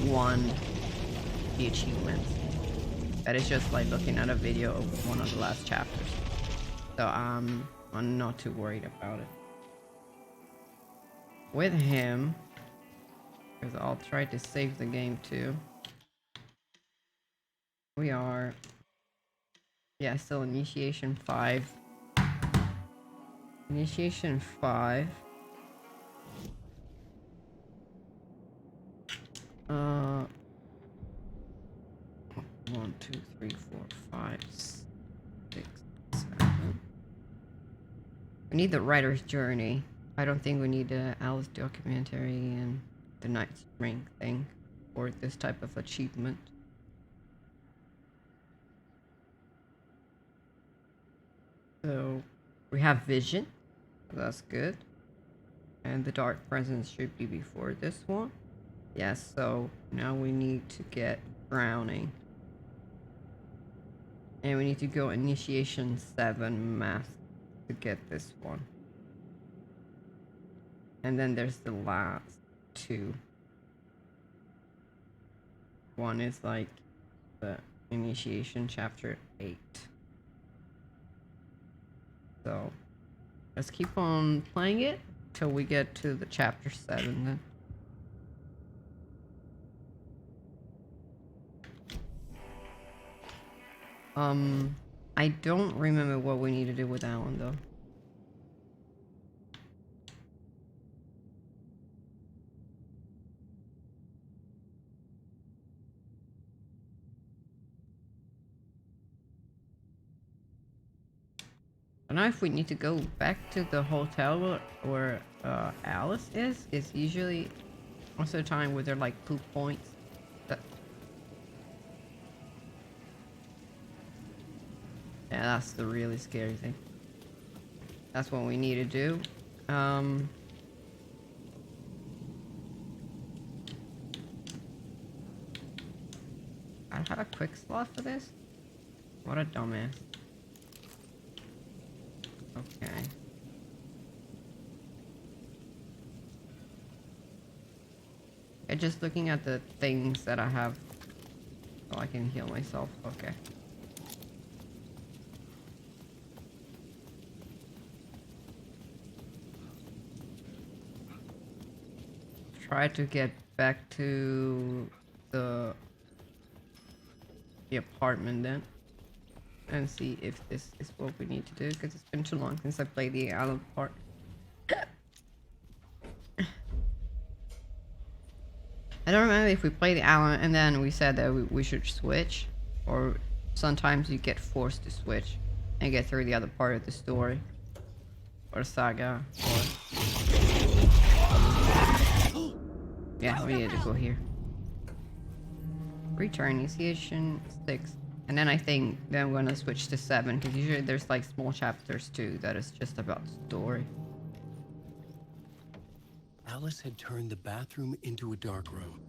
won the achievements. That is just like looking at a video of one of the last chapters. So I'm not too worried about it. With him, because I'll try to save the game too. We are, yeah, still initiation 5. Initiation 5. 1, 2, 3, 4, 5, 6, 7. We need the writer's journey. I don't think we need the Alice documentary and the Night Spring thing for this type of achievement. So we have vision. So that's good. And the dark presence should be before this one. Yes, so now we need to get drowning. And we need to go initiation 7 math to get this one. And then there's the last 2. One is like the initiation chapter 8. So let's keep on playing it till we get to the chapter 7 then. I don't remember what we need to do with that one though. I don't know if we need to go back to the hotel where Alice is. It's usually most of the time where they're like poop points. Yeah, that's the really scary thing. That's what we need to do. I have a quick slot for this? What a dumbass. Okay. Yeah, just looking at the things that I have so I can heal myself. Okay. Try to get back to the apartment then and see if this is what we need to do, because it's been too long since I played the island part. I don't remember if we played the island and then we said that we should switch, or sometimes you get forced to switch and get through the other part of the story or saga. Or yeah, we need to go here. Return initiation 6. And then I think then I'm gonna switch to 7, because usually there's like small chapters too that is just about the story. Alice had turned the bathroom into a dark room.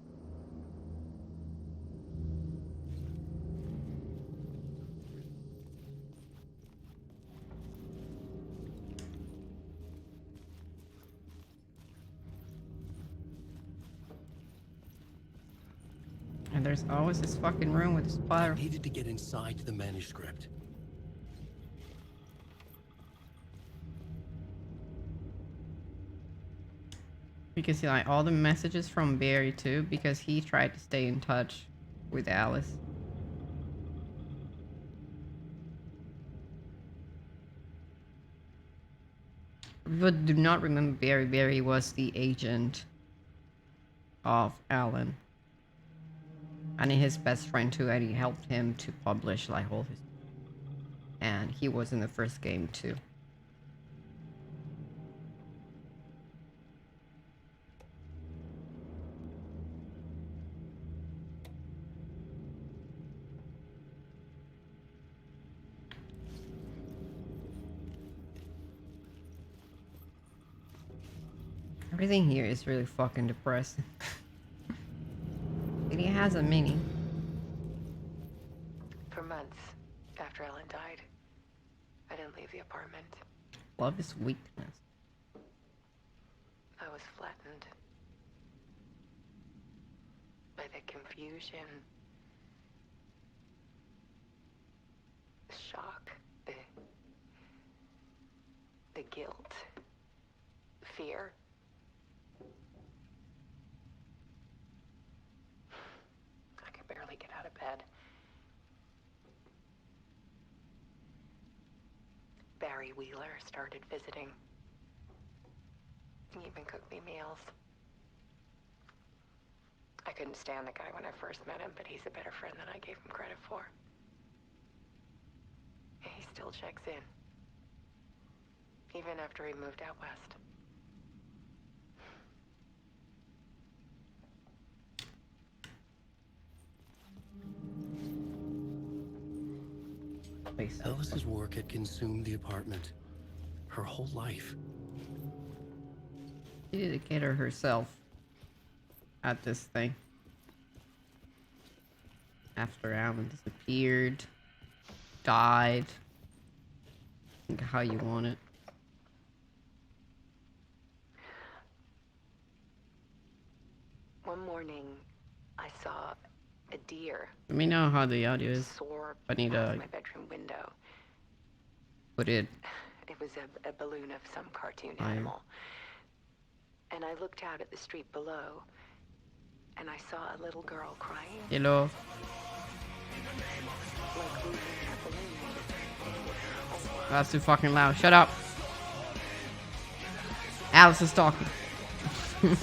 And there's always this fucking room with a spider. I needed to get inside the manuscript. You can see like all the messages from Barry too, because he tried to stay in touch with Alice. But do not remember Barry. Barry was the agent of Alan. And his best friend too, and he helped him to publish like all his. And he was in the first game too. Everything here is really fucking depressing. And he has a mini. For months after Ellen died, I didn't leave the apartment. Love is weakness. I was flattened. My the confusion, the shock, the guilt, fear. I could barely get out of bed. Barry Wheeler started visiting. He even cooked me meals. I couldn't stand the guy when I first met him, but he's a better friend than I gave him credit for. He still checks in, even after he moved out west. Alice's work had consumed the apartment. Her whole life. She dedicated herself at this thing. After Alan disappeared, died. Think how you want it. One morning, I saw a deer Let me know how the audio is. soar I need past to my bedroom window. put it. It was a balloon of some cartoon Fire. animal. And I looked out at the street below, and I saw a little girl crying, Hello. like losing her balloon. That's too fucking loud. Shut up. Alice is talking. Scary.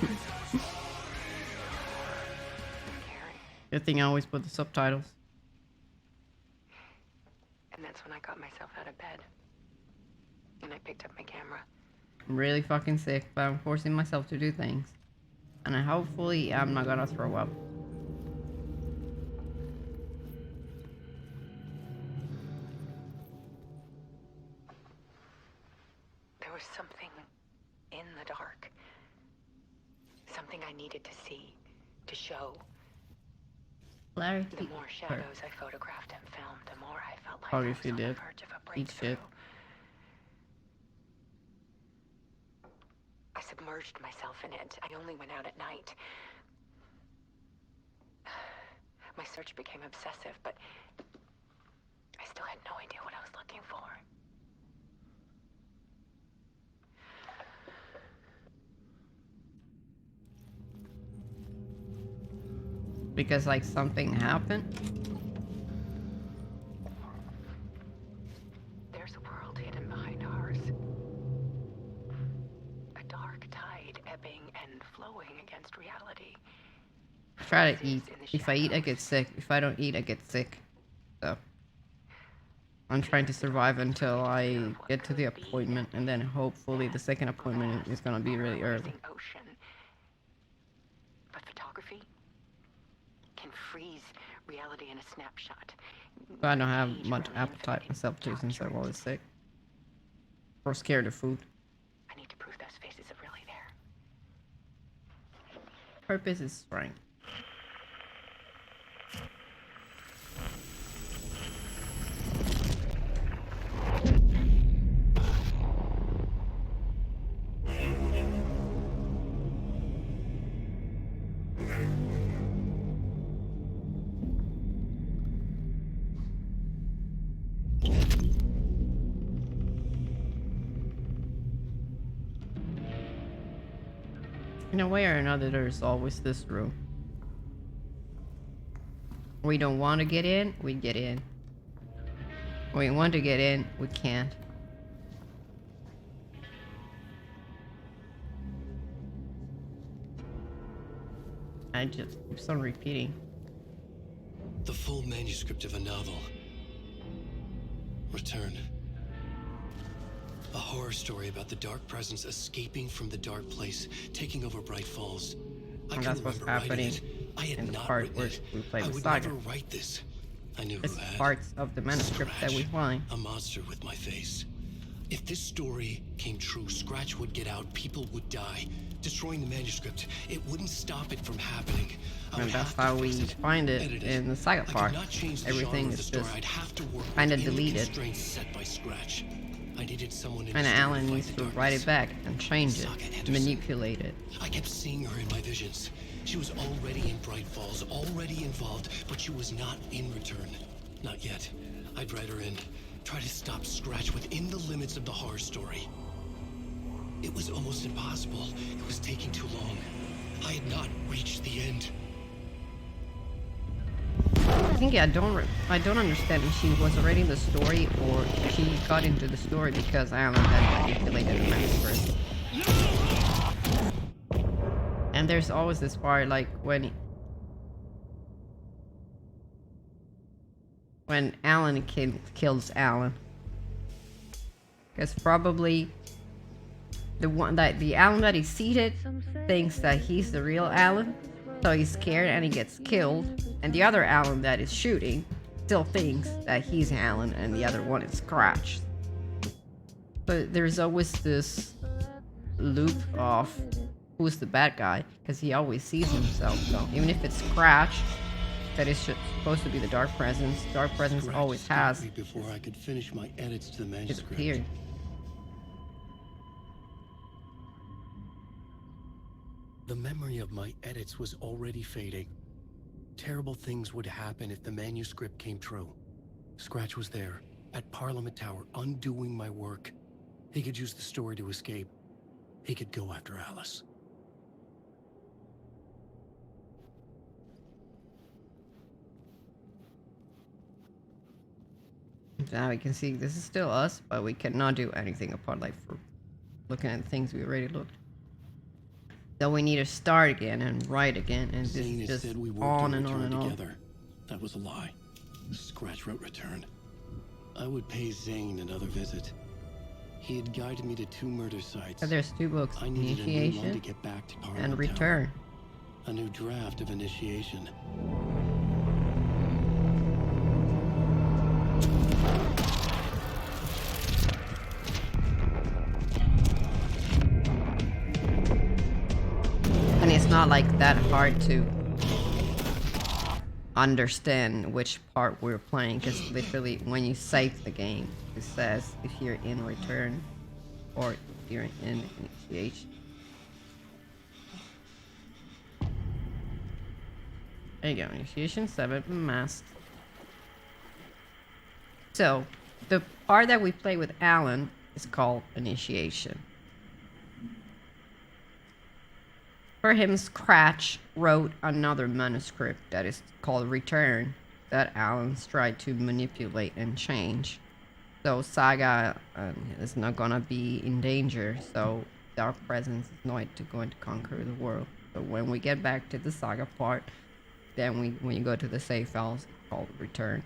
Good thing I always put the subtitles. And that's when I got myself out of bed. And I picked up my camera. I'm really fucking sick, but I'm forcing myself to do things. And hopefully I'm not gonna throw up. There was something in the dark. Something I needed to see, to show. Larry, The more shadows I photographed and filmed, the more I felt like Oh, I if was you on the did. verge of a Eat breakthrough. shit. I submerged myself in it. I only went out at night. My search became obsessive, but I still had no idea what I was looking for. because like something happened. There's a world hidden behind ours. A dark tide ebbing and flowing against reality. Try to eat. If I eat, I get sick. If I don't eat, I get sick. So I'm trying to survive until I get to the appointment, and then hopefully the second appointment is gonna be really early. Ocean. But photography can freeze reality in a snapshot. But I don't have much appetite myself too, since I'm always sick or scared of food. I need to prove those faces are really there. Purpose is strength. In a way or another, there's always this room. We don't want to get in, we get in. We want to get in, we can't. I just keeps on repeating. The full manuscript of a novel. Return. A horror story about the dark presence escaping from the dark place, taking over Bright Falls. I And can that's what's remember writing happening it. I had in the not part written where it. we play I the would saga. never write this. I knew It's who had. parts of the manuscript that we Scratch. find. A monster with my face. If this story came true, Scratch would get out, people would die. Destroying the manuscript, it wouldn't stop it from happening. I And would that's have to how we fix it, find it edit in the saga I could part. not change the Everything genre of is the story. just I'd have to work kinda within the deleted. constraints set by Scratch. I needed someone in And the story Alan fight needs the to write darkness. it back and change it, Saga Anderson. manipulate it. I kept seeing her in my visions. She was already in Bright Falls, already involved, but she was not in Return. Not yet. I'd write her in. Try to stop Scratch within the limits of the horror story. It was almost impossible. It was taking too long. I had not reached the end. I think I don't understand if she was already in the story or she got into the story because Alan had manipulated the manuscript. And there's always this part like when Alan kills Alan, because probably the Alan that is seated thinks that he's the real Alan, so he's scared and he gets killed. And the other Alan that is shooting still thinks that he's Alan and the other one is Scratch. But there's always this loop of who's the bad guy, because he always sees himself. So even if it's Scratch, that is supposed to be the Dark Presence. Dark Presence Scratch always stopped has me before I could finish my edits to the manuscript. disappeared. The memory of my edits was already fading. Terrible things would happen if the manuscript came true. Scratch was there, at Parliament Tower, undoing my work. He could use the story to escape. He could go after Alice. Now we can see this is still us, but we cannot do anything apart like for looking at things we already looked. So we need to start again and write again, and this Zane is had just said we worked on on and on Return and on. together. That was a lie. Scratch wrote Return. I would pay Zane another visit. He had guided me to 2 murder sites. So there's 2 books: I needed a new one to Initiation get back to Parliament and Tower. Return. A new draft of Initiation. And it's not like that hard to understand which part we're playing, because literally when you save the game, it says if you're in Return or if you're in Initiation. There you go, Initiation 7, Mask. So, the part that we play with Alan is called Initiation. For him, Scratch wrote another manuscript that is called Return that Alan's tried to manipulate and change. So Saga is not gonna be in danger, so Dark Presence is not going to conquer the world. So when we get back to the Saga part, then when you go to the save files, it's called Return.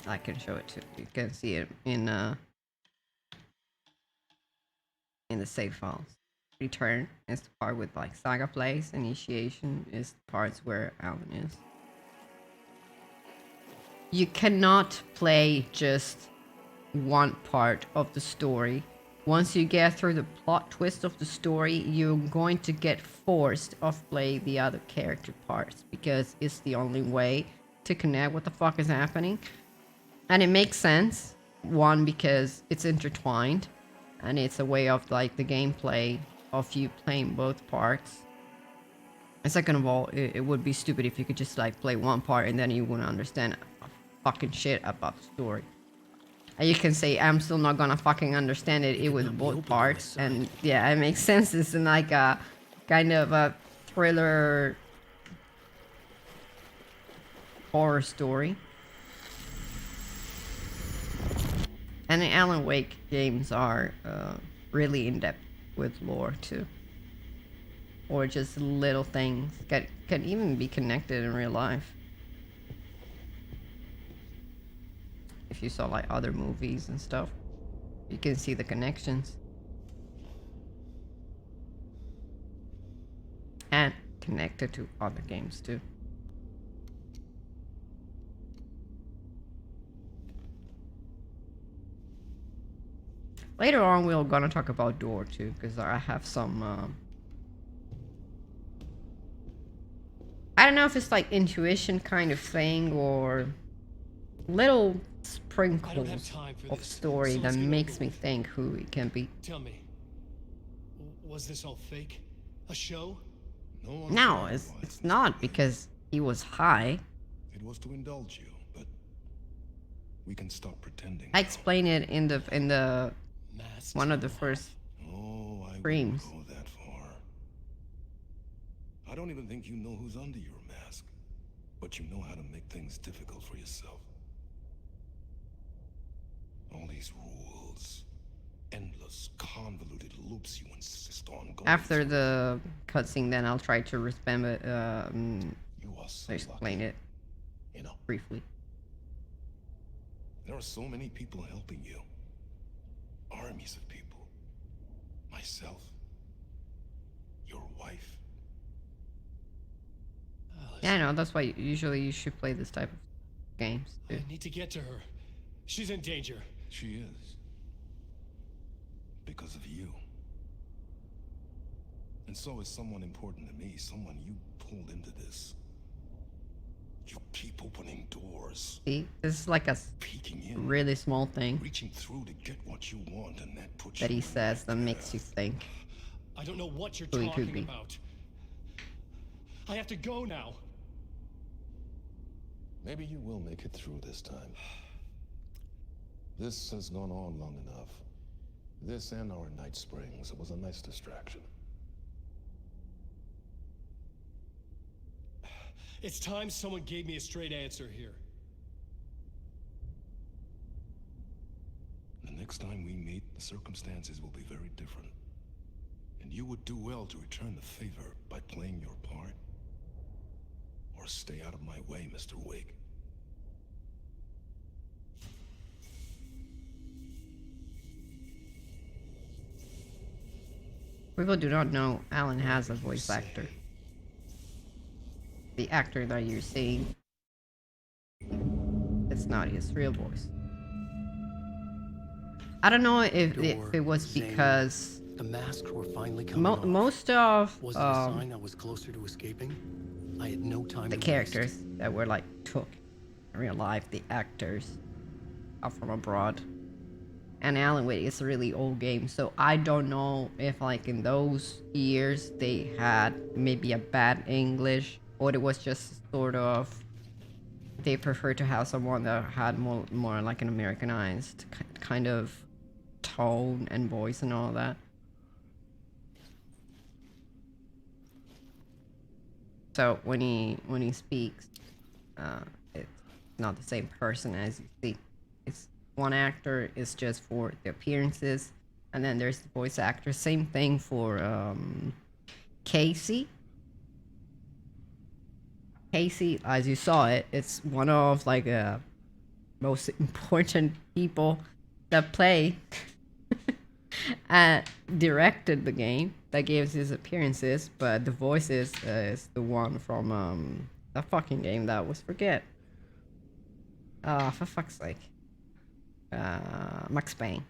I can show it to you. You can see it in the save files. Return is the part with like Saga plays. Initiation is the parts where Alan is. You cannot play just one part of the story. Once you get through the plot twist of the story, you're going to get forced to play the other character parts, because it's the only way to connect what the fuck is happening. And it makes sense, one, because it's intertwined, and it's a way of like the gameplay of you playing both parts. And second of all, it would be stupid if you could just like play one part and then you wouldn't understand fucking shit about the story. And you can say, I'm still not gonna fucking understand it with both parts. And yeah, it makes sense. It's in like a kind of a thriller horror story. And the Alan Wake games are really in-depth with lore too. Or just little things that can even be connected in real life. If you saw like other movies and stuff, you can see the connections. And connected to other games too. Later on, we're gonna talk about Door too, because I have some. I don't know if it's like intuition kind of thing or little sprinkles time for of this, story so that let's get makes over me with. think who it can be. Tell me, was this all fake? A show? No one said No, otherwise, it's Mr. not Wing. because he was high. It was to indulge you, but we can stop pretending. I now. explained it in the Masks one of the are first Oh, I wouldn't streams. go that far. I don't even think you know who's under your mask, but you know how to make things difficult for yourself. All these rules, endless, convoluted loops you insist on going After through. the cutscene, then I'll try to You are so explain lucky, it you know. briefly. There are so many people helping you. Armies of people. Myself. Your wife. Yeah, I know. That's why usually you should play this type of games. I Too. need to get to her. She's in danger. She is. Because of you. And so is someone important to me, someone you pulled into this. You keep opening doors, See, this is like a peeking in, really small thing reaching through to get what you want, and that puts that you he in says my that makes you path. think. I don't know what you're Who he could talking be. about. I have to go now. Maybe you will make it through this time. This has gone on long enough. This and our night springs. It was a nice distraction. It's time someone gave me a straight answer here. The next time we meet, the circumstances will be very different. And you would do well to return the favor by playing your part. Or stay out of my way, Mr. Wig. People do not know Alan has a Whatever you voice say. actor. The actor that you're seeing, it's not his real voice. I don't know if it was Zane, because the masks were finally coming off. most of Was it a sign I was closer to escaping? I had no time the to characters waste. that were like took in real life, the actors are from abroad. And Alan Wake is a really old game, so I don't know if like in those years they had maybe a bad English, or it was just sort of they prefer to have someone that had more like an Americanized kind of tone and voice and all that. So when he speaks, it's not the same person as you see. It's one actor is just for the appearances, and then there's the voice actor. Same thing for Casey. Casey, as you saw it, it's one of like most important people that play directed the game that gives his appearances, but the voice is the one from that fucking game that was forget. For fuck's sake. Max Payne.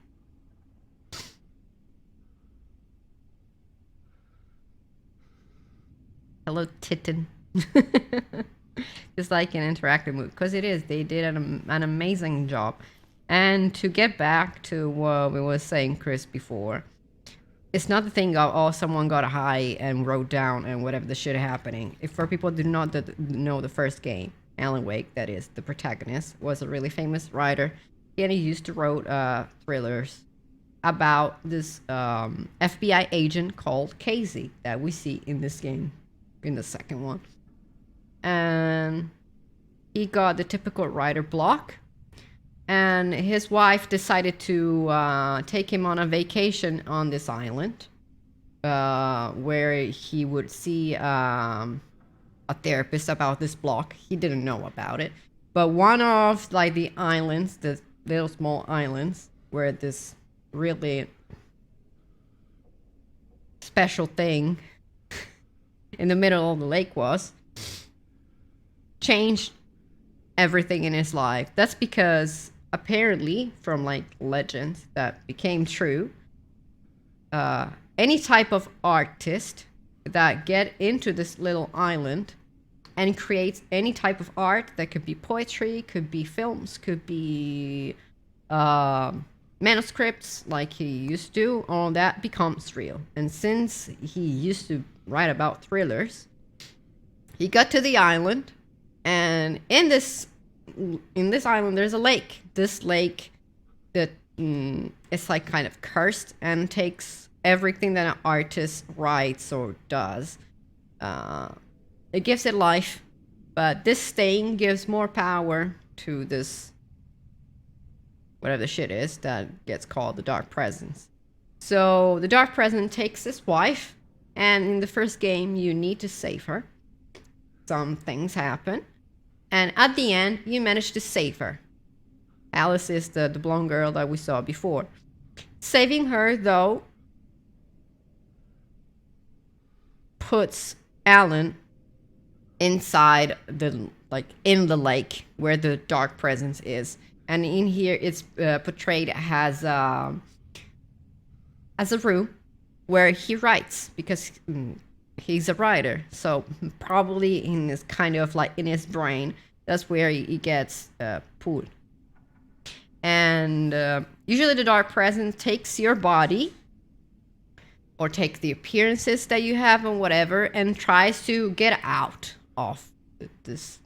Hello, Titan. Just like an interactive movie, because it is. They did an amazing job. And to get back to what we were saying, Chris, before, it's not the thing of, oh, someone got high and wrote down and whatever the shit happening. If for people who do not know the first game, Alan Wake, that is, the protagonist, was a really famous writer. And he used to write thrillers about this FBI agent called Casey that we see in this game, in the second one. And he got the typical writer block. And his wife decided to take him on a vacation on this island, where he would see a therapist about this block. He didn't know about it, but one of like the islands, the little small islands, where this really special thing in the middle of the lake was, changed everything in his life. That's because apparently, from like legends that became true, any type of artist that get into this little island and creates any type of art. That could be poetry, could be films, could be manuscripts like he used to. All that becomes real. And since he used to write about thrillers, he got to the island, and in this island there's a lake. This lake that is like kind of cursed and takes everything that an artist writes or does. It gives it life, but this stain gives more power to this, whatever the shit is that gets called the Dark Presence. So the Dark Presence takes his wife, and in the first game you need to save her. Some things happen, and at the end you manage to save her. Alice is the blonde girl that we saw before. Saving her, though, puts Alan inside in the lake where the Dark Presence is, and in here it's portrayed as a room where he writes, because he's a writer. So probably in his kind of like in his brain, that's where he gets pulled. And usually the Dark Presence takes your body, or take the appearances that you have and whatever, and tries to get out of this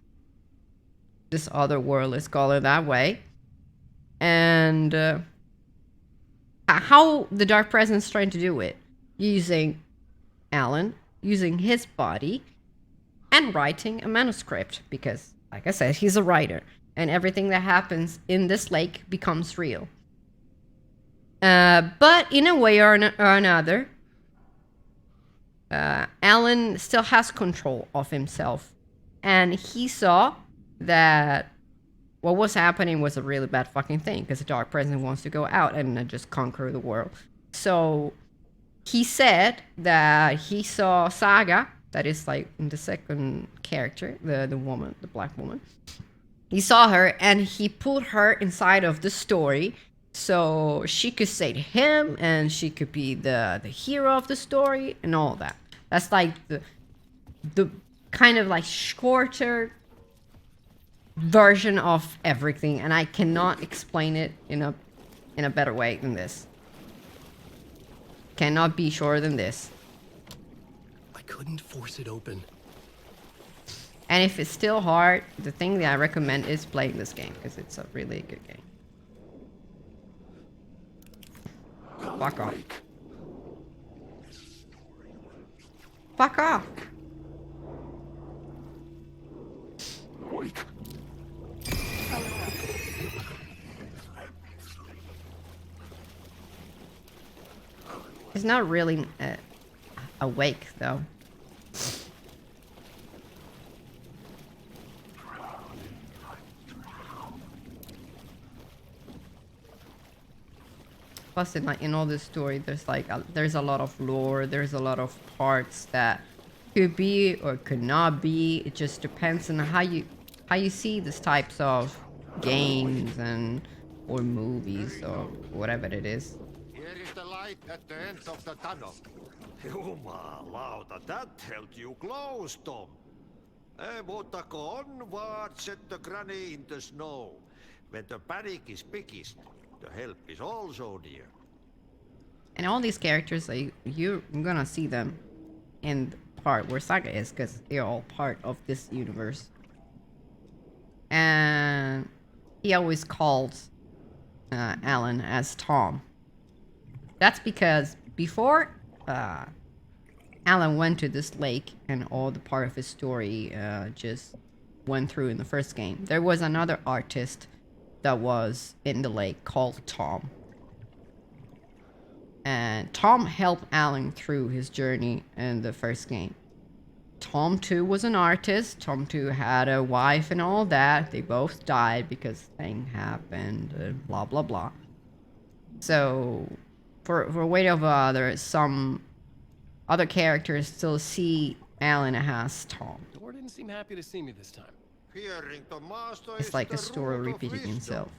other world, let's call it that way. And how the Dark Presence is trying to do it? Using Alan, using his body, and writing a manuscript, because, like I said, he's a writer, and everything that happens in this lake becomes real. But in a way or another, Alan still has control of himself, and he saw that what was happening was a really bad fucking thing, because the Dark Presence wants to go out and just conquer the world. So he said that he saw Saga, that is like the second character, the woman, the black woman. He saw her, and he put her inside of the story, so she could say to him, and she could be the hero of the story, and all that. That's like the kind of like shorter version of everything, and I cannot explain it in a better way than this. Cannot be shorter than this. I couldn't force it open. And if it's still hard, the thing that I recommend is playing this game, because it's a really good game. Fuck off. Fuck off. He's not really awake, though. Plus, in all this story, there's a lot of lore. There's a lot of parts that could be or could not be. It just depends on how you see these types of games or movies or whatever it is. Here is the light at the end of the tunnel. Jumalauta, that held you close, Tom. Mutta onward, set the granny in the snow. When the panic is biggest, the help is also near. And all these characters, you're gonna see them in the part where Saga is, because they're all part of this universe. And he always calls Alan as Tom. That's because before Alan went to this lake and all the part of his story just went through in the first game, there was another artist that was in the lake called Tom. And Tom helped Alan through his journey in the first game. Tom too was an artist. Tom too had a wife and all that. They both died because things happened, blah blah blah. So for a way or other, some other characters still see Alan as Tom. Door didn't seem happy to see me this time. Fearing the master It's is like the a story root of repeating wisdom. himself.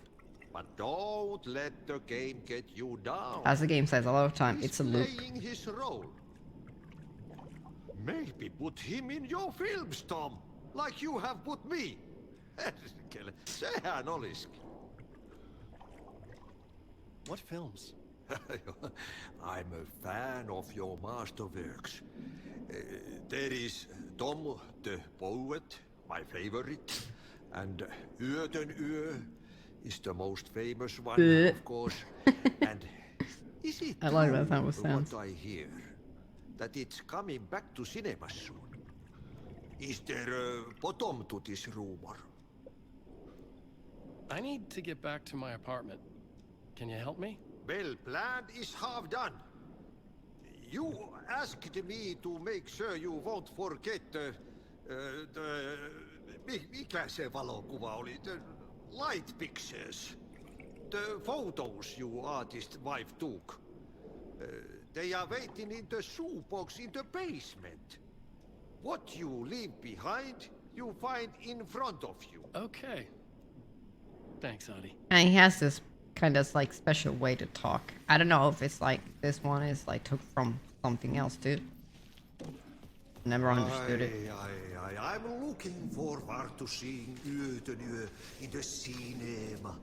But don't let the game get you down. As the game says a lot of time, He's it's a loop. playing his role. Maybe put him in your films, Tom. like you have put me. Herkele, sehän olisikin. What films? I'm a fan of your masterworks. There is Tom the Poet, my favorite, and Yöten Yö is the most famous one, of course. And is it I like that true sound with sounds. what I hear, that it's coming back to cinemas soon? Is there a bottom to this rumor? I need to get back to my apartment. Can you help me? Well, plan is half done. You asked me to make sure you won't forget mikä se valokuva oli? The light pictures. The photos you artist wife took. They are waiting in the shoebox in the basement. What you leave behind, you find in front of you. Okay. Thanks, Adi. And he has this kind of like special way to talk. I don't know if it's like this one is like took from something else too. Never understood it. I'm looking forward to seeing Yöten Yö in the cinema.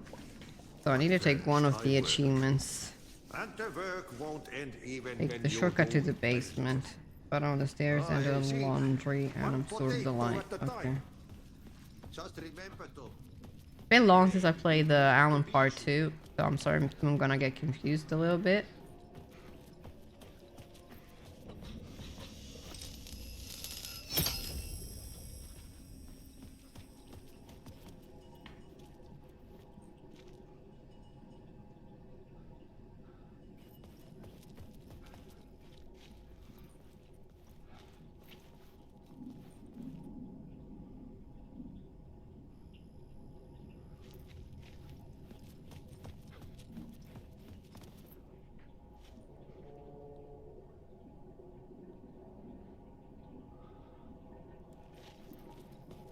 So I need to take one of the achievements. And the work won't end even Take when the you shortcut do to the it. basement. But on the stairs and the laundry and absorb the light. Okay. Just remember to Been long since I played the Alan part 2, so I'm sorry I'm gonna get confused a little bit.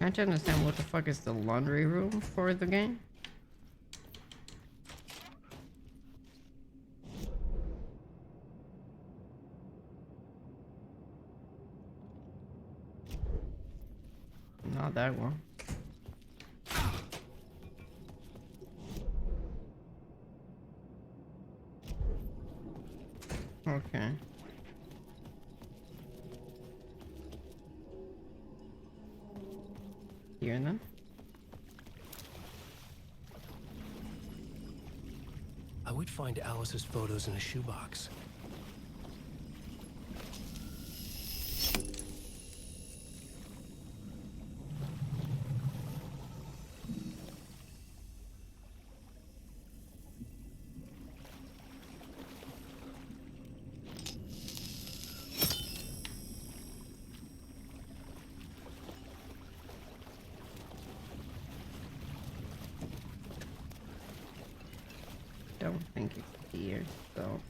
Can't you understand what the fuck is the laundry room for the game? Not that one. Okay. Here then. I would find Alice's photos in a shoebox. Don't think it's here, so.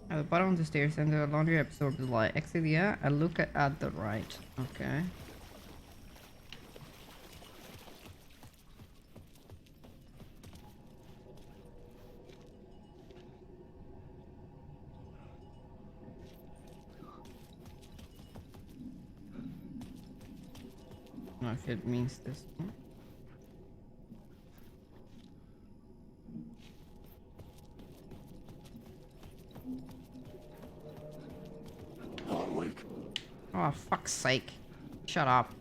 At the bottom of the stairs, and the laundry absorbs the light. Exit the air and look at the right. Okay. I don't know if it means this one. Oh, fuck's sake. Shut up.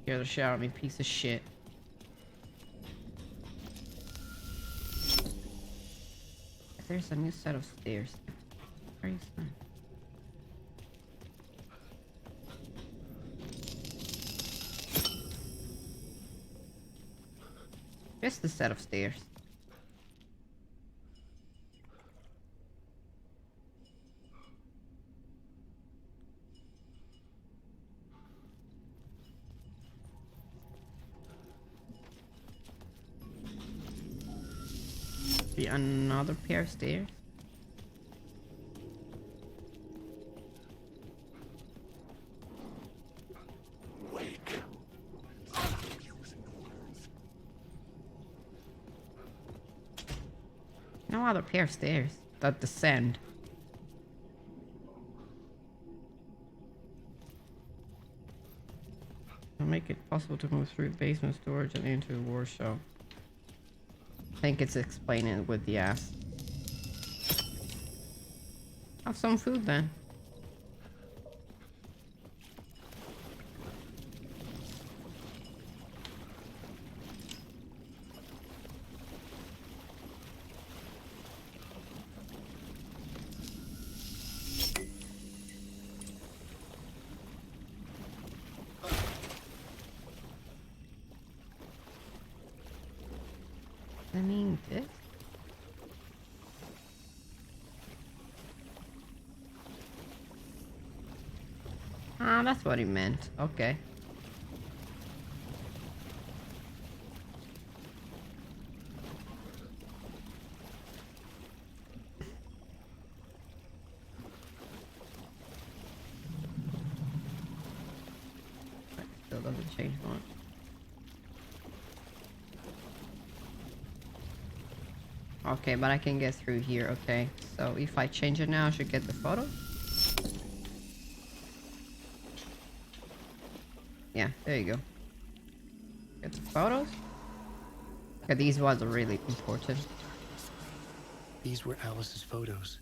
Scare the shit out of me, piece of shit. There's a new set of stairs. Where is that? Just the set of stairs. Be another pair of stairs. Wake. No other pair of stairs that descend. To make it possible to move through basement storage and into the workshop. I think it's explaining with the ass. Have some food then. I mean, this. Ah, that's what he meant. Okay. Still doesn't change much. Okay, but I can get through here. Okay, so if I change it now, I should get the photo. Yeah, there you go. Get the photos. Okay, these ones are really important. These were Alice's photos.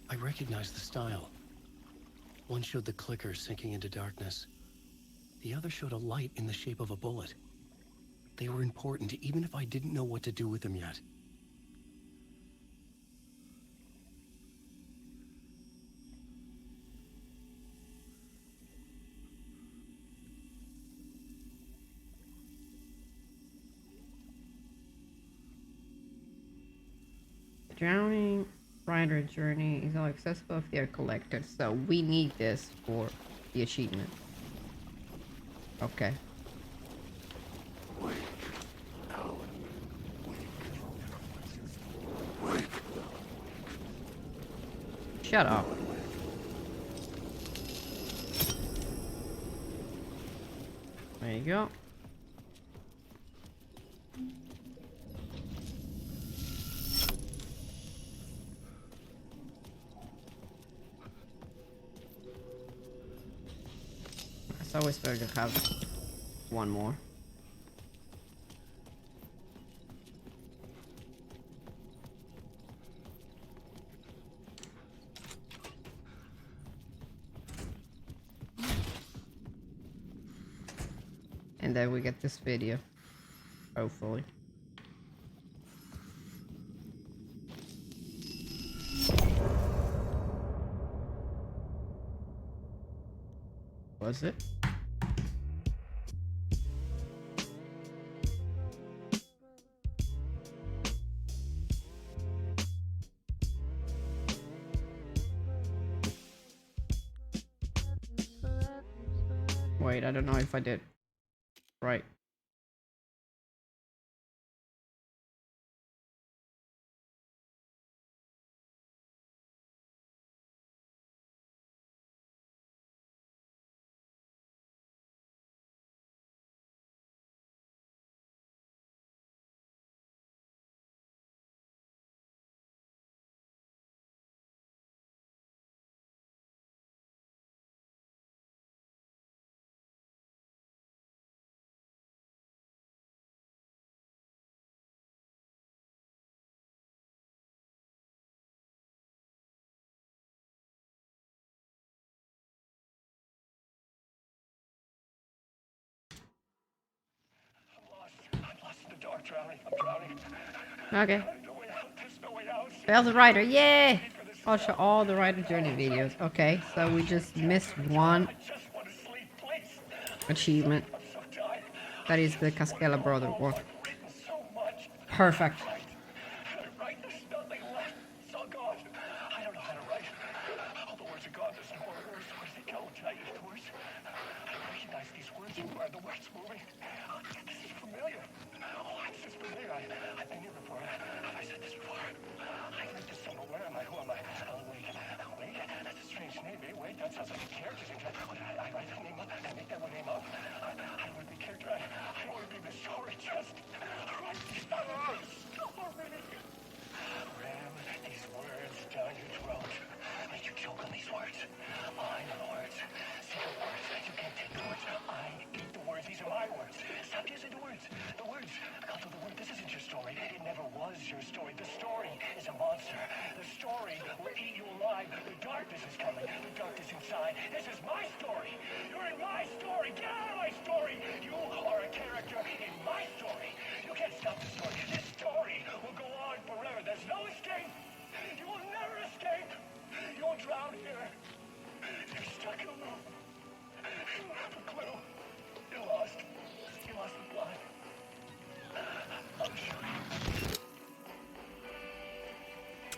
I recognized the style. One showed the clicker sinking into darkness. The other showed a light in the shape of a bullet. They were important, even if I didn't know what to do with them yet. Drowning Rider Journey is all accessible if they are collected. So we need this for the achievement. Okay. Shut up. There you go. It's always better to have one more. And then we get this video. Hopefully. Was it? Wait, I don't know if I did. Right. Okay. Fail the Rider, yay! I'll show all the Rider Journey videos. Okay, so we just missed one achievement. That is the Cascella brother work. Perfect. I've been here before. Have I said this before? That sounds like a character thing. I write that name up. I make that one name up. I don't want to be a character. I don't want to be the story. Just write the story. Ram these words down your throat. Make you choke on these words. I know the words. Say the words. You can't take the words. I eat the words. These are my words. Stop using the words. The words. Come to the word. This isn't your story. It never was your story. The story is a monster. The story will eat you alive. The darkness is coming. The darkness inside. This is my story. You're in my story. Get out of my story. You are a character in my story. You can't stop the story. This story will go on forever. There's no escape. You will never escape. You will drown here. You're stuck in a loop. You don't have a clue. You're lost. You lost the plot. I'll show you.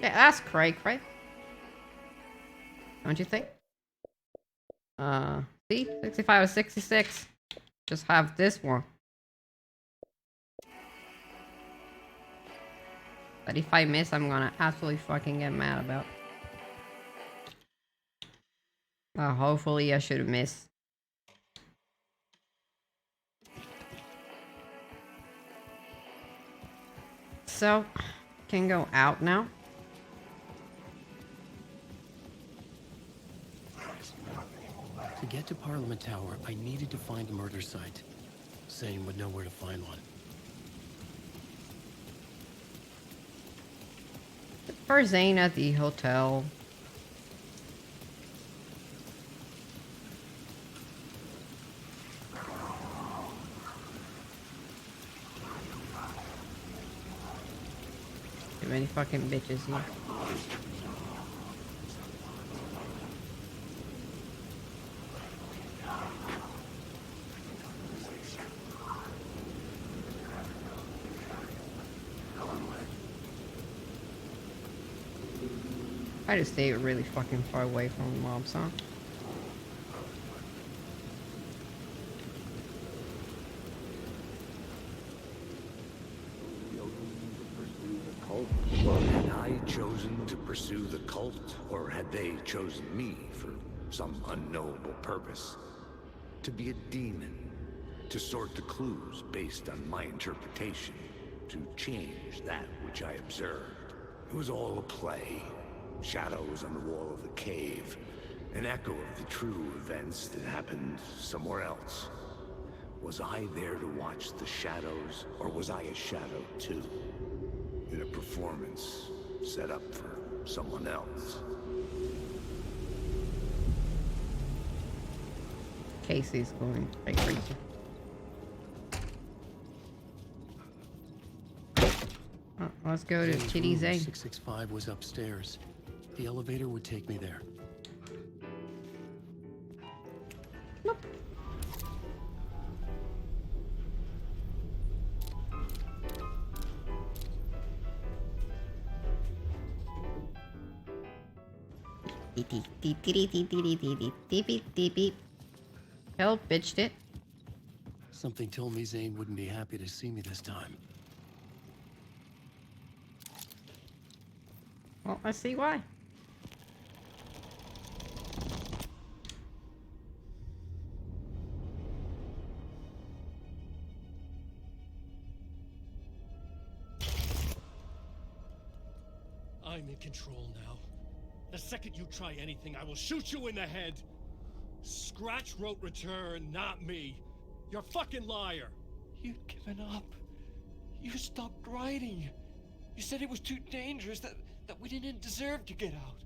Yeah, that's Craig, right? Don't you think? See? 65 or 66. Just have this one. But if I miss, I'm gonna absolutely fucking get mad about. Hopefully I should miss. So, can go out now. To get to Parliament Tower, I needed to find a murder site. Zane would know where to find one. For Zane at the hotel. Too many fucking bitches here. I just stay really fucking far away from the mobs, huh? Had I chosen to pursue the cult, or had they chosen me for some unknowable purpose? To be a demon, to sort the clues based on my interpretation, to change that which I observed. It was all a play. Shadows on the wall of the cave, an echo of the true events that happened somewhere else. Was I there to watch the shadows, or was I a shadow too? In a performance set up for someone else. Casey's going like crazy. Oh, let's go to Zane's Kitty room, Zane. 665 was upstairs. The elevator would take me there. Hell, bitched it. Something told me Zane wouldn't be happy to see me this time. Well, I see why. I'm in control now. The second you try anything, I will shoot you in the head. Scratch wrote return, not me. You're a fucking liar. You'd given up. You stopped writing. You said it was too dangerous, that we didn't deserve to get out.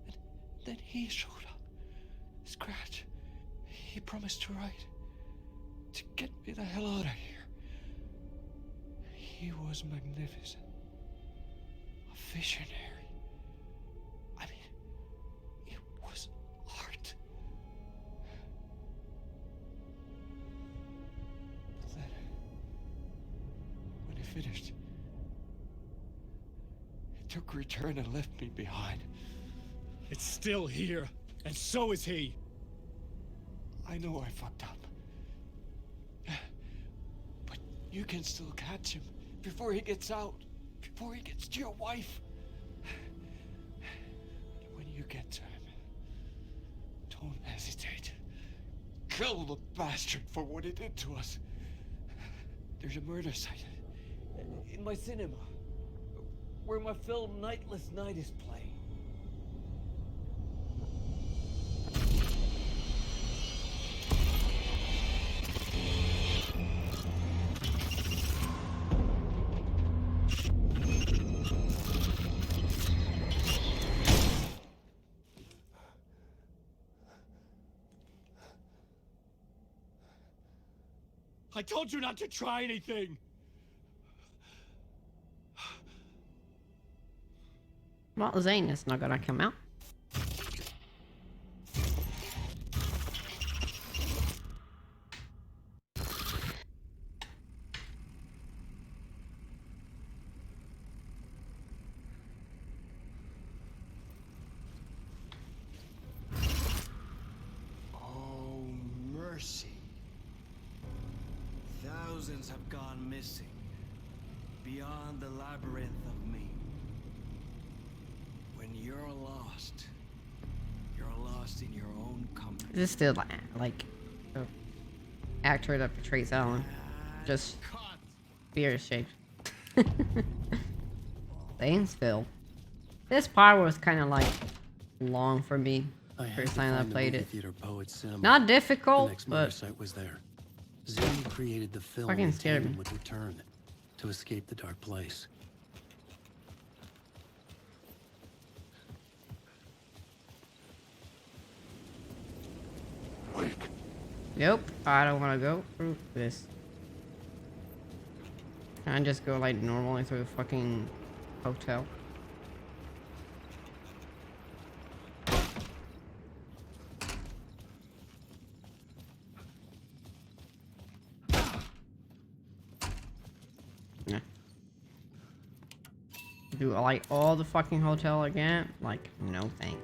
And then he showed up. Scratch. He promised to write. To get me the hell out of here. He was magnificent. A visionary. I mean, it was art. But then, when he finished, he took return and left me behind. It's still here, and so is he. I know I fucked up. But you can still catch him before he gets out, before he gets to your wife. When you get to him, kill the bastard for what he did to us. There's a murder site in my cinema where my film Nightless Night is playing. I told you not to try anything! Well, Zane is not gonna come out. Oh, mercy. Thousands have gone missing. Beyond the labyrinth of me. When you're lost in your own company. This is still like the actor that portrays Alan, just beer shaped. Zanesville. This part was kind of like long for me. First time I played it. Not difficult, but site was there. Zane created the film fucking and scared me. Tatum would return to escape the dark place. Nope, I don't want to go through this. Can I just go like normally through the fucking hotel? Yeah. Do I like all the fucking hotel again? Like, no thanks.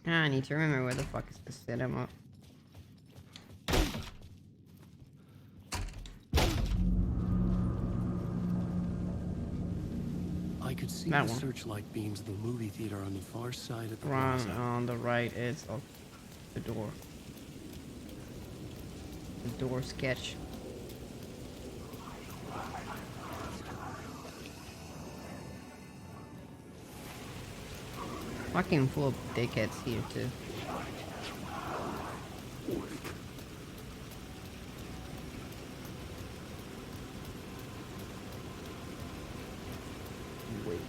I need to remember where the fuck is the cinema. I could see That the one. searchlight beams of the movie theater on the far side of the Run plaza. on the right is of the door. The door sketch. Fucking full of dickheads here too. Wait.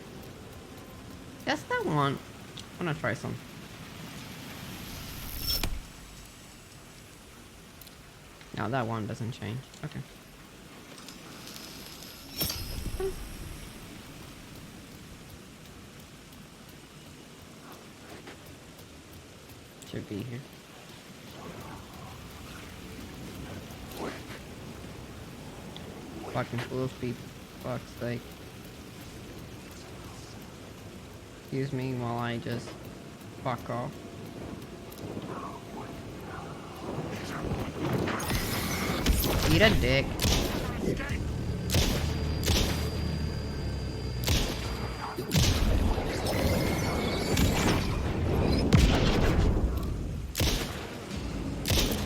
That's that one. I'm gonna try some. No, that one doesn't change. Okay. Should be here. Fucking full of people. Fuck's sake. Excuse me while I just fuck off. Eat a dick.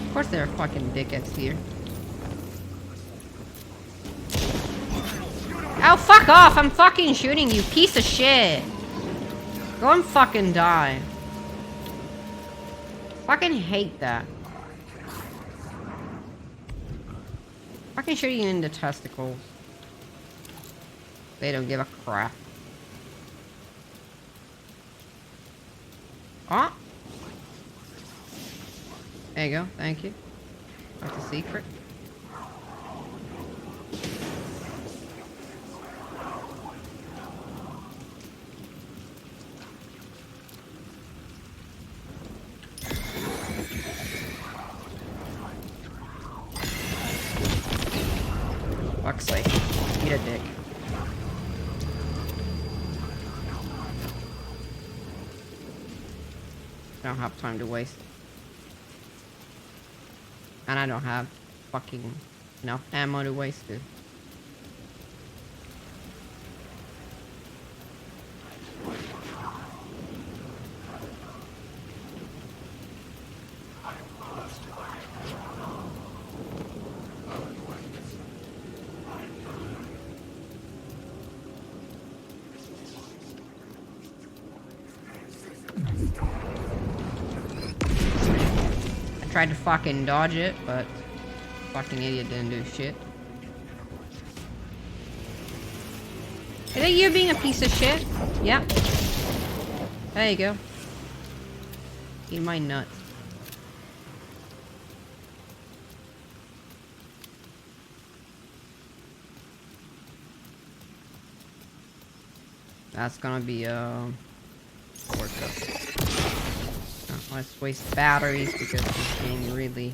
Of course there are fucking dickheads here. Oh, fuck off! I'm fucking shooting you, piece of shit! Go and fucking die. Fucking hate that. Fucking shooting you in the testicles. They don't give a crap. Oh! There you go, thank you. That's a secret. Fuck's sake. Eat a dick. I don't have time to waste. And I don't have fucking enough ammo to waste it. I tried to fucking dodge it, but fucking idiot didn't do shit. Is it you being a piece of shit? Yep. There you go. Eat my nuts. That's gonna be workup. Let's waste batteries because this game really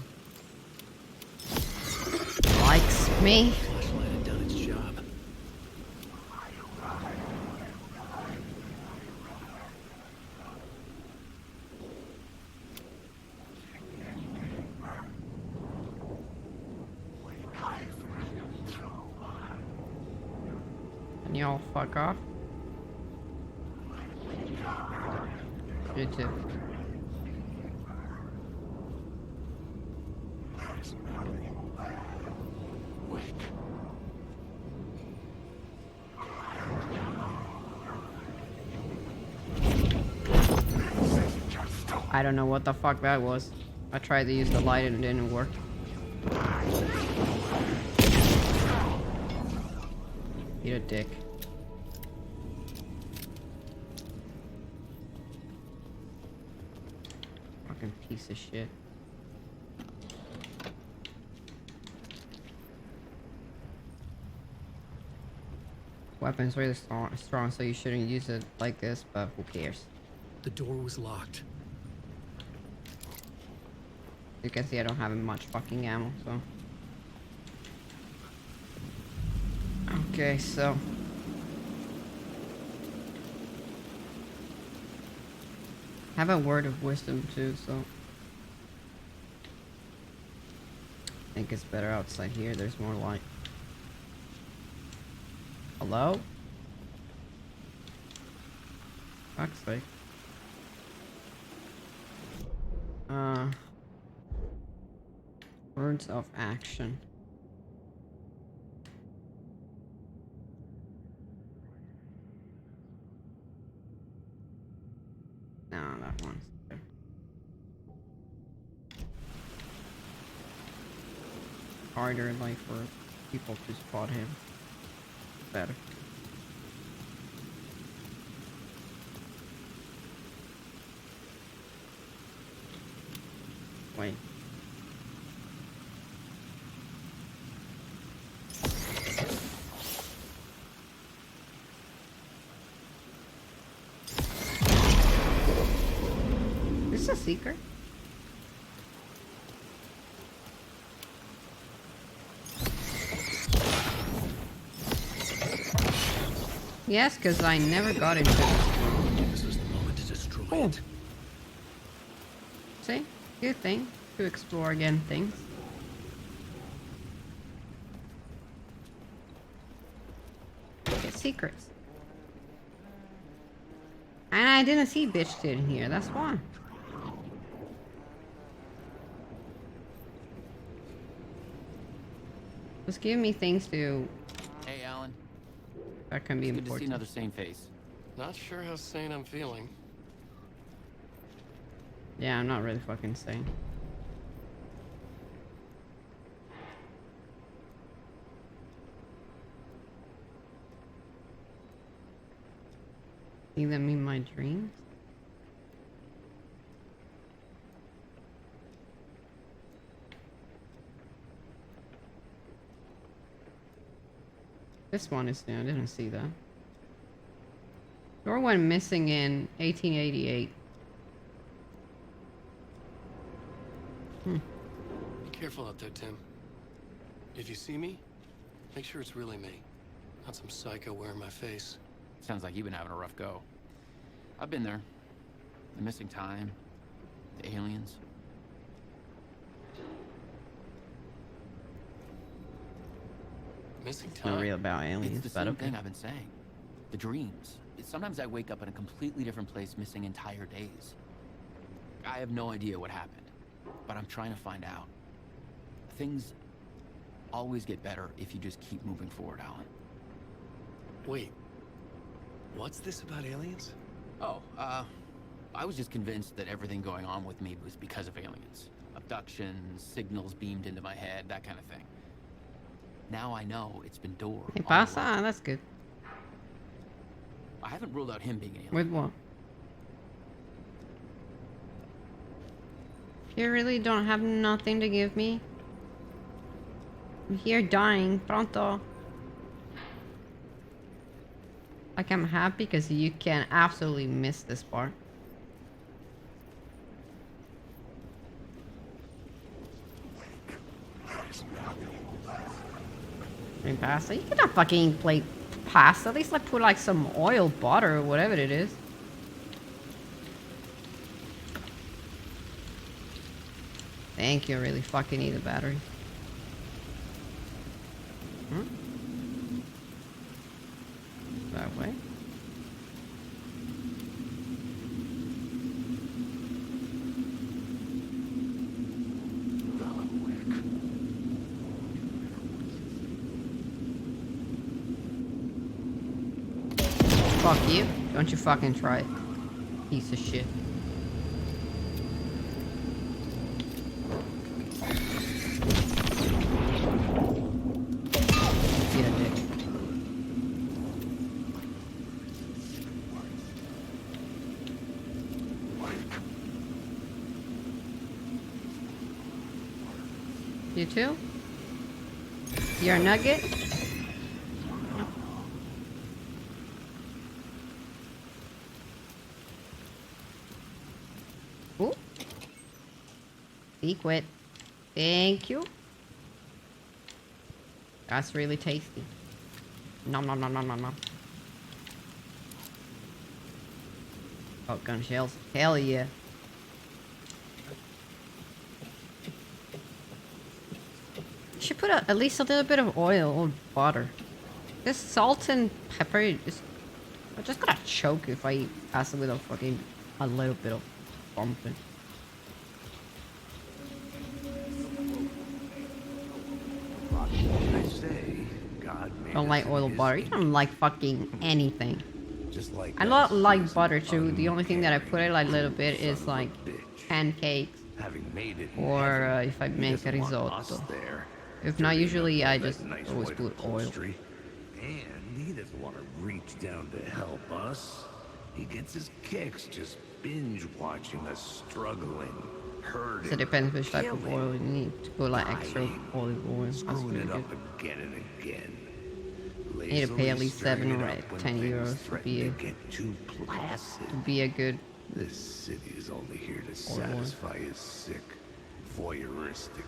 likes me. Flashlight had done its job. Can y'all fuck off? You too. I don't know what the fuck that was. I tried to use the light and it didn't work. Eat a dick. Fucking piece of shit. Weapon's really strong, so you shouldn't use it like this, but who cares? The door was locked. You can see I don't have much fucking ammo, so. Okay, so. Have a word of wisdom too, so. I think it's better outside here, there's more light. Hello? Fuck's sake. Words of action. No, that one's there. Harder, like, for people to spot him. Better. Wait. Is this a secret? Yes, because I never got into this room. This was the moment to destroy Oh. it. See? Good thing to explore again things. Get secrets. And I didn't see bitch in here, that's why. Just give me things to Hey, Alan. that can be Good to see important. another sane face. Not sure how sane I'm feeling. Yeah, I'm not really fucking sane. See them in my dreams? This one is new, I didn't see that. Door went missing in 1888. Be careful out there, Tim. If you see me, make sure it's really me, not some psycho wearing my face. Sounds like you've been having a rough go. I've been there. The missing time, The aliens. Missing Not time. real about aliens, It's the but same okay. thing I've been saying. The dreams. Sometimes I wake up in a completely different place, missing entire days. I have no idea what happened, but I'm trying to find out. Things always get better if you just keep moving forward, Alan. Wait. What's this about aliens? Oh, I was just convinced that everything going on with me was because of aliens. Abductions, signals beamed into my head, that kind of thing. Now I know it's been Door. Hey, all pasa, along. that's good. I haven't ruled out him being an alien. With what? You really don't have nothing to give me? I'm here dying, pronto. Like, I'm happy because you can absolutely miss this part. I mean, pasta? You cannot fucking play pasta. At least like put like some oil, butter, or whatever it is. Thank you, I really fucking need a battery. Hmm? That way? Fuck you. Don't you fucking try it. Piece of shit. Yeah, dick. You too? You're a nugget? Ooh. Secret. Thank you. That's really tasty. Nom nom nom nom nom nom. Shotgun shells. Hell yeah. You should put at least a little bit of oil or butter. This salt and pepper is... I'm just gonna choke if I eat pasta with a little bit of something. I say, God made Don't us like in oil his butter. You image, don't like fucking anything. just like I us, don't like he's butter an too. The only thing that I put it like a little bit uncaring is son of a like bitch. pancakes Having made it in or heaven, if I he make a doesn't want us risotto. there, If not, dirtying usually up I all that just nice always white put oil. upholstery. And he doesn't want to reach down to help us. He gets his kicks just binge watching us struggling, hurting, So it depends which type of killing, oil you need to put like extra dying, olive oil. That's screwing really it good. up again and again. You need to pay at Lazily least stirring 7 it or up when 10 things euros to threaten be to a, get too placid. good This city is only here to Oil. satisfy his sick, voyeuristic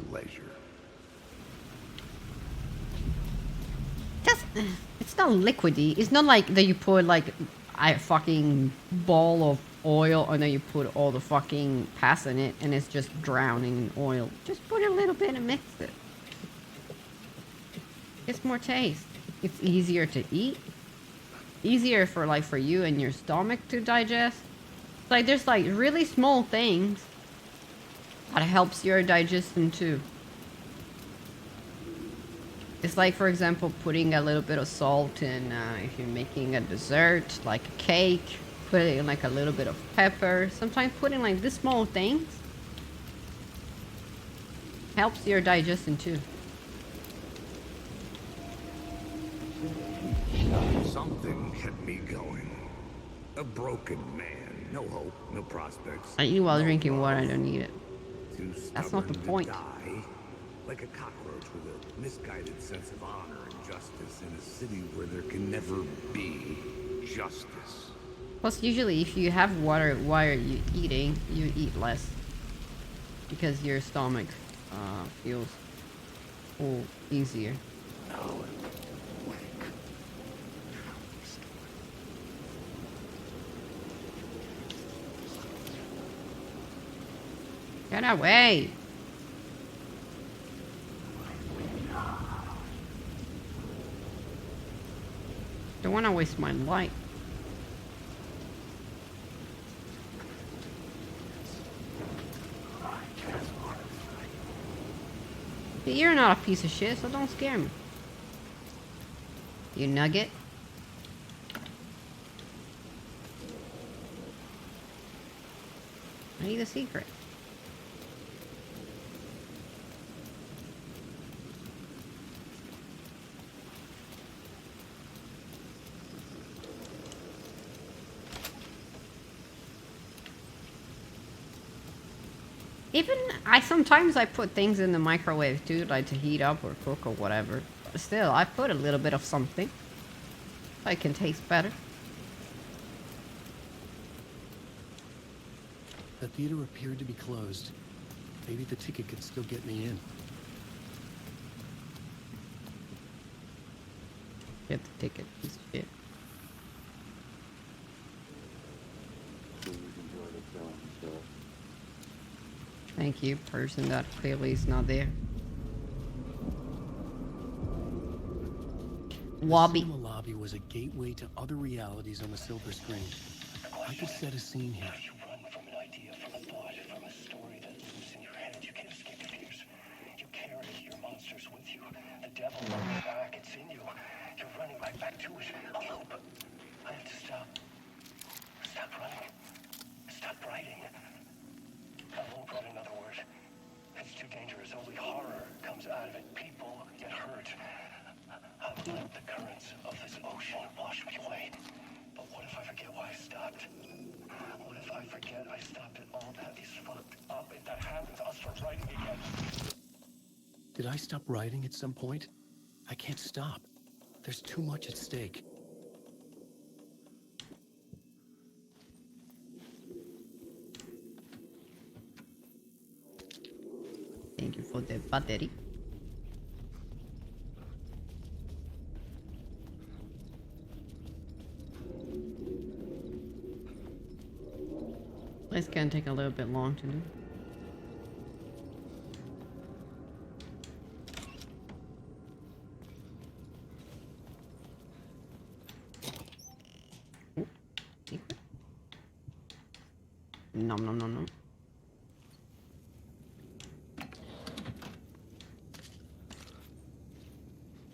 pleasure. Just, it's not liquidy. It's not like that you put like a fucking ball of oil and then you put all the fucking pasta in it and it's just drowning in oil. Just put a little bit and mix it. It's more taste. It's easier to eat. Easier for you and your stomach to digest. Like there's like really small things that helps your digestion too. It's like, for example, putting a little bit of salt in, if you're making a dessert, like a cake, putting like a little bit of pepper. Sometimes putting like these small things helps your digestion too. Something kept me going. A broken man. No hope, no prospects. I eat while no drinking water, I love. don't need it. Too That's not the stubborn to point. Die, like a cockroach with a misguided sense of honor and justice in a city where there can never be justice. Plus, usually if you have water while you're eating, you eat less. Because your stomach feels full easier. Get away! Don't want to waste my light. You're not a piece of shit, so don't scare me. You nugget. I need a secret. Even sometimes I put things in the microwave too, like to heat up or cook or whatever. But still, I put a little bit of something so it can taste better. The theater appeared to be closed. Maybe the ticket could still get me in. Get the ticket, piece of shit. Thank you, person that clearly is not there. Lobby. The cinema lobby was a gateway to other realities on the silver screen. I could set a scene here. You run from an idea, from a thought, from a story that lives in your head. You can't escape your fears. You carry your monsters with you. The devil lurks back. It's in you. You're running right back to it. A loop. I have to stop. Stop running. Stop writing. I won't write another word. It's too dangerous. Only horror comes out of it. People get hurt. I'll let the currents of this ocean wash me away. But what if I forget why I stopped? What if I forget I stopped it all? That is fucked up. If that happens, I'll start writing again. Did I stop writing at some point? I can't stop. There's too much at stake. Thank you for the battery. It's gonna take a little bit long to do. Ooh, secret. Nom nom nom nom.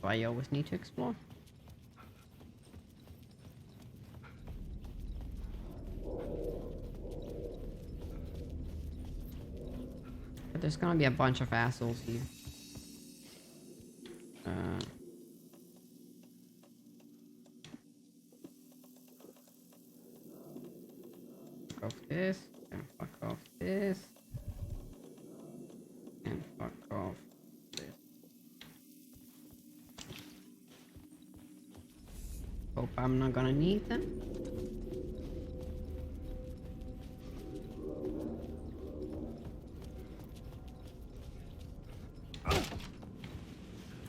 Do I always need to explore? But there's gonna be a bunch of assholes here. Fuck off this, and fuck off this, and fuck off this. Hope I'm not gonna need them.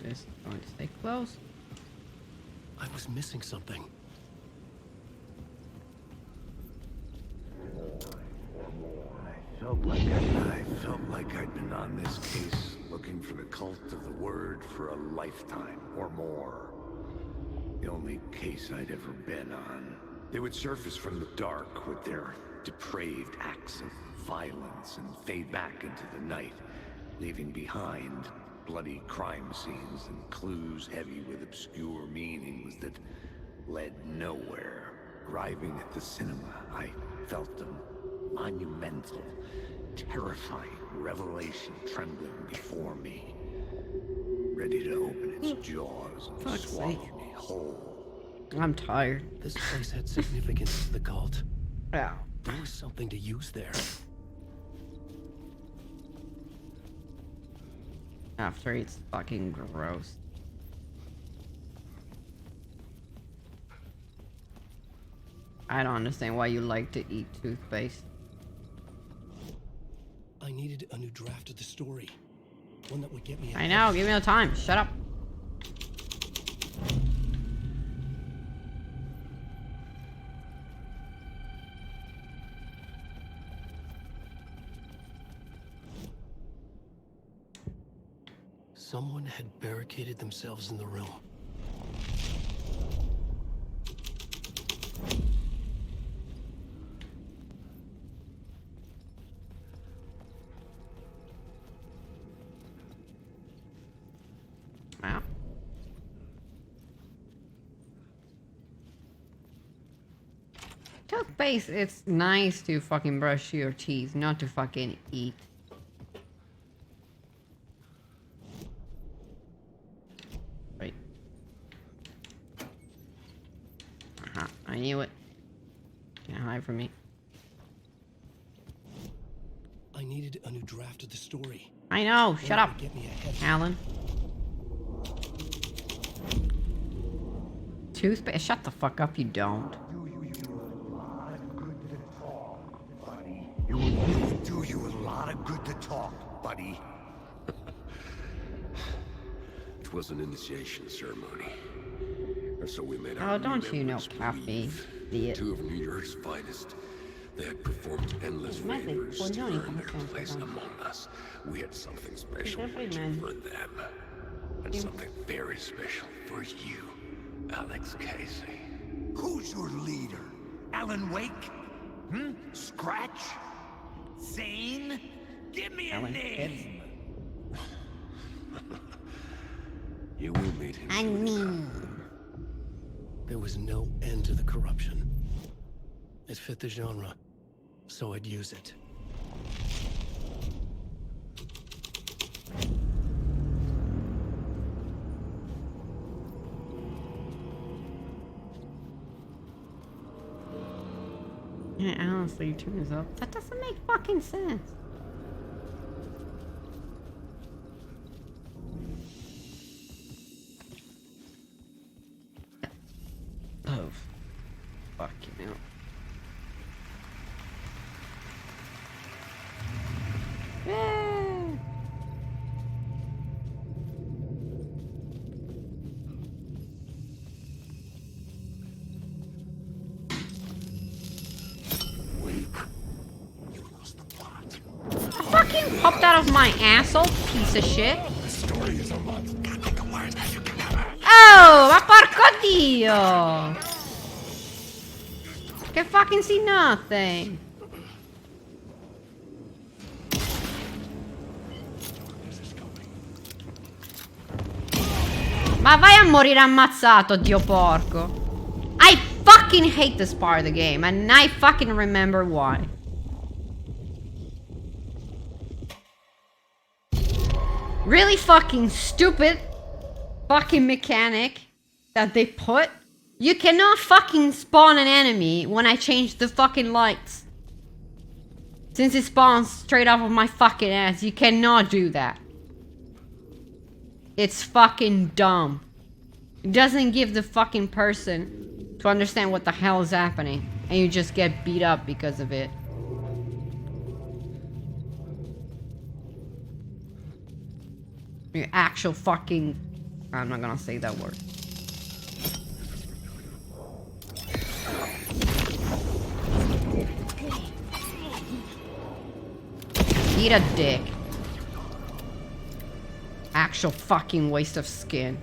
This is going to stay close. I was missing something. I felt like I'd been on this case looking for the cult of the word for a lifetime or more. The only case I'd ever been on. They would surface from the dark with their depraved acts of violence and fade back into the night, leaving behind bloody crime scenes and clues heavy with obscure meanings that led nowhere. Arriving at the cinema, I felt a monumental, terrifying revelation trembling before me, ready to open its jaws and Fuck's swallow sake. me whole. I'm tired. This place had significance to the cult. Ow. There was something to use there. After it's fucking gross. I don't understand why you like to eat toothpaste. I needed a new draft of the story. One that would get me I know, give me the time. Shut up. Someone had barricaded themselves in the room. Wow. Toothpaste, it's nice to fucking brush your teeth, not to fucking eat. Right. I knew it. Can't hide from me. I needed a new draft of the story. I know, shut up, Get me ahead. Alan. Toothpaste, shut the fuck up, you don't. It would do you a lot of good to talk, buddy. It was an initiation ceremony. And so we made Oh, our don't new you know members Cafe, believe idiot. two of New York's finest. They had performed endless favors to earn their place among us. We had something special waiting for them. And something very special for you, Alex Casey. Who's your leader? Alan Wake? Scratch? Zane? Give me a name! You will meet him. I mean... There was no end to the corruption. It fit the genre, so I'd use it. Yeah, honestly, turn this up. That doesn't make fucking sense. Oh, fucking hell. Fucking popped out of my asshole, piece of shit. Oh, ma porco dio! Can fucking see nothing. Ma vai a morire ammazzato, dio porco. I fucking hate this part of the game, and I fucking remember why. Really fucking stupid fucking mechanic that they put. You cannot fucking spawn an enemy when I change the fucking lights. Since it spawns straight off of my fucking ass, you cannot do that. It's fucking dumb. It doesn't give the fucking person to understand what the hell is happening. And you just get beat up because of it. Your actual fucking... I'm not gonna say that word. Eat a dick. Actual fucking waste of skin.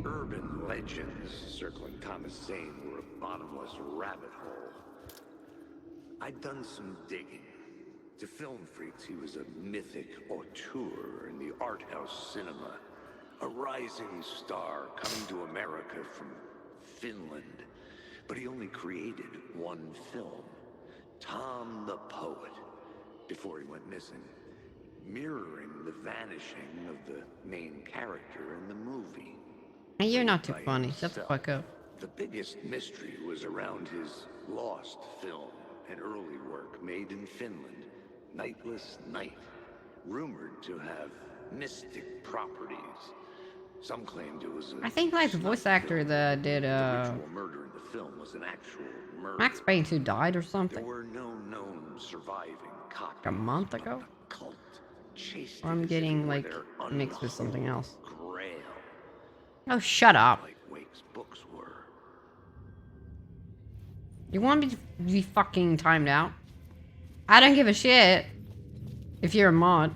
Urban legends circling Thomas Zane were a bottomless rabbit hole. I'd done some digging. To film freaks, he was a mythic auteur in the art house cinema. A rising star coming to America from Finland. But he only created one film, Tom the Poet, before he went missing. Mirroring the vanishing of the main character in the movie. And you're not too funny. Shut the fuck up. The biggest mystery was around his lost film, an early work made in Finland, Nightless Night, rumored to have mystic properties. Some claimed it was I think like the voice actor that did the ritual murder in the film was an actual murder. Max Payne 2 died or There something were no known surviving copies. like a month ago. The cult chased Or I'm it as if getting it were like their mixed with something unholy else. Grail, Oh, shut up. like Wake's books were. You want me to be fucking timed out? I don't give a shit if you're a mod.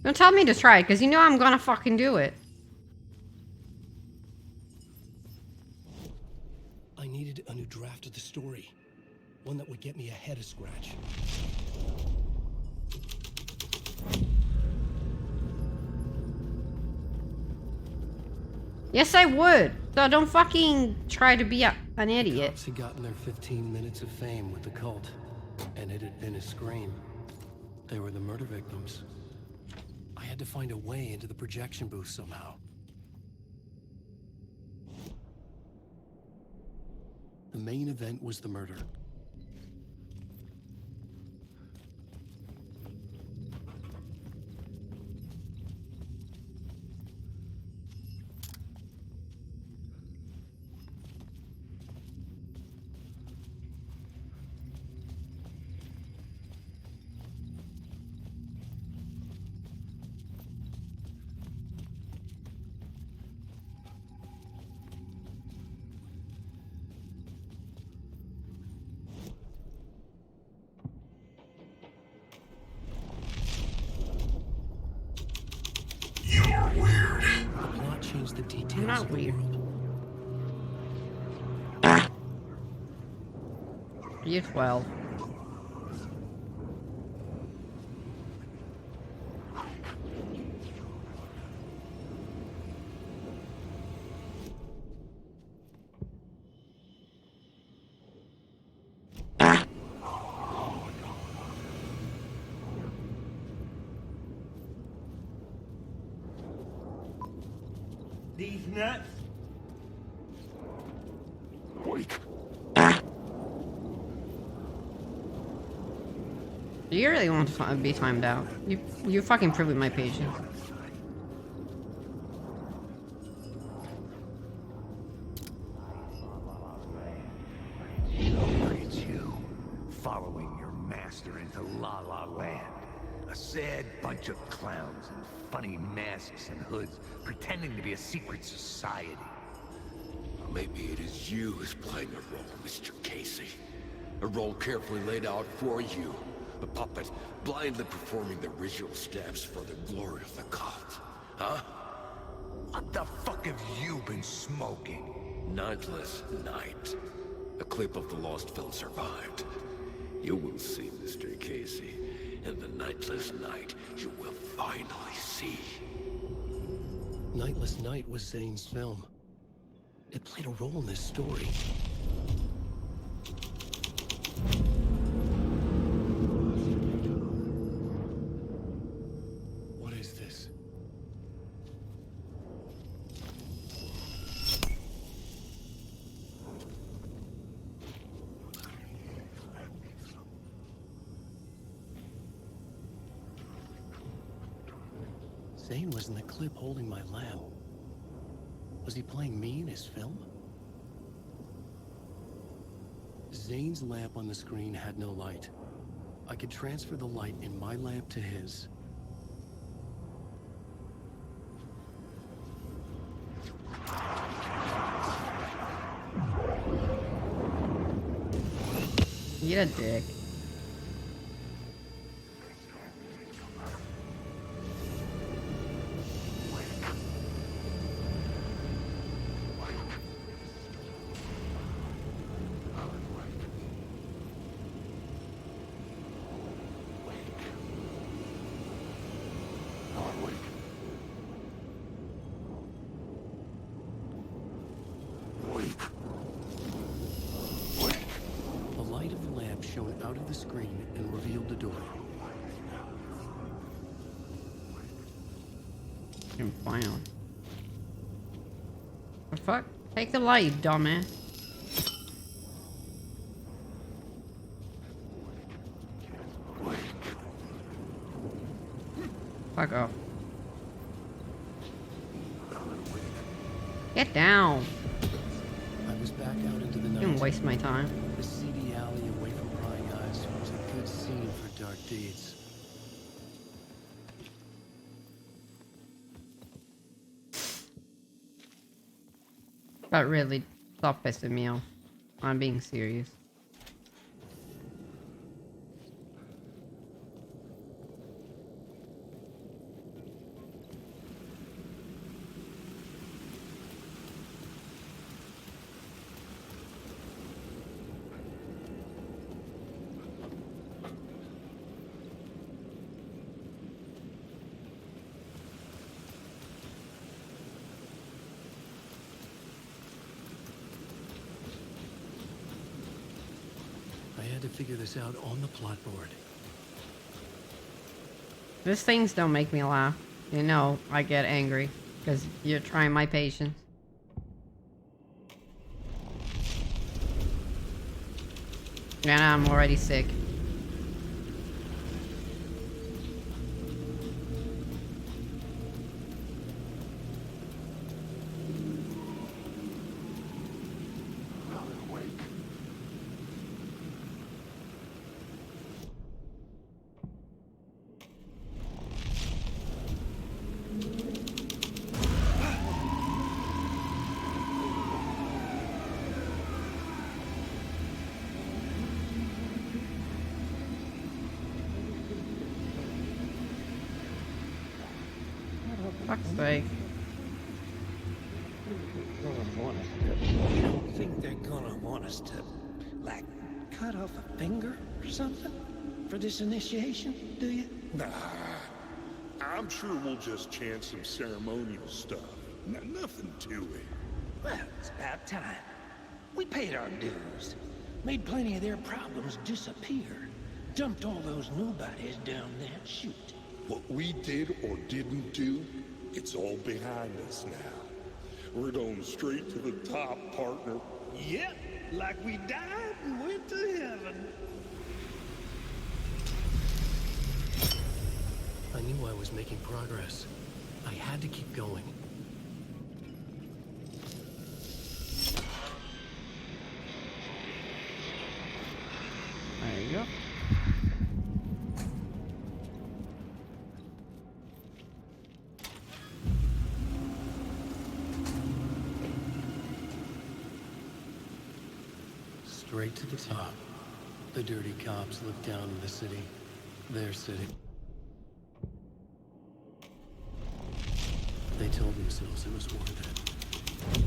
Don't tell me to try it, because you know I'm gonna fucking do it. I needed a new draft of the story. One that would get me ahead of Scratch. Yes, I would. So don't fucking try to be an idiot. Cops had gotten their 15 minutes of fame with the cult, and it had been a scream. They were the murder victims. I had to find a way into the projection booth somehow. The main event was the murder. Change the details. I'm not weird. You're 12. These nuts? Wait. You really want to be timed out. You're fucking proving my patience. It's you, following your master into La La Land. A sad bunch of clowns in funny masks and hoods, pretending to be a secret society. Maybe it is you who's playing a role, Mr. Casey. A role carefully laid out for you. A puppet, blindly performing the ritual steps for the glory of the cult. Huh? What the fuck have you been smoking? Nightless Night. A clip of the lost film survived. You will see, Mr. Casey. In the Nightless Night, you will finally see. Nightless Night was Zane's film. It played a role in this story. What is this? Zane was in the clip holding my lamp. Was he playing me in his film? Zane's lamp on the screen had no light. I could transfer the light in my lamp to his. You're a dick. The light of the lamp shone out of the screen and revealed the door. station finally. The fuck? Take the light, dumbass. Fuck off. Get down. I was back out into the night. Don't waste my time. The seedy alley away from prying eyes was a good scene for dark deeds. But really, stop pissing me off. I'm being serious. I had to figure this out on the plot board. These things don't make me laugh. You know, I get angry because you're trying my patience. And I'm already sick. Fuck's sake. You don't think they're gonna want us to, like, cut off a finger or something for this initiation, do you? Nah, I'm sure we'll just chant some ceremonial stuff. Nothing to it. Well, it's about time. We paid our dues. Made plenty of their problems disappear. Dumped all those nobodies down that chute. What we did or didn't do, it's all behind us now. We're going straight to the top, partner. Yep, like we died and went to heaven. I knew I was making progress. I had to keep going. There you go. Straight to the top. The dirty cops look down on the city. Their city. They told themselves it was worth it.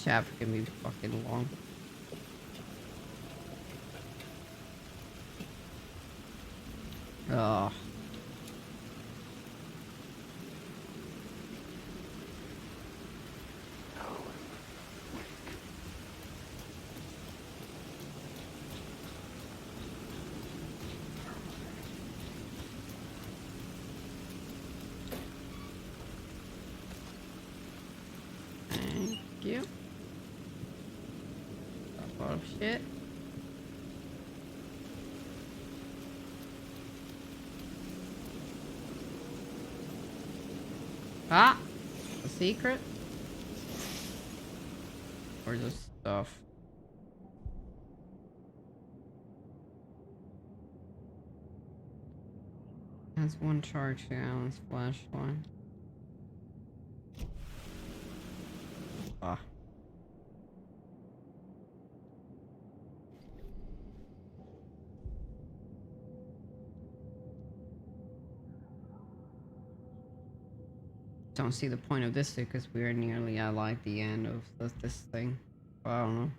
Chapter can be fucking long. Oh. Thank you. A lot of shit. Ah! A secret? Or just stuff? Has one charge to Alan's flashlight. Ah. Don't see the point of this because we are nearly at like the end of this thing. But I don't know.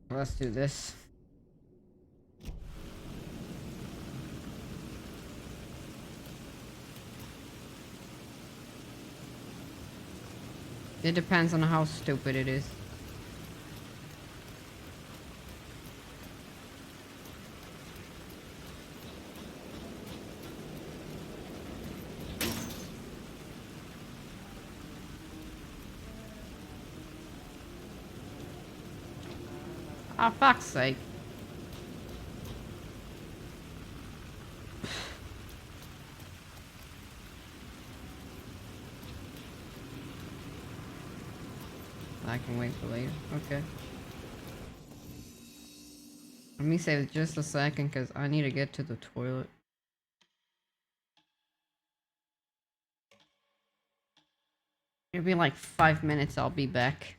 Let's do this. It depends on how stupid it is. Oh, fuck's sake. I can wait for later. Okay. Let me save just a second because I need to get to the toilet. It'll be like 5 minutes, I'll be back.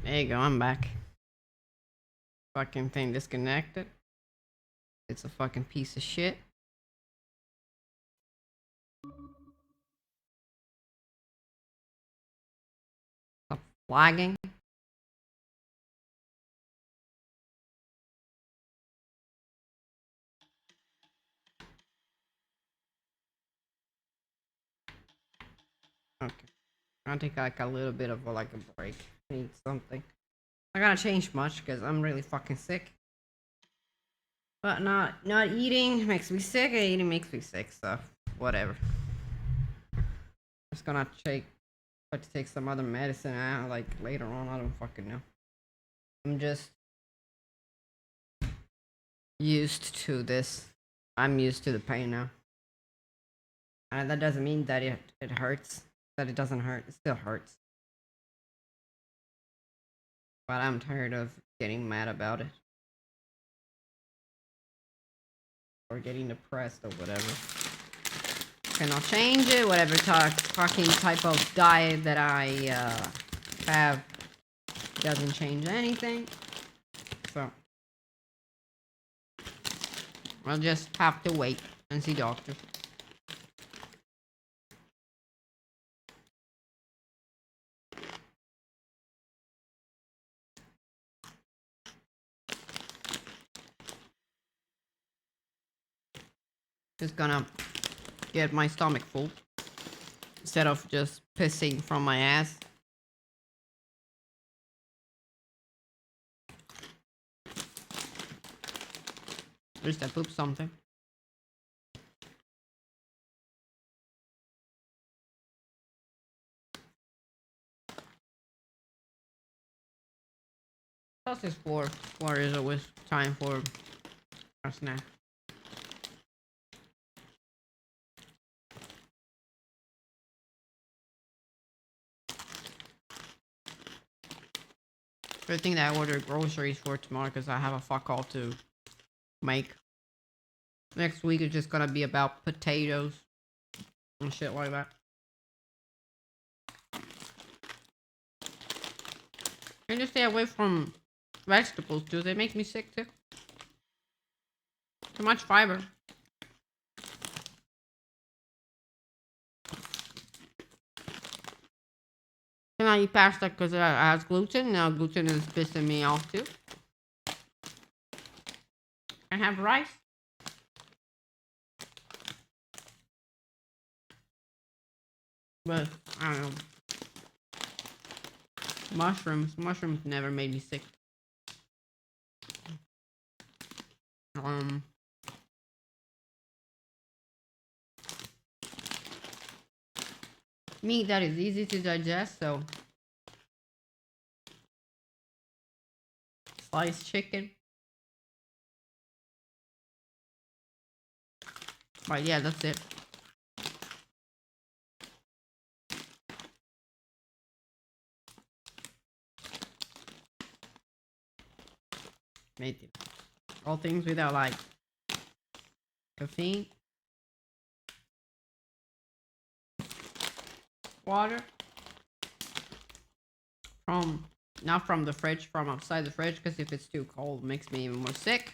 There you go, I'm back. Fucking thing disconnected. It's a fucking piece of shit. Stop flagging. Okay. I'll take like a little bit of like a break. Need something. I gotta change much because I'm really fucking sick. But not eating makes me sick, and eating makes me sick, so whatever. Just gonna try to take some other medicine out like later on. I don't fucking know. I'm just used to this. I'm used to the pain now. And that doesn't mean that it hurts. That it doesn't hurt. It still hurts. But I'm tired of getting mad about it. Or getting depressed or whatever. Cannot change it. Whatever fucking type of diet that I have doesn't change anything. So I'll just have to wait and see doctor. Just gonna get my stomach full instead of just pissing from my ass. At least I pooped something. Plus it's 4. 4 is always time for a snack. Good thing that I ordered groceries for tomorrow because I have a fuck all to make. Next week is just gonna be about potatoes and shit like that. I just stay away from vegetables too. They make me sick too. Too much fiber. Can I eat pasta because it has gluten? Now gluten is pissing me off too. I have rice. But I don't know. Mushrooms never made me sick. Meat that is easy to digest, so sliced chicken. But yeah, that's it. Made it. All things without like caffeine, water from not from the fridge, from outside the fridge, because if it's too cold, it makes me even more sick.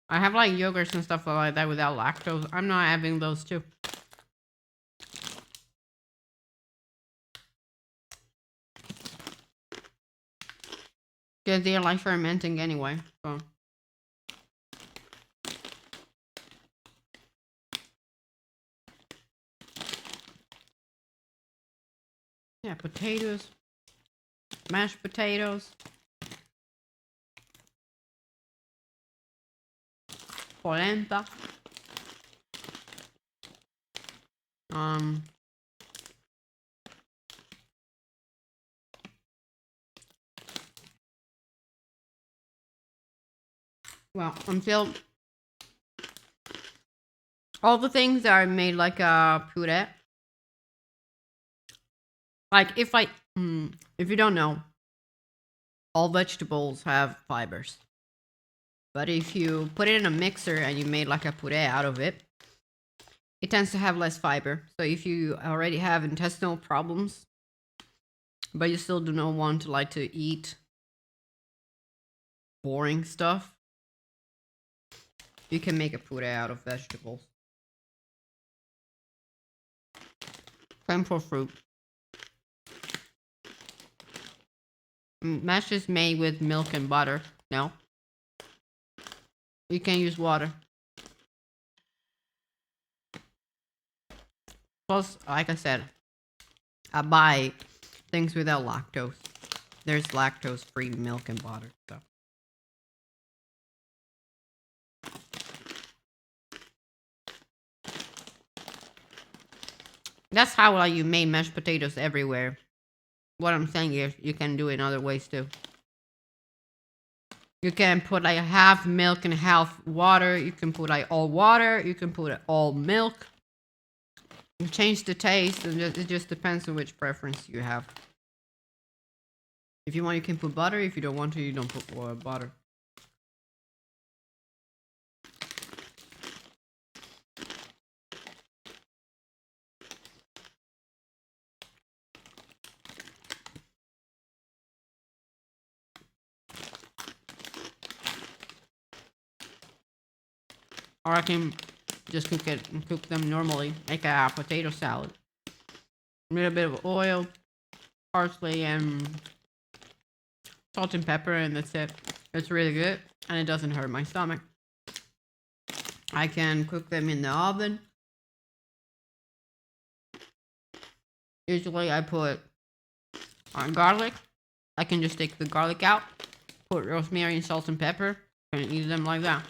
I have like yogurts and stuff like that without lactose. I'm not having those too. Because they're like fermenting anyway, so. Yeah, potatoes. Mashed potatoes. Polenta. Well, until all the things that are made like a puree. Like if you don't know, all vegetables have fibers. But if you put it in a mixer and you made like a puree out of it, it tends to have less fiber. So if you already have intestinal problems, but you still do not want to like to eat boring stuff, you can make a puree out of vegetables. Same for fruit. Mash is made with milk and butter. No. You can use water. Plus, like I said, I buy things without lactose. There's lactose-free milk and butter. So. That's how you make mashed potatoes everywhere. What I'm saying is, you can do it in other ways too. You can put like half milk and half water. You can put like all water. You can put all milk. You change the taste, and it just depends on which preference you have. If you want, you can put butter. If you don't want to, you don't put butter. Or I can just cook them normally, make a potato salad. A little bit of oil, parsley, and salt and pepper, and that's it. It's really good, and it doesn't hurt my stomach. I can cook them in the oven. Usually I put garlic. I can just take the garlic out, put rosemary and salt and pepper, and eat them like that.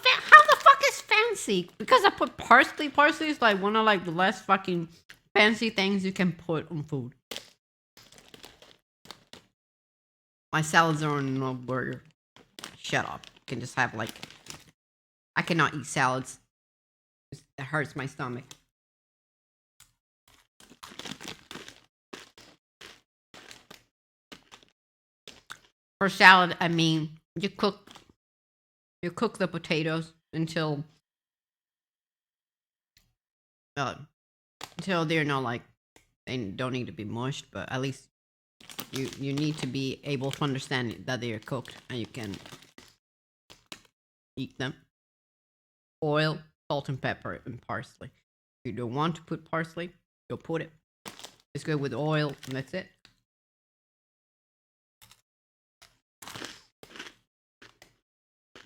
How the fuck is fancy? Because I put parsley. Parsley is like one of like the less fucking fancy things you can put on food. My salads are on no burger. Shut up. You can just have like... I cannot eat salads. It hurts my stomach. For salad, I mean, you cook the potatoes until they're not like, they don't need to be mushed, but at least you need to be able to understand that they are cooked and you can eat them. Oil, salt and pepper, and parsley. If you don't want to put parsley, you'll put it. It's good with oil, and that's it.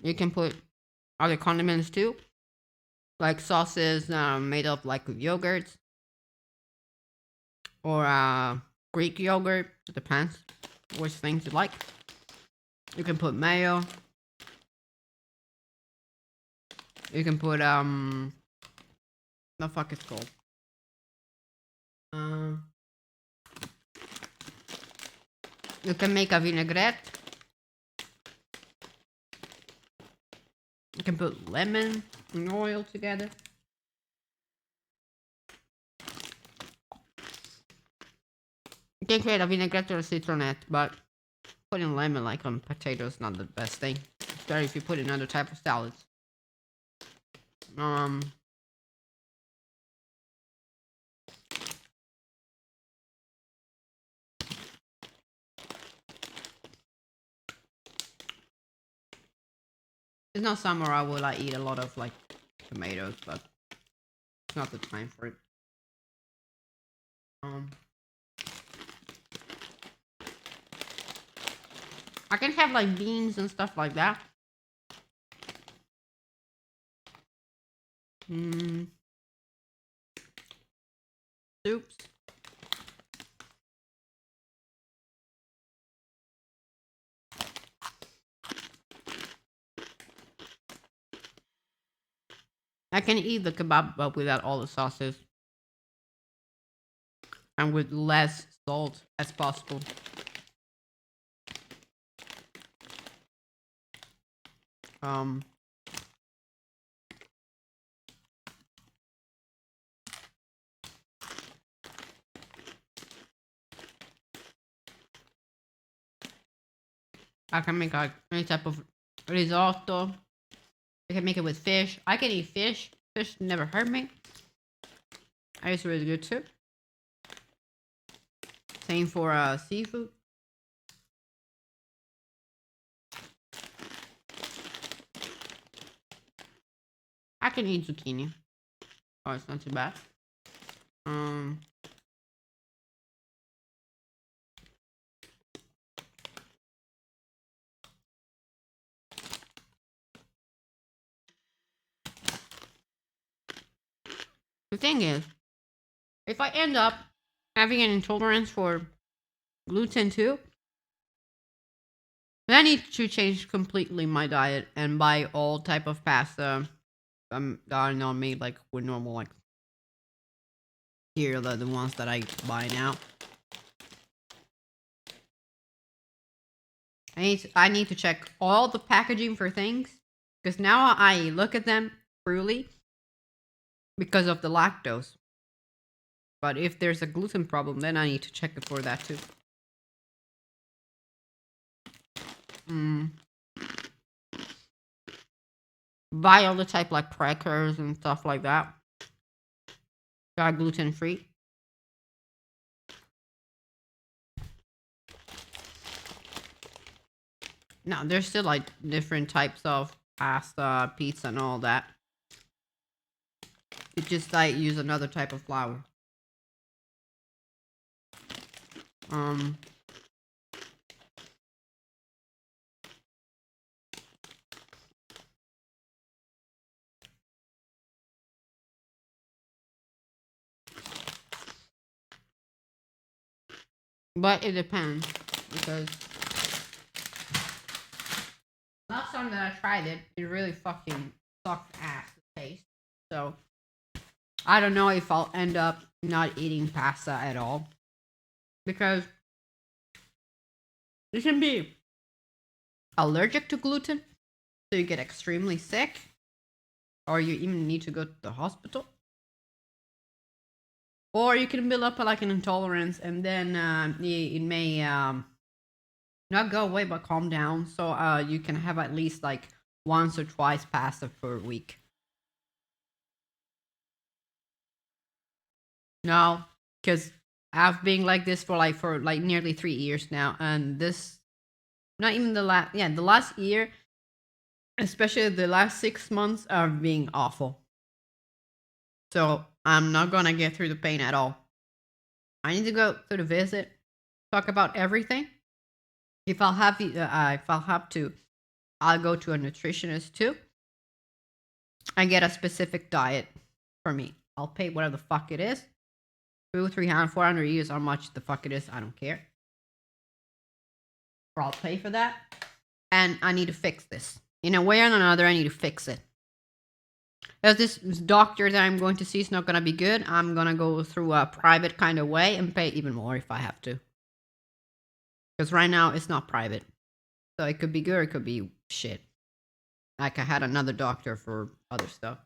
You can put other condiments too, like sauces made of like yogurts or Greek yogurt. It depends which things you like. You can put mayo. You can put the fuck it's called. You can make a vinaigrette. You can put lemon and oil together. You can create a vinaigrette or a citronette, but putting lemon like on potatoes is not the best thing. It's better if you put in other type of salads. It's not summer I will like eat a lot of like tomatoes, but it's not the time for it. I can have like beans and stuff like that. Soups. I can eat the kebab but without all the sauces. And with less salt as possible. I can make like any type of risotto. I can make it with fish. I can eat fish. Fish never hurt me. It's really good too. Same for seafood. I can eat zucchini. Oh, it's not too bad. The thing is, if I end up having an intolerance for gluten too, then I need to change completely my diet and buy all type of pasta. That are not made like with normal, like here are the ones that I buy now. I need to check all the packaging for things because now I look at them truly because of the lactose. But if there's a gluten problem, then I need to check it for that too. Buy all the type like crackers and stuff like that. Got gluten free. No, there's still like different types of pasta, pizza, and all that. It just like use another type of flour. But it depends because last time that I tried it, it really fucking sucked ass to taste. So I don't know if I'll end up not eating pasta at all because you can be allergic to gluten, so you get extremely sick, or you even need to go to the hospital. Or you can build up like an intolerance, and then it may not go away but calm down. So you can have at least like once or twice pasta per week. No, because I've been like this for like nearly 3 years now, and this not even the last year, especially the last 6 months are being awful. So I'm not gonna get through the pain at all. I need to go through the visit, talk about everything. If I'll have to, I'll go to a nutritionist too and get a specific diet for me. I'll pay whatever the fuck it is. 200, 300, 400 years, how much the fuck it is, I don't care. Or I'll pay for that. And I need to fix this. In a way or another, I need to fix it. If this doctor that I'm going to see is not going to be good, I'm going to go through a private kind of way and pay even more if I have to. Because right now, it's not private. So it could be good or it could be shit. Like I had another doctor for other stuff.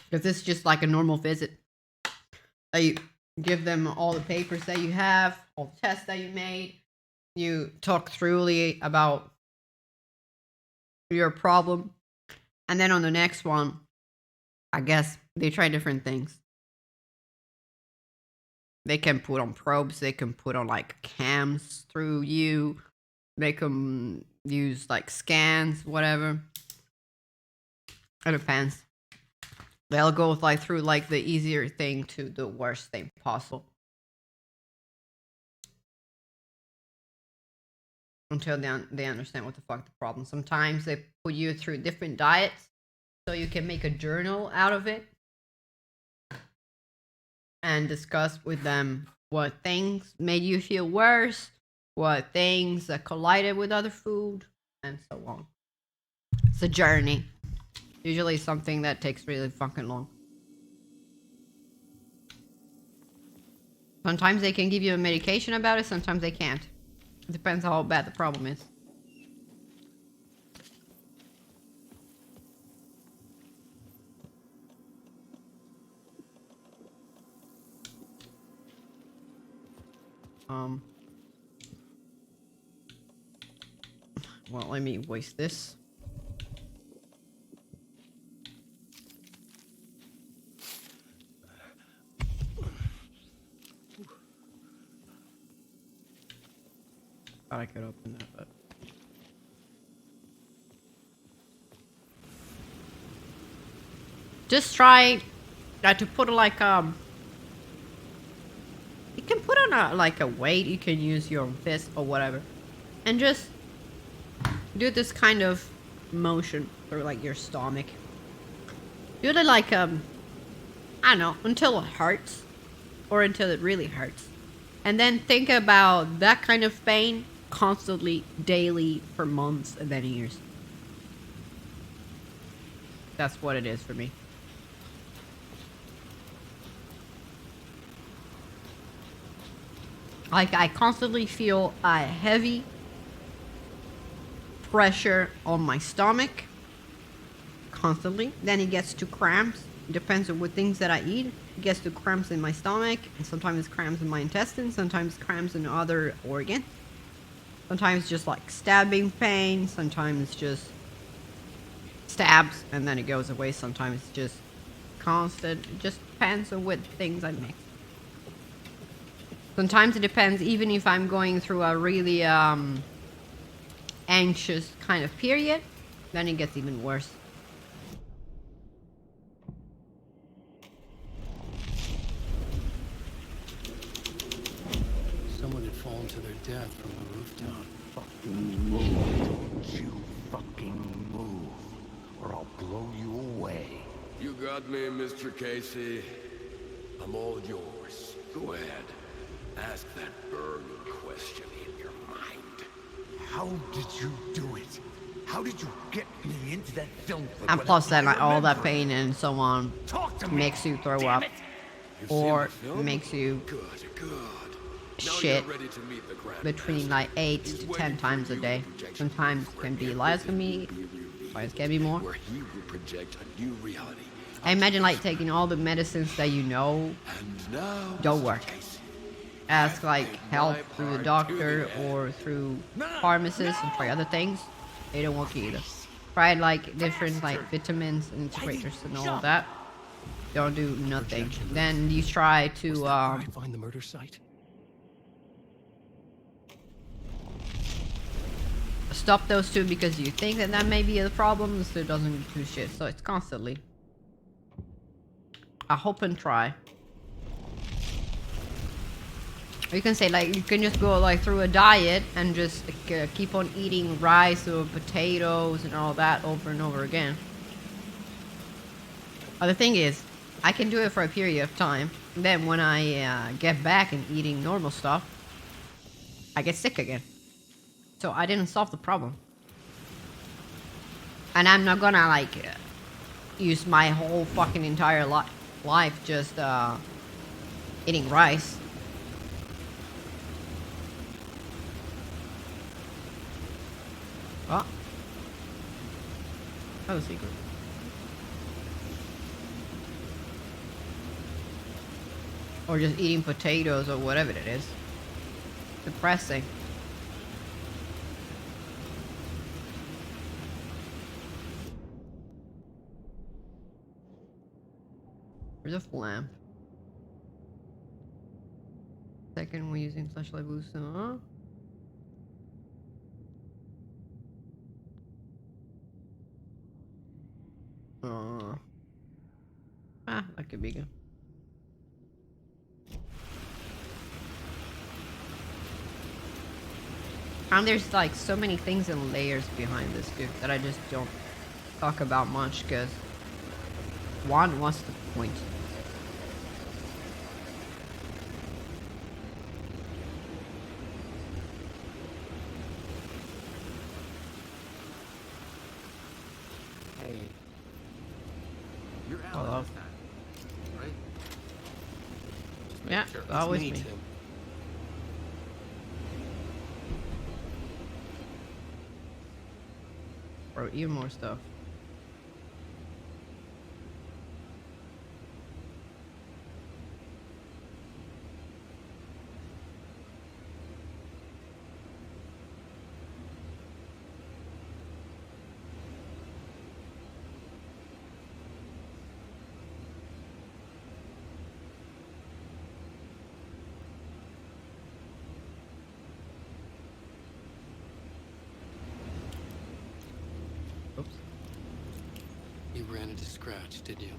Because this is just like a normal visit. You give them all the papers that you have, all the tests that you made. You talk thoroughly about your problem. And then on the next one, I guess they try different things. They can put on probes. They can put on like cams through you. They can use like scans, whatever. It depends. They'll go like through like the easier thing to the worst thing possible. Until they understand what the fuck the problem. Sometimes they put you through different diets so you can make a journal out of it and discuss with them what things made you feel worse, what things collided with other food, and so on. It's a journey. Usually something that takes really fucking long. Sometimes they can give you a medication about it, sometimes they can't. It depends how bad the problem is. Well, let me waste this. Thought I could open that, but just try to put like you can put on a like a weight. You can use your fist or whatever, and just do this kind of motion through like your stomach. Do it like I don't know, until it hurts, or until it really hurts, and then think about that kind of pain constantly, daily, for months and then years. That's what it is for me. Like, I constantly feel a heavy pressure on my stomach. Constantly. Then it gets to cramps. It depends on what things that I eat. It gets to cramps in my stomach. And sometimes cramps in my intestines. Sometimes cramps in other organs. Sometimes just like stabbing pain. Sometimes just stabs and then it goes away. Sometimes it's just constant. It just depends on what things I mix. Sometimes it depends, even if I'm going through a really anxious kind of period, then it gets even worse. Someone had fallen to their death from the rooftop. Fucking move. Don't you fucking move, or I'll blow you away. You got me, Mr. Casey. I'm all yours. Go ahead. Ask that burning question in your mind. How did you do it? How did you get me into that film clip? And plus then without all that remembering? pain and so on Talk to me. makes you throw Damn up. it. You've seen Or the film? makes you Good. Now shit you're ready to meet the grand between master. like 8 He's to waiting 10 for times a you day. in projection Sometimes booth can where be less than everything me. will be revealed, Sometimes can be more. where he will project a new reality. I imagine like taking all the medicines that you know And now, don't Mr. work. Casey, Ask I like think help my through the part doctor to the end. or through pharmacists and try other things. They don't work either. Tried like different like vitamins and integrators and all that. Don't do nothing. Then you try Was to that where I find the murder site? stop those two because you think that that may be the problem, so it doesn't do shit. So it's constantly I hope and try. Or you can say like you can just go like through a diet and just keep on eating rice or potatoes and all that over and over again. But the thing is, I can do it for a period of time. Then when I get back and eating normal stuff, I get sick again. So I didn't solve the problem. And I'm not gonna like use my whole fucking entire life just eating rice. Oh. That was a secret. Or just eating potatoes or whatever it is. Depressing. Where's a lamp? Second, we're using flashlight boost. Huh? That could be good. And there's like so many things and layers behind this dude that I just don't talk about much because one, what's the point? Hey. You're Hello. Alan this time, right? Yeah, Sure. always It's me. Tim. Bro, even more stuff. ran into Scratch, didn't you?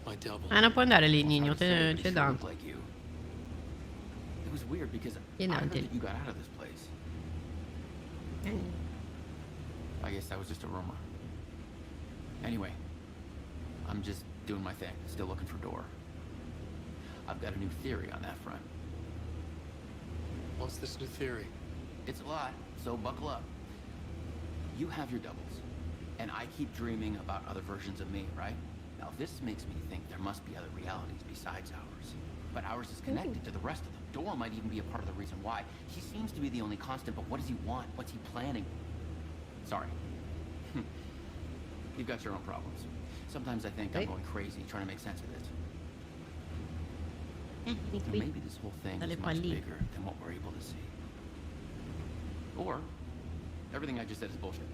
My double. Non puoi andare lì, It's hard Nino, to say, but he c'è sure da. looked like you. It was weird because You know, I heard did- that you got out of this place. I guess that was just a rumor. Anyway, I'm just doing my thing, still looking for Door. I've got a new theory on that front. What's this new theory? It's a lot, so buckle up. You have your doubles, and I keep dreaming about other versions of me, right? Now this makes me think there must be other realities besides ours. But ours is connected to the rest of them. Door might even be a part of the reason why. He seems to be the only constant, but what does he want? What's he planning? Sorry. You've got your own problems. Sometimes I think I'm going crazy trying to make sense of this. Or maybe this whole thing is much bigger than what we're able to see. Or everything I just said is bullshit.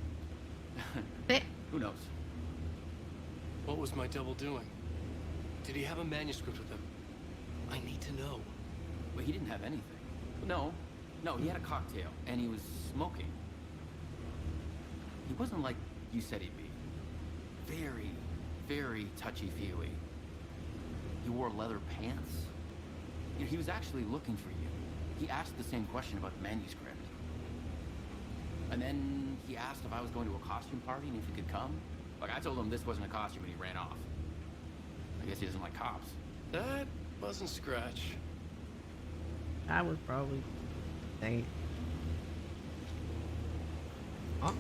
Who knows? What was my double doing? Did he have a manuscript with him? I need to know. But he didn't have anything. No, he had a cocktail, and he was smoking. He wasn't like you said he'd be. Very, very touchy-feely. He wore leather pants. You know, he was actually looking for you. He asked the same question about the manuscript. And then he asked if I was going to a costume party and if he could come. Like, I told him this wasn't a costume and he ran off. I guess he doesn't like cops. That wasn't Scratch. I would probably say. Oh.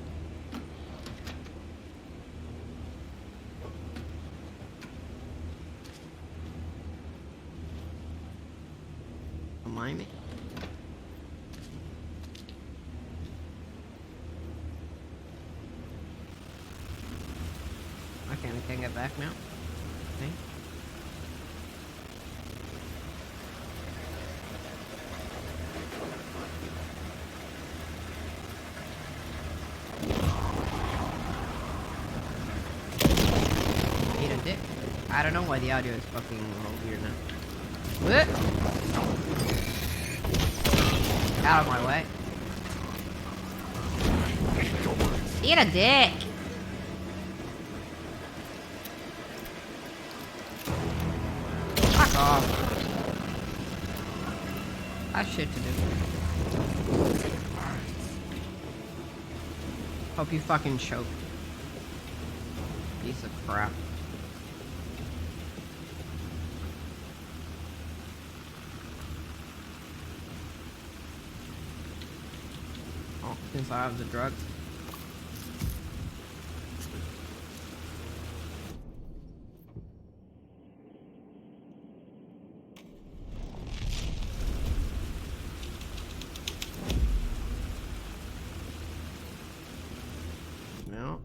Don't mind me. Okay, I can't get back now. Okay. Eat a dick. I don't know why the audio is fucking all weird now. What? Out of my way. Eat a dick. Fuck off. I have shit to do. Hope you fucking choke. Piece of crap. Oh, since I have the drugs. No.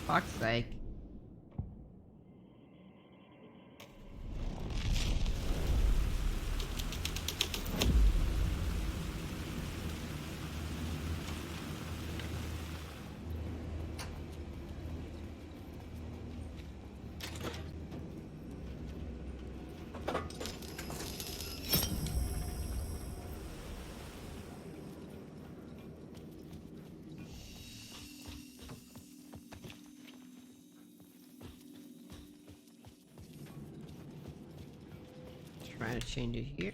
Fuck's sake. Try to change it here.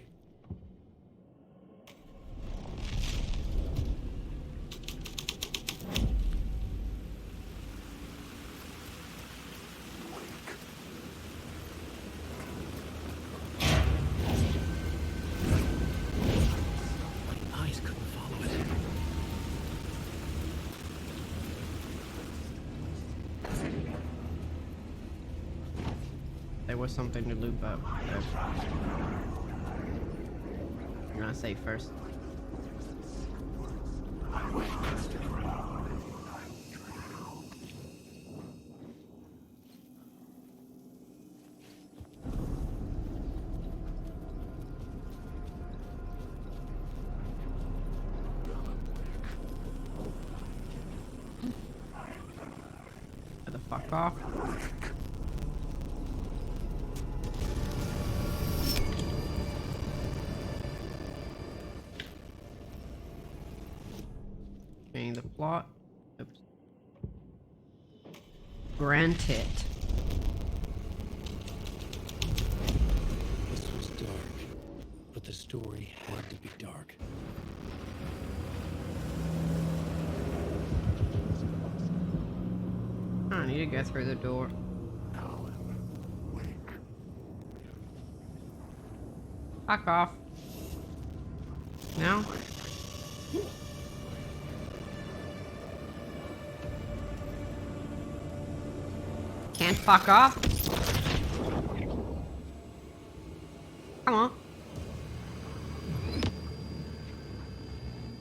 Eyes couldn't follow it. There was something to loop up. I'm gonna say first. Get the fuck off. Granted. This was dark, but the story had to be dark. I need to go through the door. Fuck off. No? Can't fuck off? Come on.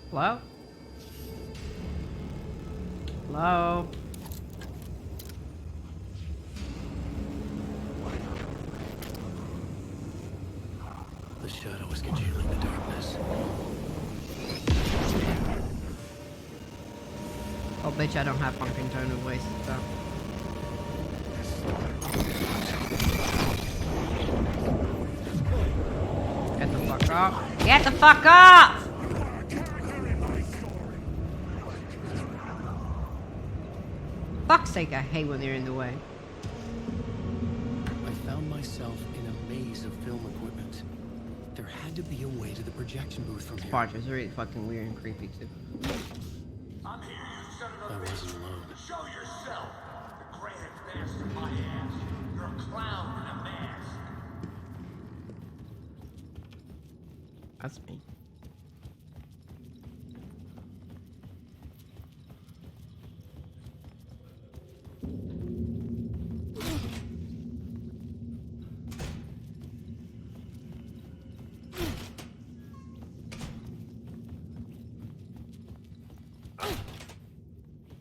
Hello? Hello? The shadow was congealing the darkness. Oh, bitch, I don't have pumpkin tone of waste, so. Get the fuck off. Get the fuck off! Fuck's sake, I hate when they're in the way. I found myself in a maze of film equipment. There had to be a way to the projection booth from here. Part was really fucking weird and creepy too. I'm here, you son of a I bitch. wasn't alone. Show yourself. The grand master, my ass. You're a clown in a mask. That's me.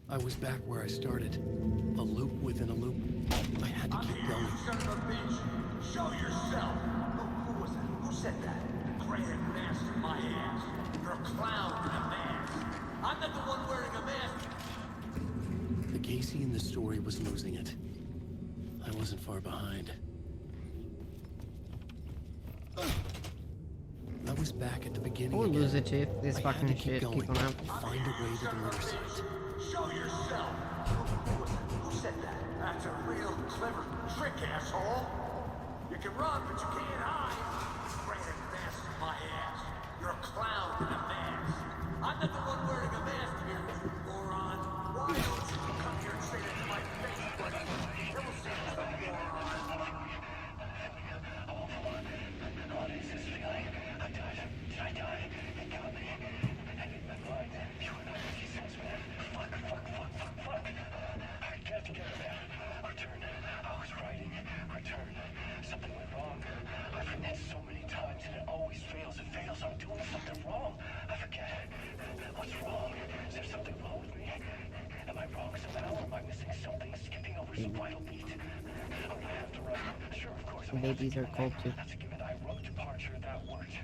I was back where I started. A loop within a loop. I had to keep going. You son of a bitch. Show yourself. Who was that? Who said that? The grand master, my ass. You're a clown in a mask. I'm not the one wearing a mask. The Casey in the story was losing it. I wasn't far behind. I was back at the beginning. We'll again. lose it if this I fucking had to shit going. keep on up. Find a way to the murder site. Show yourself. Who was that? Who said that? That's a real clever trick, asshole. You can run, but you can't hide. Grand master, my ass. You're a clown in a mask. I'm not the one wearing a mask here, you moron. Why don't you come here and say that to my face, buddy? It will save you some moron. What is this feeling? I died. Did I die? It got me. I need my mind. You and I make sense, man. Fuck. I got to get her there. Return. I was writing. Return. Something went wrong. I've written it so many times and it always fails. It fails. I'm doing something wrong. I forget. What's wrong? Is there something wrong with me? Am I wrong somehow? Am I missing something? Skipping over some vital beat? I'm gonna have to write. Sure, of course. Babies are cold too. That's a given. I wrote departure. That worked.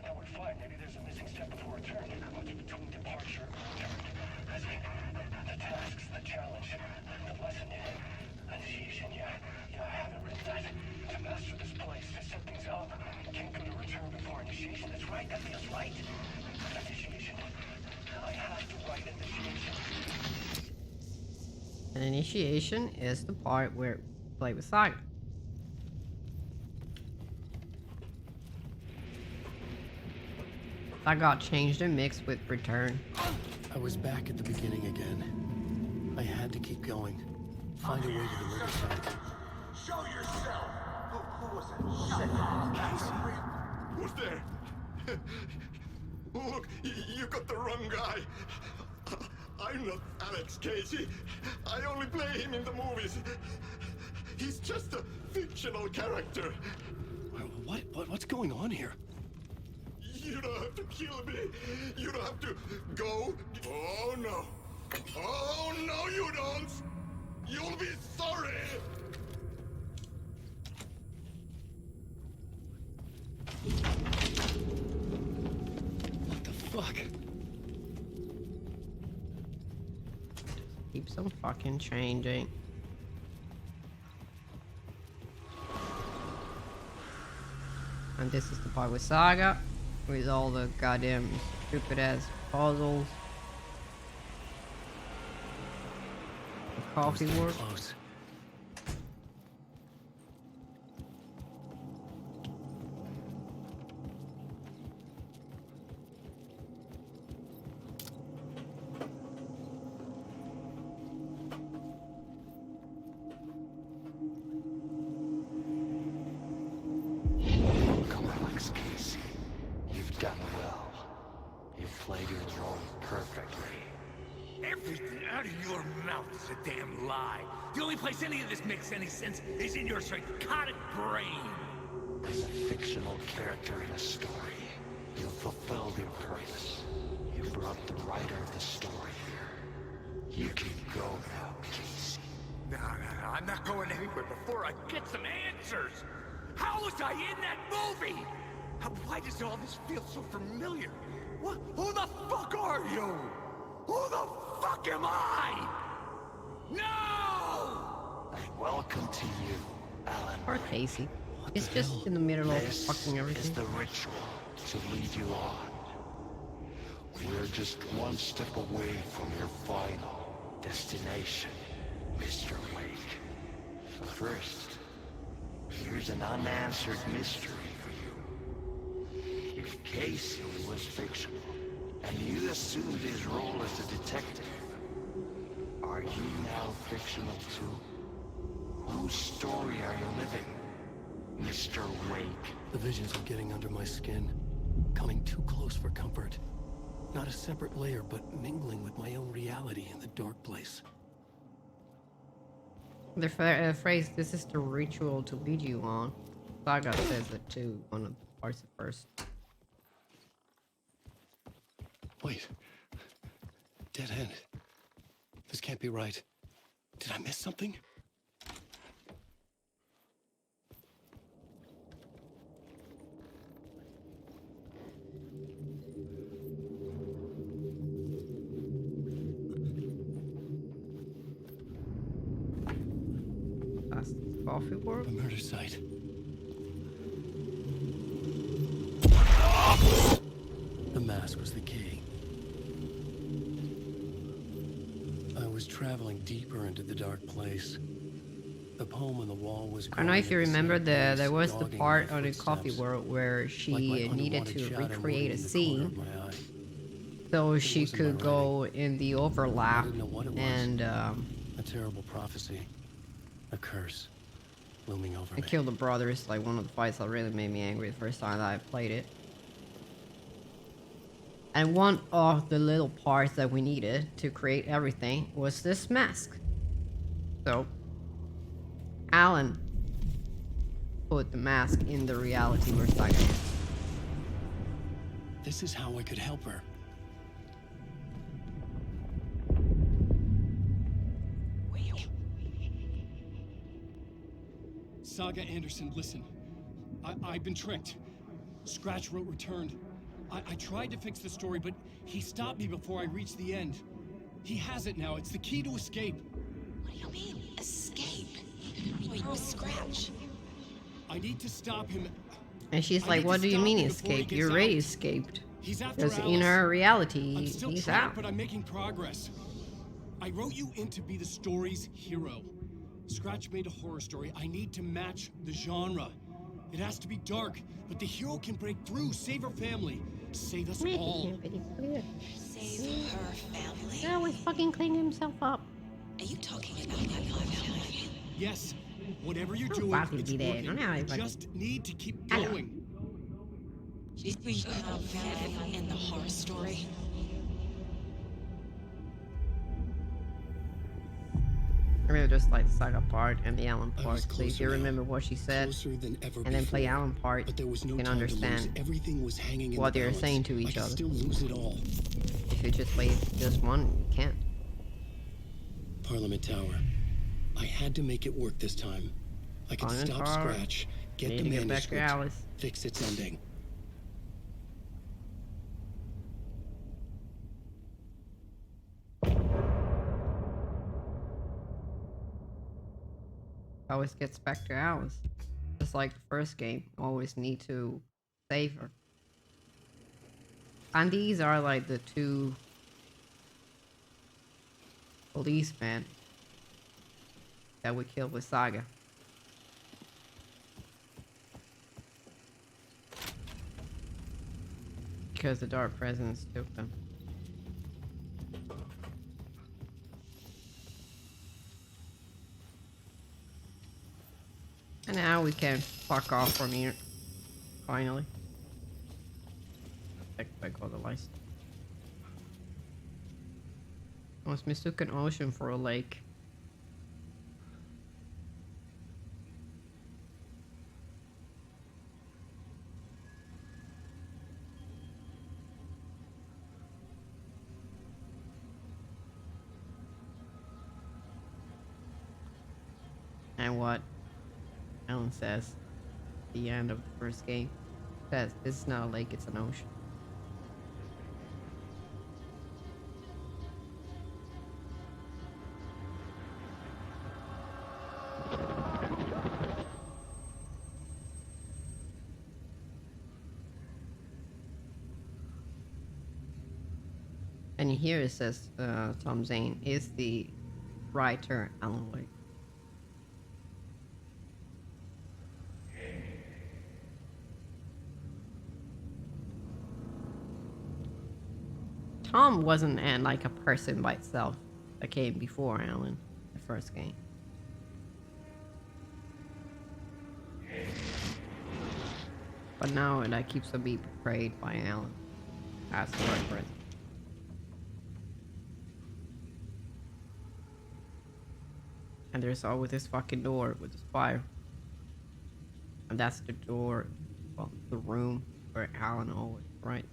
That worked fine. Maybe there's a missing step before return. What's between departure and return? I see. The tasks, the challenge, the lesson, initiation. Yeah, I haven't written that. To master this place, to set things up. Can't go to return before initiation. That's right. That feels right. Initiation. I have to write initiation. And initiation is the part where we play with Saga. I got changed and mixed with return. I was back at the beginning again. I had to keep going. Find a way to the murder site. Show yourself. Who was that? Who said that? That's a real... Who's there? Look, you got the wrong guy. I'm not Alex Casey. I only play him in the movies. He's just a fictional character. What's going on here? You don't have to kill me. You don't have to go. Oh no. Oh no, you don't. You'll be sorry. What the fuck? Keeps on fucking changing. And this is the part with Saga, with all the goddamn stupid ass puzzles. coffee work? Close. Complex Casey. You've done well. You've played your role perfectly. Everything out of your mouth is a damn lie. The only place any of this makes any sense is in your psychotic brain. As a fictional character in a story, you've fulfilled your purpose. You brought the writer of the story here. You can go now, Casey. No, I'm not going anywhere before I get some answers. How was I in that movie? Why does all this feel so familiar? What? Who the fuck are you? Who the fuck am I? No! Welcome to you, Alan. Poor Casey. He's just in the middle of fucking Is everything. the ritual to lead you on. We're just one step away from your final destination, Mr. Wake. But first, here's an unanswered mystery for you. If Casey was fictional, and you assumed his role as a detective, are you now fictional too? Whose story are you living, Mr. Wake? The visions are getting under my skin, coming too close for comfort. Not a separate layer, but mingling with my own reality in the dark place. The phrase, "this is the ritual to lead you on." Saga says it too, one of the parts at first. Wait. Dead end. This can't be right. Did I miss something? That's coffee work. A murder site. The mask was the key. I was traveling deeper into the dark place. The poem on the wall was. I don't know if you remember there was the part on the coffee world where she needed to recreate a scene so she could go in the overlap and a terrible prophecy, a curse looming over me. kill the brothers. Like one of the fights that really made me angry the first time that I played it. And one of the little parts that we needed to create everything was this mask. So Alan put the mask in the reality we're stuck in. This is how I could help her. Saga Anderson, listen. I've been tricked. Scratch wrote returned. I tried to fix the story, but he stopped me before I reached the end. He has it now. It's the key to escape. What do you mean, escape? You're a Scratch. I need to stop him. And she's like, what do you mean escape? You already escaped. Because in her reality, I'm still he's trapped, out. but I'm making progress. I wrote you in to be the story's hero. Scratch made a horror story. I need to match the genre. It has to be dark, but the hero can break through, save her family, save us all. Save her family? He always fucking cleaning himself up. Are you talking about my family? Yes, whatever you're Oh, doing, Bobby it's be there. working. No, no, You but- just need to keep Hello. going. You have family in the horror story? I really just like the Saga part and the Alan I part. was So if closer you now, remember what she said, closer than ever and then play before. Alan part, But there was no you can time to lose. understand Everything was hanging in what the they're balance. saying to I each could other. still lose it all. If you just play just one, you can't. Parliament Tower. I had to make it work this time. I could Parliament stop Tower. Scratch, get Need the to get back to manuscript, Alice. fix its ending. Always gets back to Alice. Just like the first game, always need to save her. And these are like the two policemen that we killed with Saga. Because the Dark Presence took them. And now we can fuck off from here. Finally. Back all the lights. Almost mistook an ocean for a lake. And what Alan says at the end of the first game says this is not a lake, it's an ocean. And here it says Tom Zane is the writer Alan Wake. Tom wasn't like a person by itself that came before Alan, the first game. But now that keeps on being portrayed by Alan as the right person. And there's always this fucking door with the spire. And that's the door, well, the room where Alan always, right?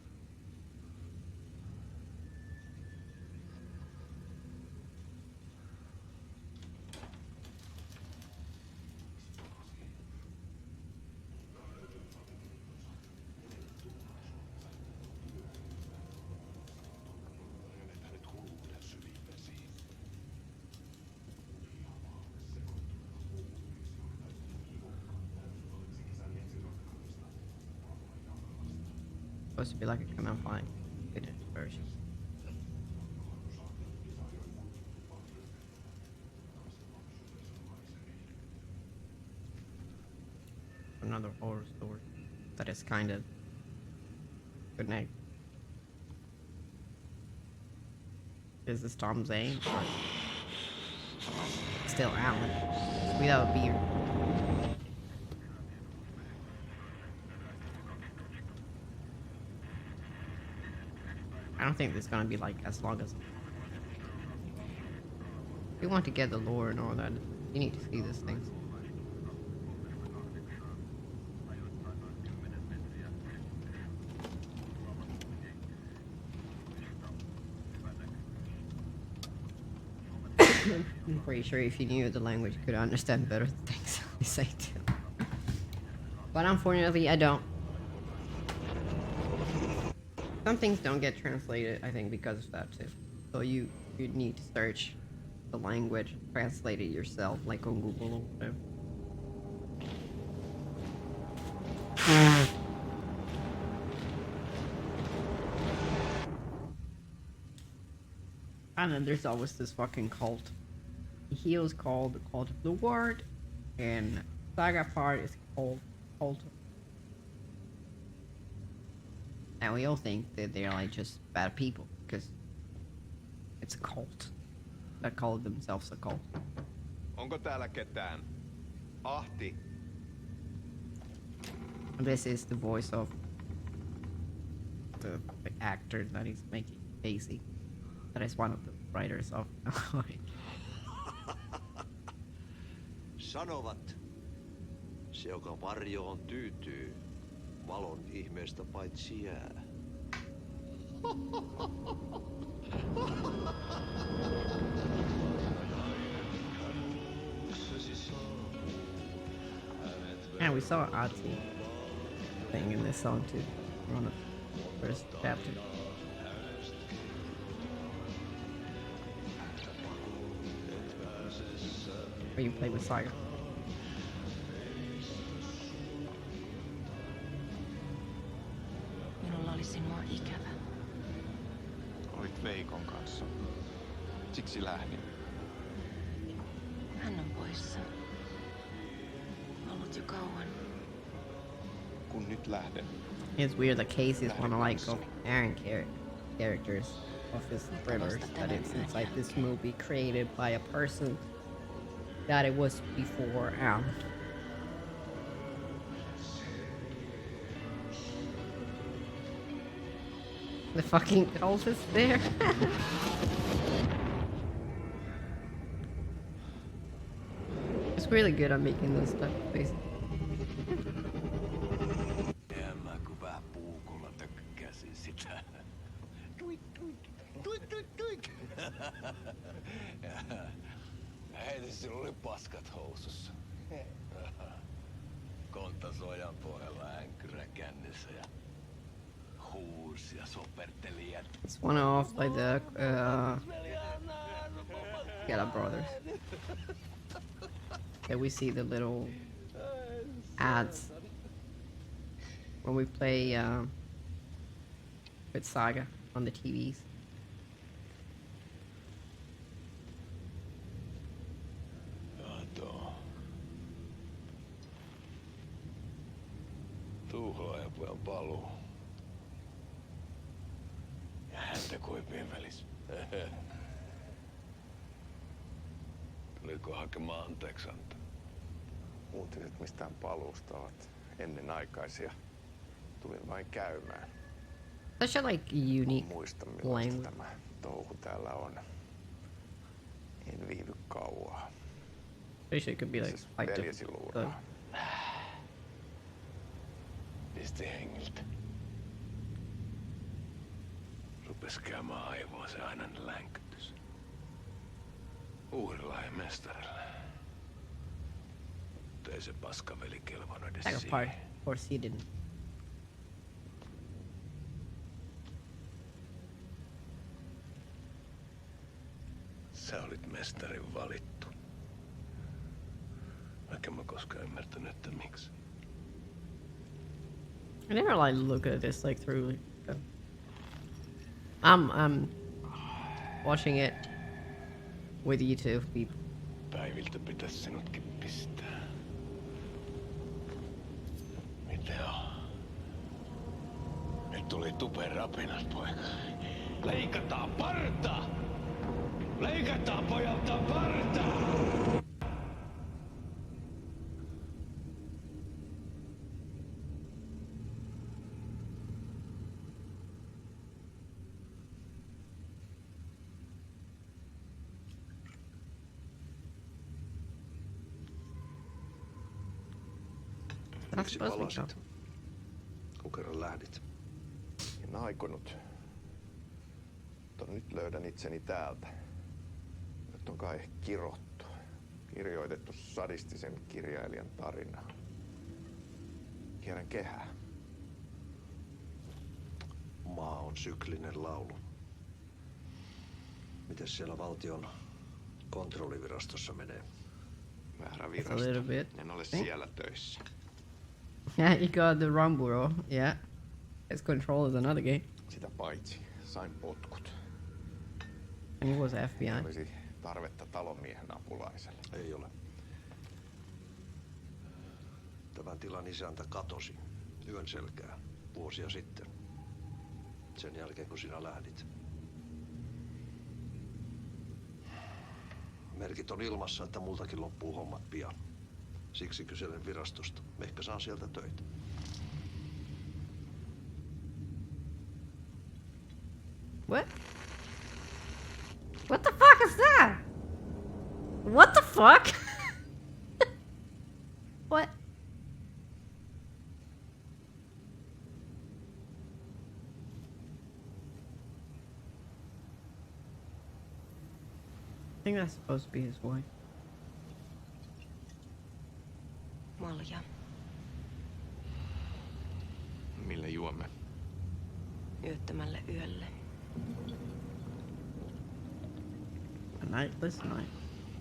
Supposed to be like a command line version. Another horror story that is kind of connected. Is this Tom Zane or still Alan without a beard? I don't think it's gonna be like as long as. If you want to get the lore and all that, you need to see these things. I'm pretty sure if you knew the language, you could understand better the things we say too. But unfortunately, I don't. Some things don't get translated, I think, because of that too. So you need to search the language, translate it yourself, like on Google or whatever. And then there's always this fucking cult. He was called the Cult of the Word, and Saga part is called Cult of. And we all think that they're like just bad people because it's a cult that call themselves a cult. Onko täällä ketään? Ahti. This is the voice of the actor that is making Casey. That is one of the writers of. Sanovat, se joka varjoon tyytyy, valon ihmeestä paitsi jää. And we saw Ati thing in this song too. We're on the first chapter. Where you play with Saga. Minulla oli sinua ikävä. Olit Veikon kanssa. Siksi lähdin. Hän on poissa. Ollut jo kauan. Kun nyt lähden. It's weird that Casey's one of like Aaron characters of his thrillers. That it seems like this movie created by a person that it was before Alan. The fucking elf is there. It's really good at making those stuff faces. Mä kun vähän puukolla tökkäsin sitä. Tuik, tuik, tuik, tuik, tuik. Heti sillä oli paskat housussa. Kontas ojan pohjalla änkyrä kännissä ja huusi ja soperteli. It's one off like the Gala Brothers. That we see the little ads when we play with Saga on the TVs. Tuhlaajapojan paluu. Ja häntä koipien välis. Tuliko hakemaan anteeksiantoa? Uutiset mistään paluusta ovat ennenaikaisia. Tulin vain käymään. Such a like unique Muista millaista language. tämä touhu täällä on. En viivy kauaa. Wish it could be like quite Veljesi difficult. luuraa. Pisti hengiltä. Rupes käymään aivoa se ainainen länkytys. Uhrilla ja mestarilla. Mutta ei se paskaveli kelvannut edes Second part, siihen. of course he didn't. Sä olit mestarin valittu. Vaikka mä koskaan ymmärtänyt, että miksi. I never like look at this like through. I'm watching it with you two people. Päiviltä pitäis sinutkin pistää. Mitä on? Nyt tuli tupen rapinat, poika. Leikataan parta! Leikataan pojalta parta! That's supposed to be palasit, kun kerran lähdit? En aikonut. Mutta nyt löydän itseni täältä. Nyt on kai kirottu. Kirjoitettu sadistisen kirjailijan tarina. Kierrän kehää. Maa on syklinen laulu. Mites siellä valtion kontrollivirastossa menee? Väärä It's a virasto. little bit. En ole Eh? siellä töissä. Yeah, you got the Rum Bureau. Yeah. Its Control is another game. Sitä paitsi sain potkut. And he was FBI. Olisi tarvetta talonmiehen apulaiselle. Ei ole. Tämän tilan isäntä katosi yön selkää vuosia sitten. Sen jälkeen kun sinä lähdit. Merkit on ilmassa, että multakin loppuu hommat pian. Siksi kyselen virastosta. Ehkä saan sieltä töitä. What? What the fuck is that? What the fuck? What? I think that's supposed to be his wife. Malja. Mille juomme? Yöttömälle yölle. A nightless night.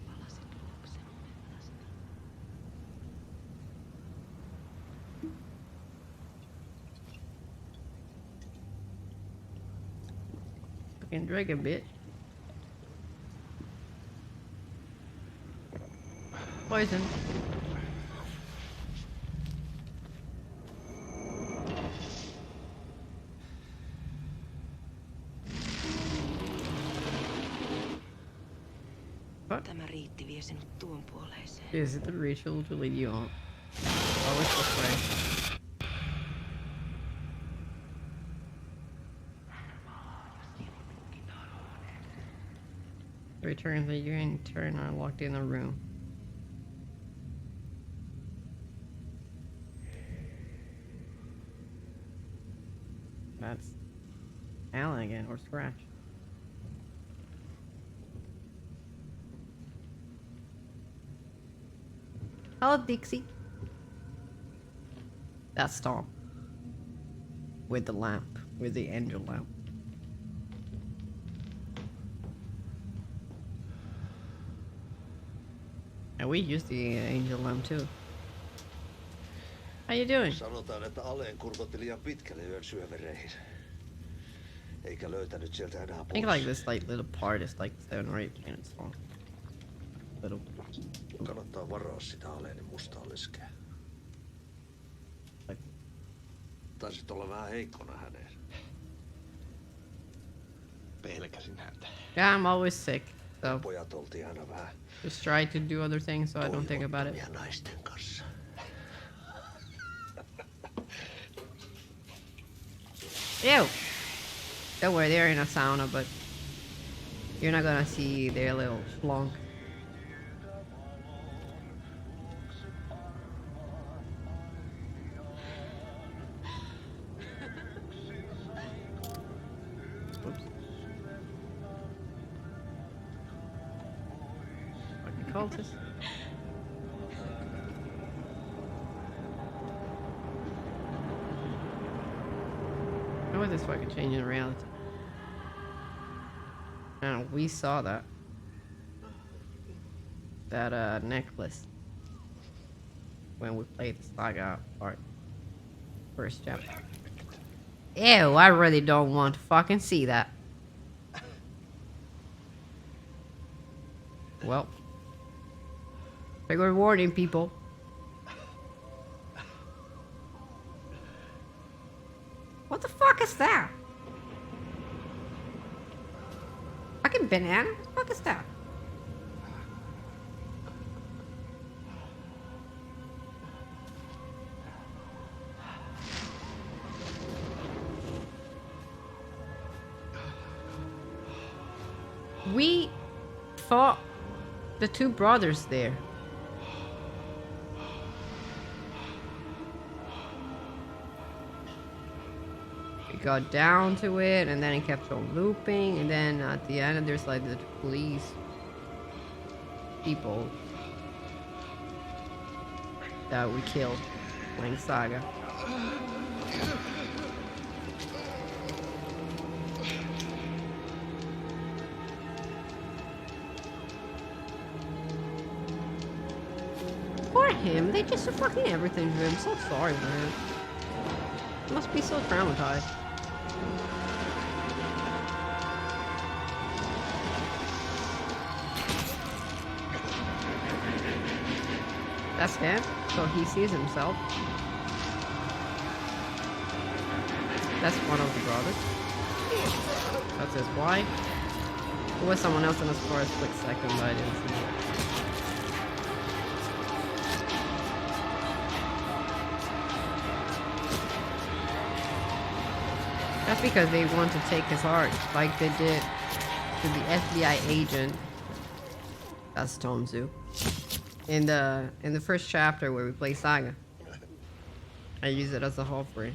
Palasit luoksemme läsnä. I can drink a bit. poison. Tämä riitti vie sinut tuon puoleiseen. Is it the ritual to lead you on? Oh, it's this way. Return that you in turn are locked in a room. That's Alan again, or Scratch. Hello, Dixie. That's Tom. With the lamp. With the angel lamp. And we use the angel lamp too. How you doing? Sanotaan, että Aleen kurkotti liian pitkälle yön syövereihin. Eikä löytänyt sieltä enää I think like this little part is like 7 or 8 minutes long. Little. Kannattaa varaa sitä Aleenin mustaa leskeä. Taisit olla vähän heikkona häneen. Pelkäsin häntä. Yeah, I'm always sick, so Pojat oltiin aina vähän just try to do other things so I don't think about it. naisten kanssa. Ew! Don't worry, they're in a sauna, but you're not gonna see their little schlong. Oops. Fucking cultist. How is this fucking changing reality? And we saw that. That necklace. When we played the saga part. First chapter. Ew, I really don't want to fucking see that. Well. Trigger warning, people. What the fuck is that? Fucking banana? What the fuck is that? We fought the two brothers there. It got down to it, and then it kept on looping, and then at the end there's like the police people that we killed playing Saga. Poor him, they just fucking everything to him. So sorry, man. He must be so traumatized. That's him, so he sees himself. That's one of the brothers. That's his wife. There was someone else in us for a split second, but I didn't see it. That's because they want to take his heart, like they did to the FBI agent. That's Tomzu. In the first chapter where we play Saga. I use it as a offering.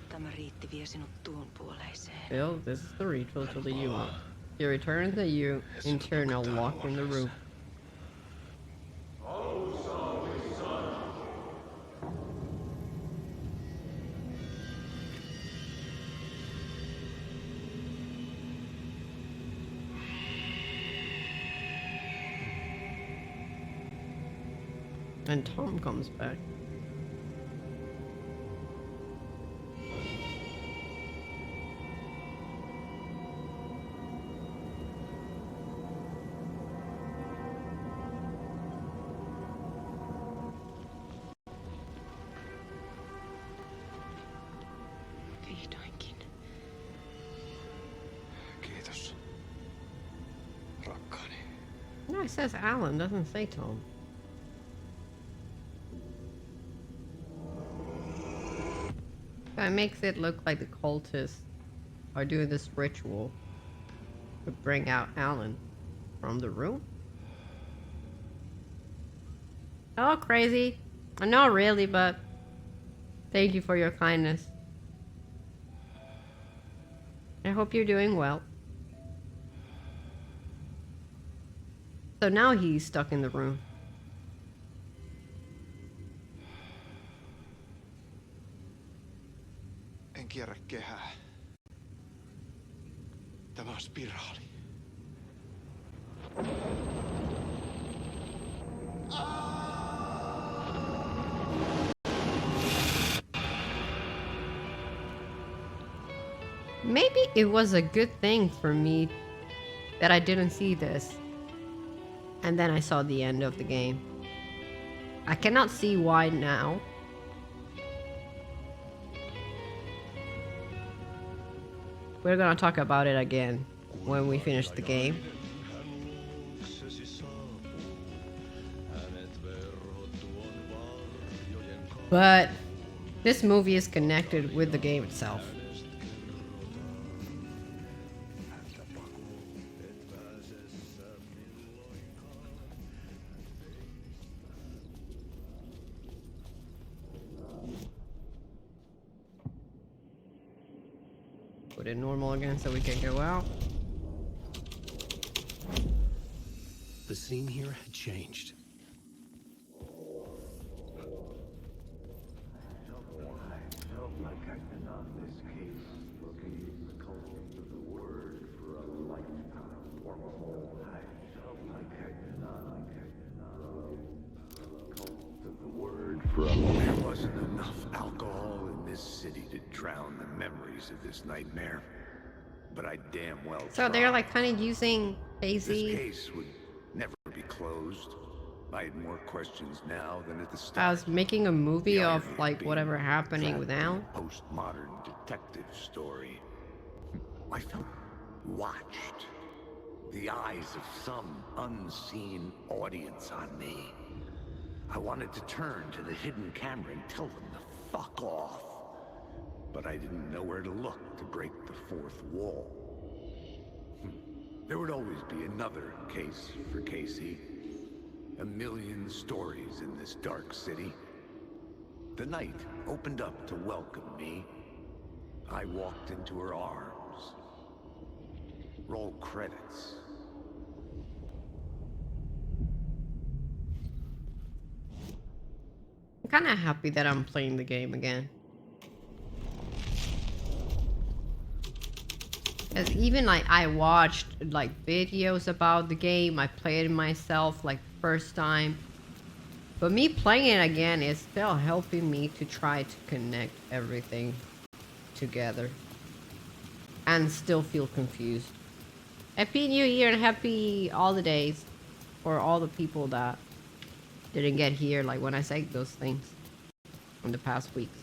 Tämä riitti vie sinut tuon puoleiseen. Bill, this is the ritual to lead you on. You return that you, in turn, are locked in the room. And Tom comes back. vihdoinkin. Kiitos. Rakkaani. No, it says Alan, doesn't say Tom. So it makes it look like the cultists are doing this ritual to bring out Alan from the room. Oh, crazy. Not really, but thank you for your kindness. I hope you're doing well. So now he's stuck in the room. En kierrä kehää. Tämä on spiraali. Maybe it was a good thing for me that I didn't see this. And then I saw the end of the game. I cannot see why now. We're gonna talk about it again when we finish the game. But this movie is connected with the game itself. Put it normal again so we can go out. The scene here had changed. There wasn't enough alcohol in this city to drown the memories of this nightmare. But I damn well So they're like kind of using This Daisy. case would never be closed. I had more questions now than at the I start. was making a movie The of irony like being whatever happening with trapped in Alan. a postmodern detective story. I felt watched. The eyes of some unseen audience on me. I wanted to turn to the hidden camera and tell them to fuck off. But I didn't know where to look to break the fourth wall. There would always be another case for Casey. A million stories in this dark city. The night opened up to welcome me. I walked into her arms. Roll credits. I'm kind of happy that I'm playing the game again. Because even like I watched like videos about the game, I played it myself like first time. But me playing it again is still helping me to try to connect everything together. And still feel confused. Happy New Year and happy holidays for all the people that didn't get here like when I said those things in the past weeks.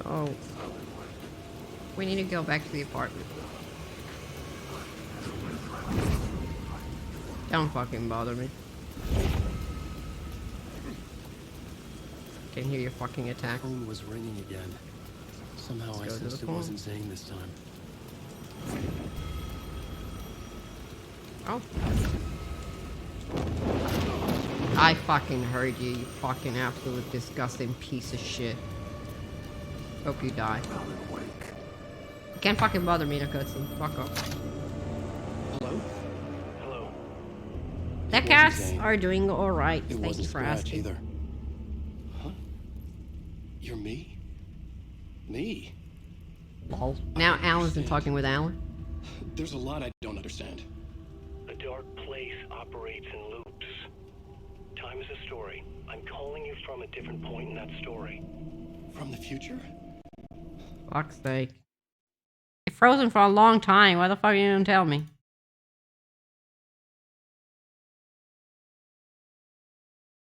Oh. We need to go back to the apartment. Don't fucking bother me. Can hear your fucking attack. The phone was ringing again. Somehow I Let's go to sensed the it phone. wasn't saying this time. Oh. I fucking heard you, you fucking absolute disgusting piece of shit. Hope you die. You can't fucking bother me in a cutscene. Fuck off. Hello? Hello. The cats are doing alright. It Thank you wasn't for Scratch asking. either. Huh? You're me? Me? Lol. Now Alan's been talking with Alan. There's a lot I don't understand. The dark place operates in loops. Time is a story. I'm calling you from a different point in that story. From the future? Fuck's sake. You're frozen for a long time. Why the fuck you didn't tell me?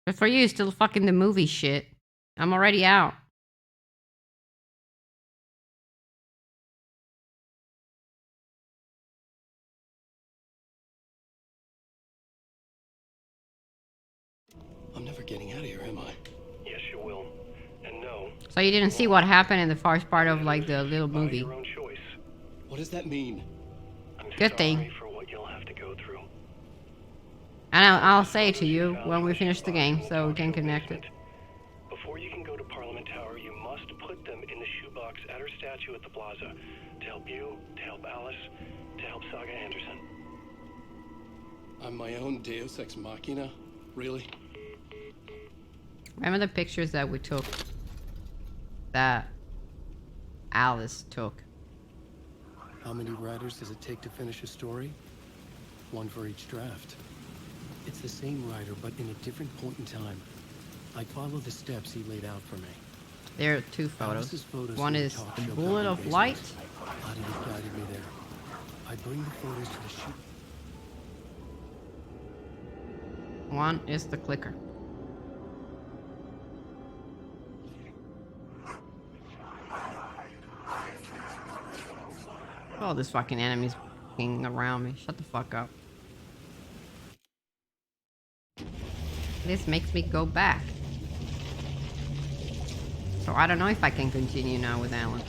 But for you, it's still fucking the movie shit. I'm already out. I'm never getting out of here, am I? Yes, you will. And no. So you didn't see what happened in the first part of like the little movie. Your own choice. What does that mean? Good thing. Sorry for what you'll have to go through. And I'll say it to you when we finish the game, so we can connect it. Before you can go to Parliament Tower, you must put them in the shoebox at her statue at the plaza. To help you, to help Alice, to help Saga Anderson. I'm my own Deus Ex Machina? Really? Remember the pictures that we took? That Alice took. How many writers does it take to finish a story? One for each draft. It's the same writer, but in a different point in time. I follow the steps he laid out for me. There are two photos. Photos One is the bullet of light. Oddity guided me there. I bring the photos to the shoot. One is the clicker. Oh, this fucking enemy's fucking around me. Shut the fuck up. This makes me go back. So I don't know if I can continue now with Alan.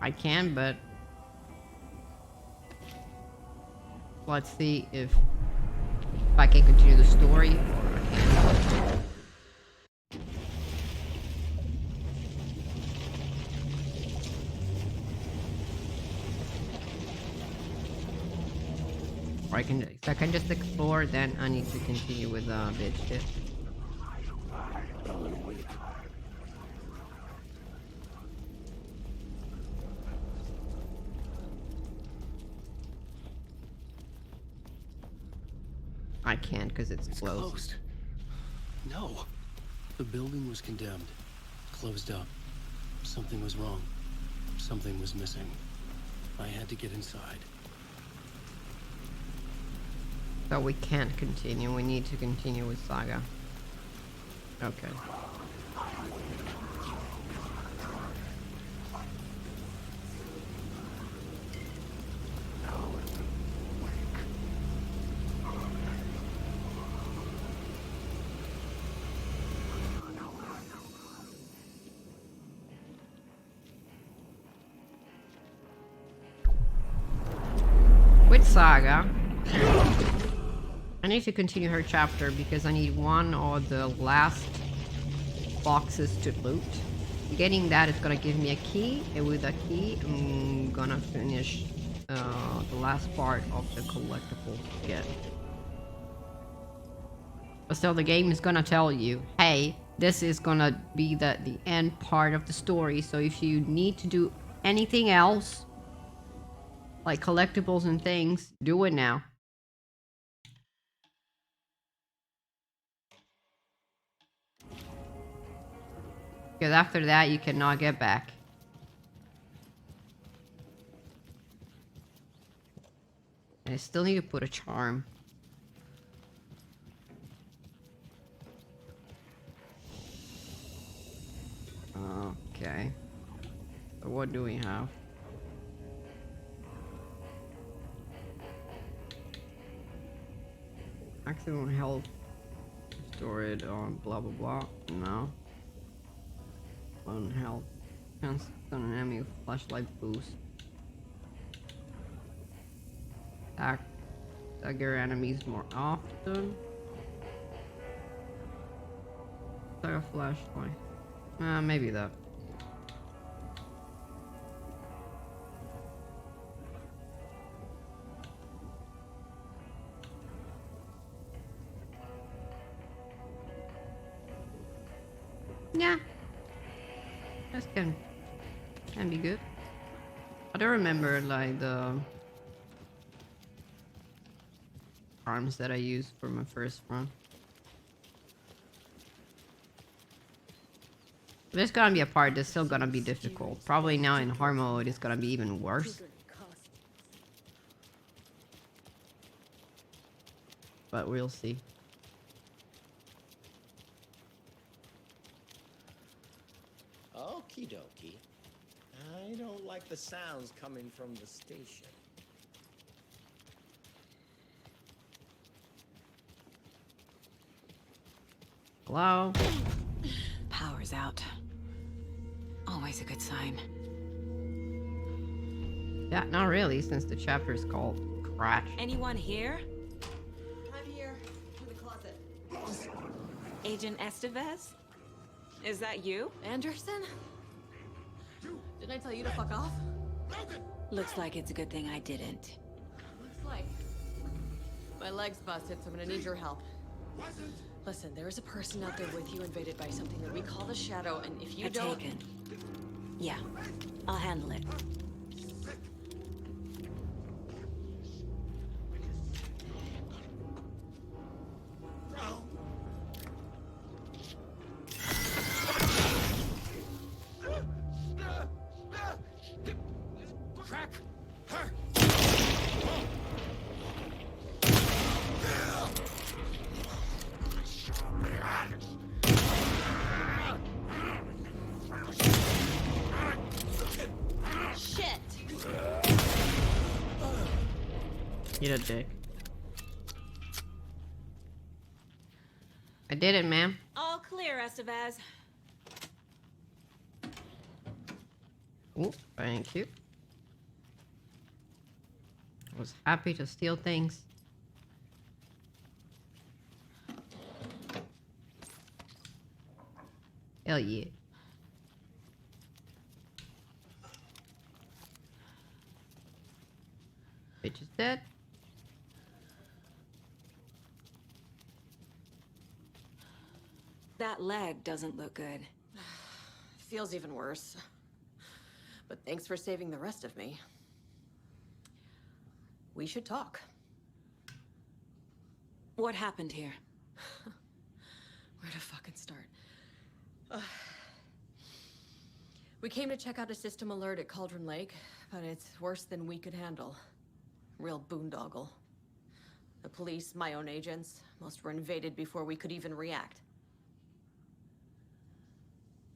I can, but let's see if I can continue the story or I can't. Or if I can just explore, then I need to continue with bitch shit. I can't because it's closed. No. The building was condemned. Closed up. Something was wrong. Something was missing. I had to get inside. So we can't continue. We need to continue with Saga. Okay. With Saga, I need to continue her chapter because I need one of the last boxes to loot. Getting that is gonna give me a key, and with a key, I'm gonna finish the last part of the collectible again. But still, the game is gonna tell you, hey, this is gonna be the end part of the story, so if you need to do anything else, like collectibles and things, do it now. Because after that, you cannot get back. And I still need to put a charm. Okay. So what do we have? Maximum health. Store it on blah blah blah. No. On health. Chance on an enemy with flashlight boost. Stagger enemies more often. Stagger flashlight. Maybe that. Yeah. That can be good. I don't remember like the arms that I used for my first run. There's gonna be a part that's still gonna be difficult. Probably now in hard mode it's gonna be even worse. But we'll see. Okie dokie. I don't like the sounds coming from the station. Hello? Power's out. Always a good sign. Yeah, not really, since the chapter is called Crash. Anyone here? I'm here. In the closet. Agent Estevez? Is that you? Anderson? Didn't I tell you to fuck off? Looks like it's a good thing I didn't. Looks like. My leg's busted, so I'm gonna need your help. Listen, there is a person out there with you invaded by something that we call the Shadow, and if you don't... Taken. Yeah, I'll handle it. Crack her! Shit! You're a dick. I did it, ma'am. All clear, Estevez. Oh, thank you. I was happy to steal things. Hell yeah. Bitch is dead. That leg doesn't look good. Feels even worse. But thanks for saving the rest of me. We should talk. What happened here? Where to fucking start? We came to check out a system alert at Cauldron Lake, but it's worse than we could handle. Real boondoggle. The police, my own agents, most were invaded before we could even react.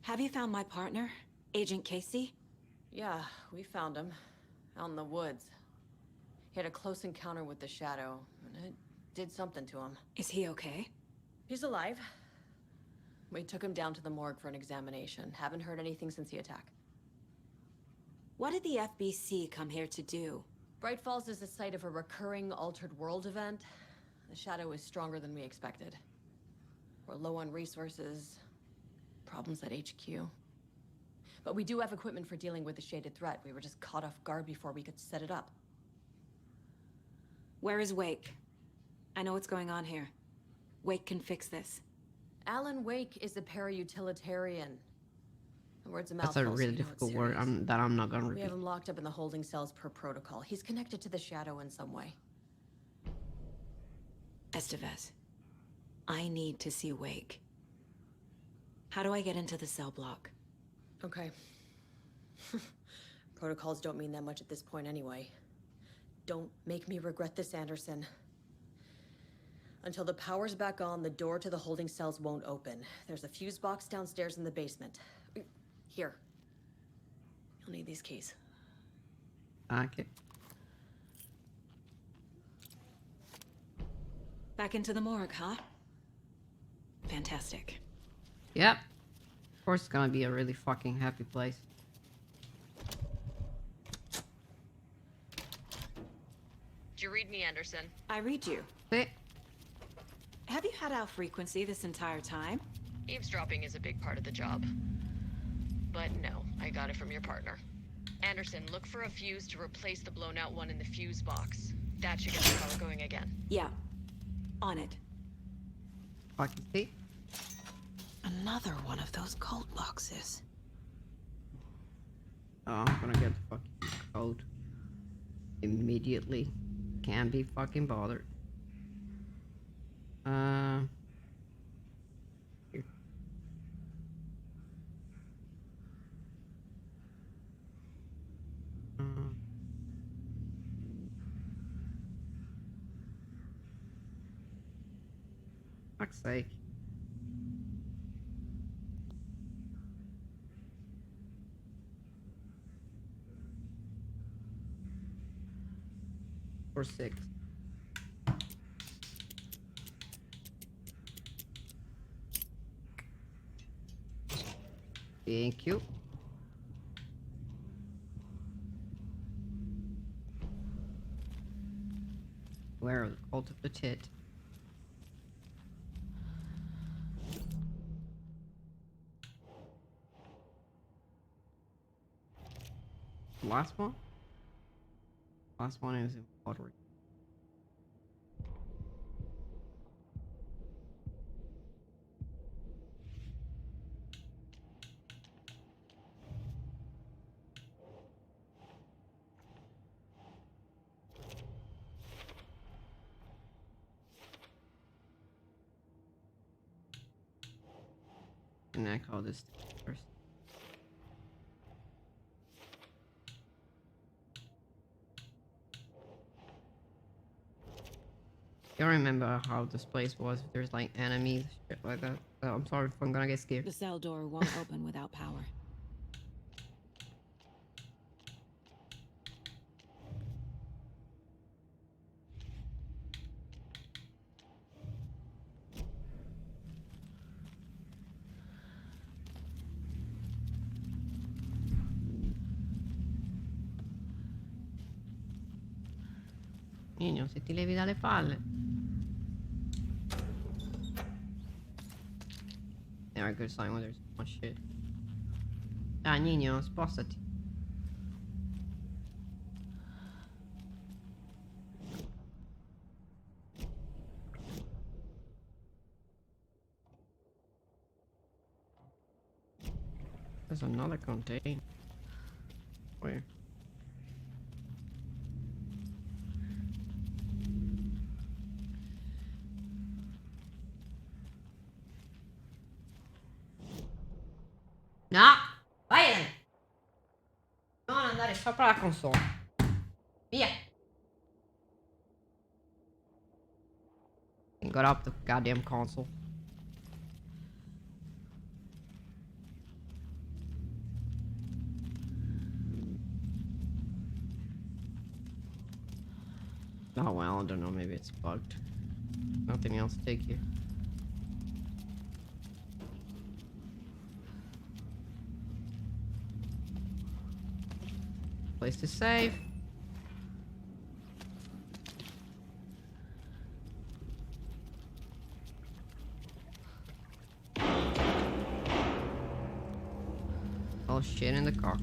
Have you found my partner, Agent Casey? Yeah, we found him. Out in the woods. He had a close encounter with the Shadow, and it did something to him. Is he okay? He's alive. We took him down to the morgue for an examination. Haven't heard anything since the attack. What did the FBC come here to do? Bright Falls is the site of a recurring Altered World event. The Shadow is stronger than we expected. We're low on resources, problems at HQ. But we do have equipment for dealing with the shaded threat. We were just caught off guard before we could set it up. Where is Wake? I know what's going on here. Wake can fix this. Alan Wake is a para-utilitarian. The word's a mouthful. That's a really difficult word that I'm not gonna We repeat. have him locked up in the holding cells per protocol. He's connected to the Shadow in some way. Estevez, I need to see Wake. How do I get into the cell block? Okay. Protocols don't mean that much at this point anyway. Don't make me regret this, Anderson. Until the power's back on, the door to the holding cells won't open. There's a fuse box downstairs in the basement. Here. You'll need these keys. Okay. Back into the morgue, huh? Fantastic. Yep. Of course it's gonna be a really fucking happy place. Did you read me, Anderson? I read you. Wait. Have you had our frequency this entire time? Eavesdropping is a big part of the job. But no, I got it from your partner. Anderson, look for a fuse to replace the blown out one in the fuse box. That should get the power going again. Yeah. On it. Fucking see. Another one of those cult boxes. Oh, I'm gonna get the fucking code immediately. Can't be fucking bothered. Here. Fuck's sake. Or 6. Thank you. Where are the cult of the tit? Last one? Last one is in pottery. And I call this first. I don't remember how this place was. If there's like enemies, shit like that. So I'm sorry if I'm gonna get scared. The cell door won't open without power. Nino, se ti levi dalle palle. Never a good sign when there's so much shit. Ah, Nino, spostati. There's another container. Where? No! Vai! Non andare sopra la console. Via! And got up the goddamn console. Oh well, I don't know, maybe it's bugged. Nothing else to take here. Place to save. Oh shit in the cock.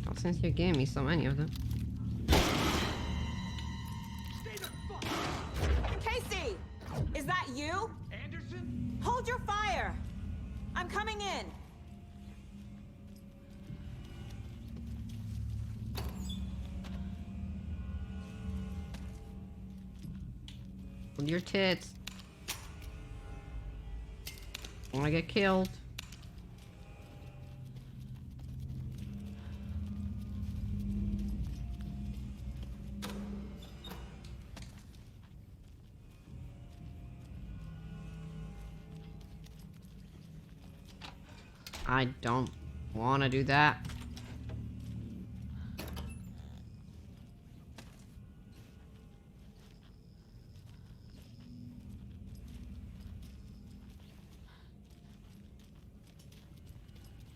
Not since you gave me so many of them. Casey! Is that you? Anderson? Hold your fire! I'm coming in. Hold your tits. I wanna get killed. I don't want to do that.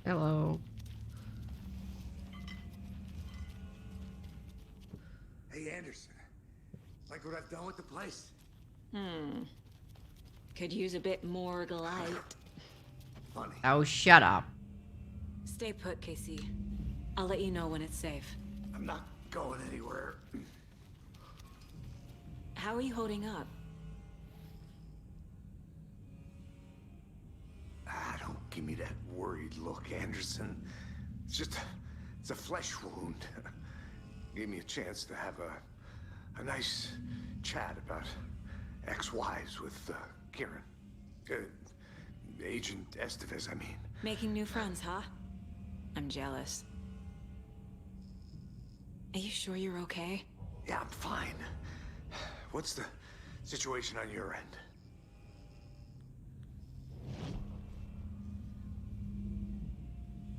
Hello. Hey, Anderson. Like what I've done with the place? Could use a bit more light. Funny. Oh, shut up. Stay put, Casey. I'll let you know when it's safe. I'm not going anywhere. How are you holding up? Don't give me that worried look, Anderson. It's a flesh wound. Gave me a chance to have a nice chat about ex-wives with Kieran. Agent Estevez, I mean. Making new friends, huh? I'm jealous. Are you sure you're okay? Yeah, I'm fine. What's the situation on your end?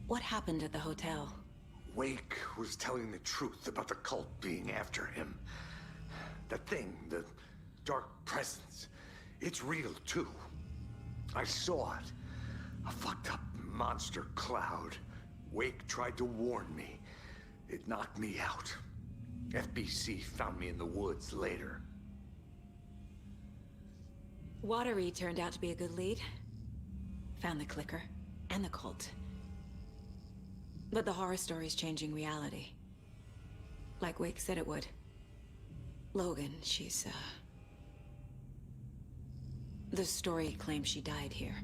What happened at the hotel? Wake was telling the truth about the cult being after him. That thing, the dark presence, it's real too. I saw it. A fucked up monster cloud. Wake tried to warn me. It knocked me out. FBC found me in the woods later. Watery turned out to be a good lead. Found the clicker and the cult. But the horror story's changing reality. Like Wake said it would. Logan, she's, the story claims she died here.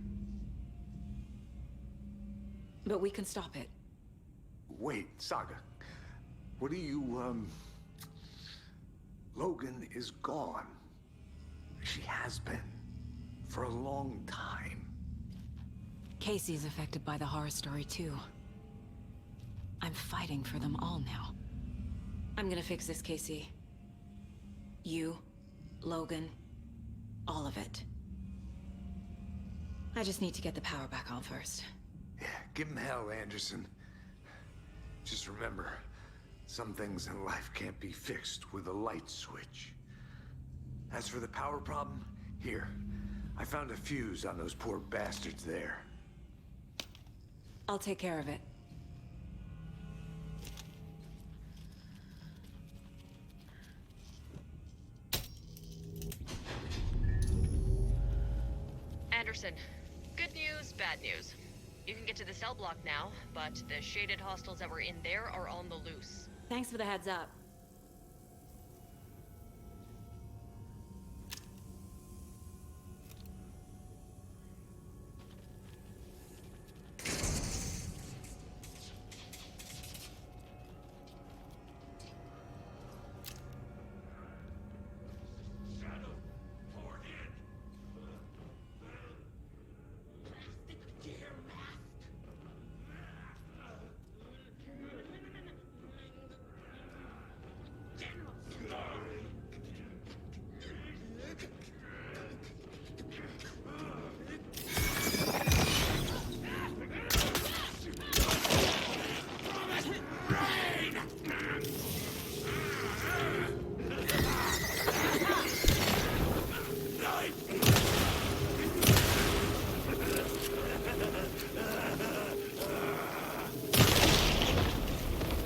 But we can stop it. Wait, Saga. What do you, Logan is gone. She has been. For a long time. Casey's affected by the horror story, too. I'm fighting for them all now. I'm gonna fix this, Casey. You, Logan, all of it. I just need to get the power back on first. Yeah, give him hell, Anderson. Just remember, some things in life can't be fixed with a light switch. As for the power problem, here. I found a fuse on those poor bastards there. I'll take care of it. Anderson, good news, bad news. You can get to the cell block now, but the shaded hostiles that were in there are on the loose. Thanks for the heads up.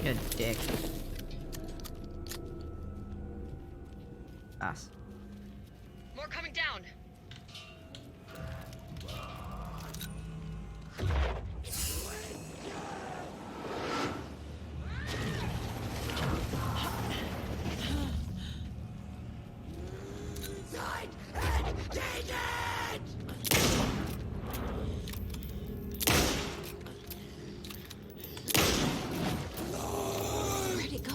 You dick. Us. More coming down. Where'd it go?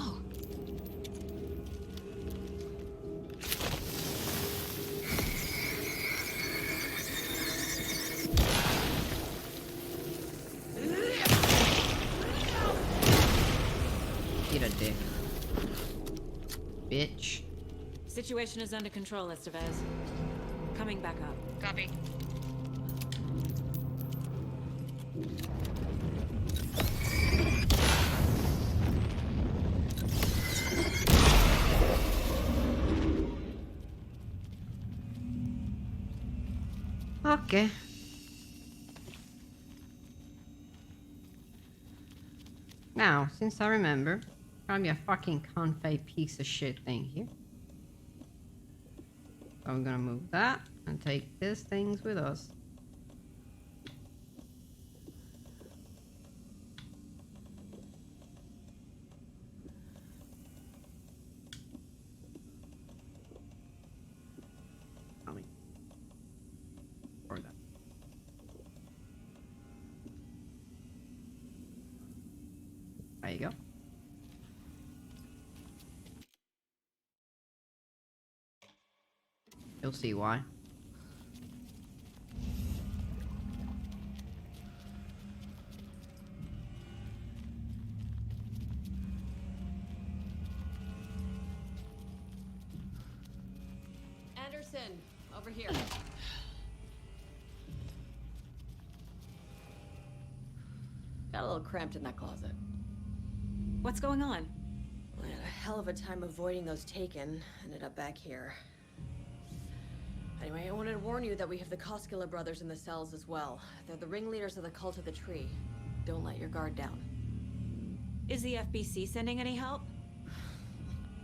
Eat a dick. Bitch. Situation is under control, Estevez. Coming back up. Copy. Okay. Now, since I remember, probably a fucking confay piece of shit thing here. So I'm gonna move that and take these things with us. You'll see why. Anderson, over here. Got a little cramped in that closet. What's going on? I had a hell of a time avoiding those taken. Ended up back here. Anyway, I wanted to warn you that we have the Koskela brothers in the cells as well. They're the ringleaders of the Cult of the Tree. Don't let your guard down. Is the FBC sending any help?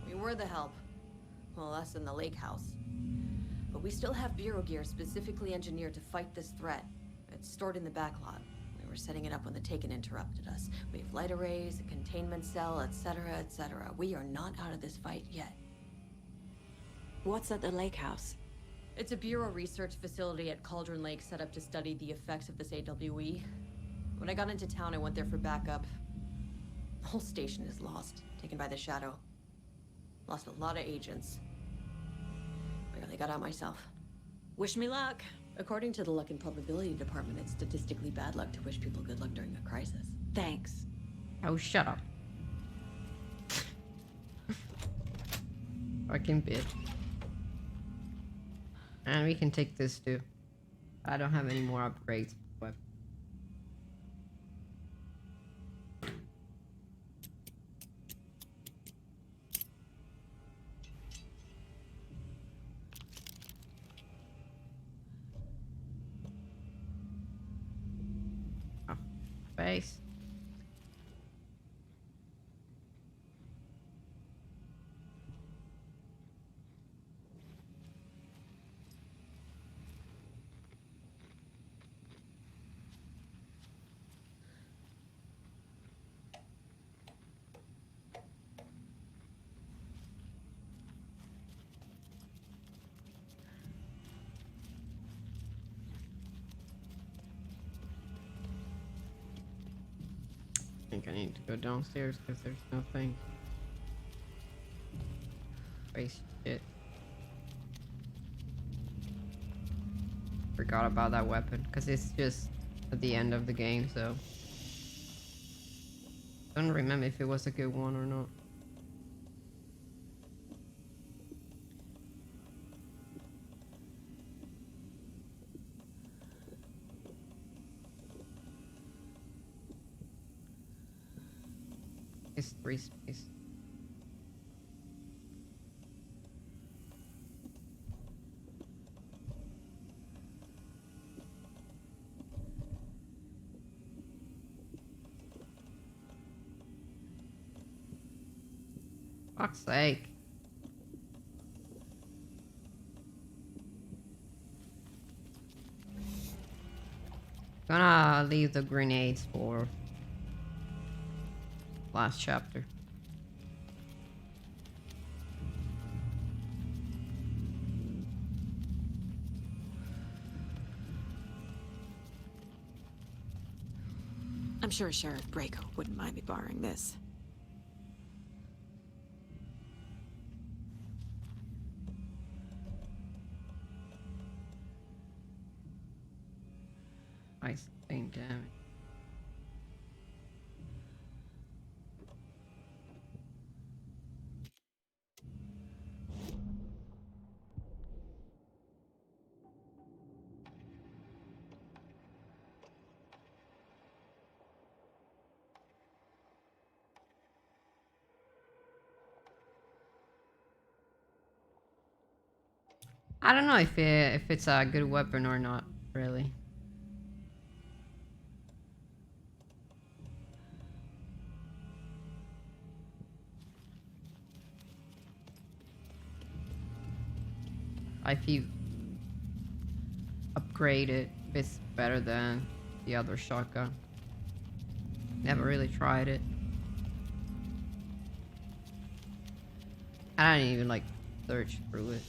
We were the help. Well, less than the lake house. But we still have Bureau gear specifically engineered to fight this threat. It's stored in the backlot. We were setting it up when the Taken interrupted us. We have light arrays, a containment cell, etc., etc. We are not out of this fight yet. What's at the lake house? It's a Bureau research facility at Cauldron Lake set up to study the effects of this AWE. When I got into town, I went there for backup. The whole station is lost, taken by the Shadow. Lost a lot of agents. Barely got out myself. Wish me luck. According to the Luck and Probability Department, it's statistically bad luck to wish people good luck during a crisis. Thanks. Oh, shut up. Fucking bitch. And we can take this too. I don't have any more upgrades. But oh, face. I think I need to go downstairs because there's nothing. Waste shit. Forgot about that weapon because it's just at the end of the game, so don't remember if it was a good one or not. It's 3 space. Fuck's sake. Gonna leave the grenades for last chapter. I'm sure Sheriff Braco wouldn't mind me borrowing this. I sustained damage. I don't know if it's a good weapon or not, really. If you upgrade it, it's better than the other shotgun. Never really tried it. I didn't even like search through it.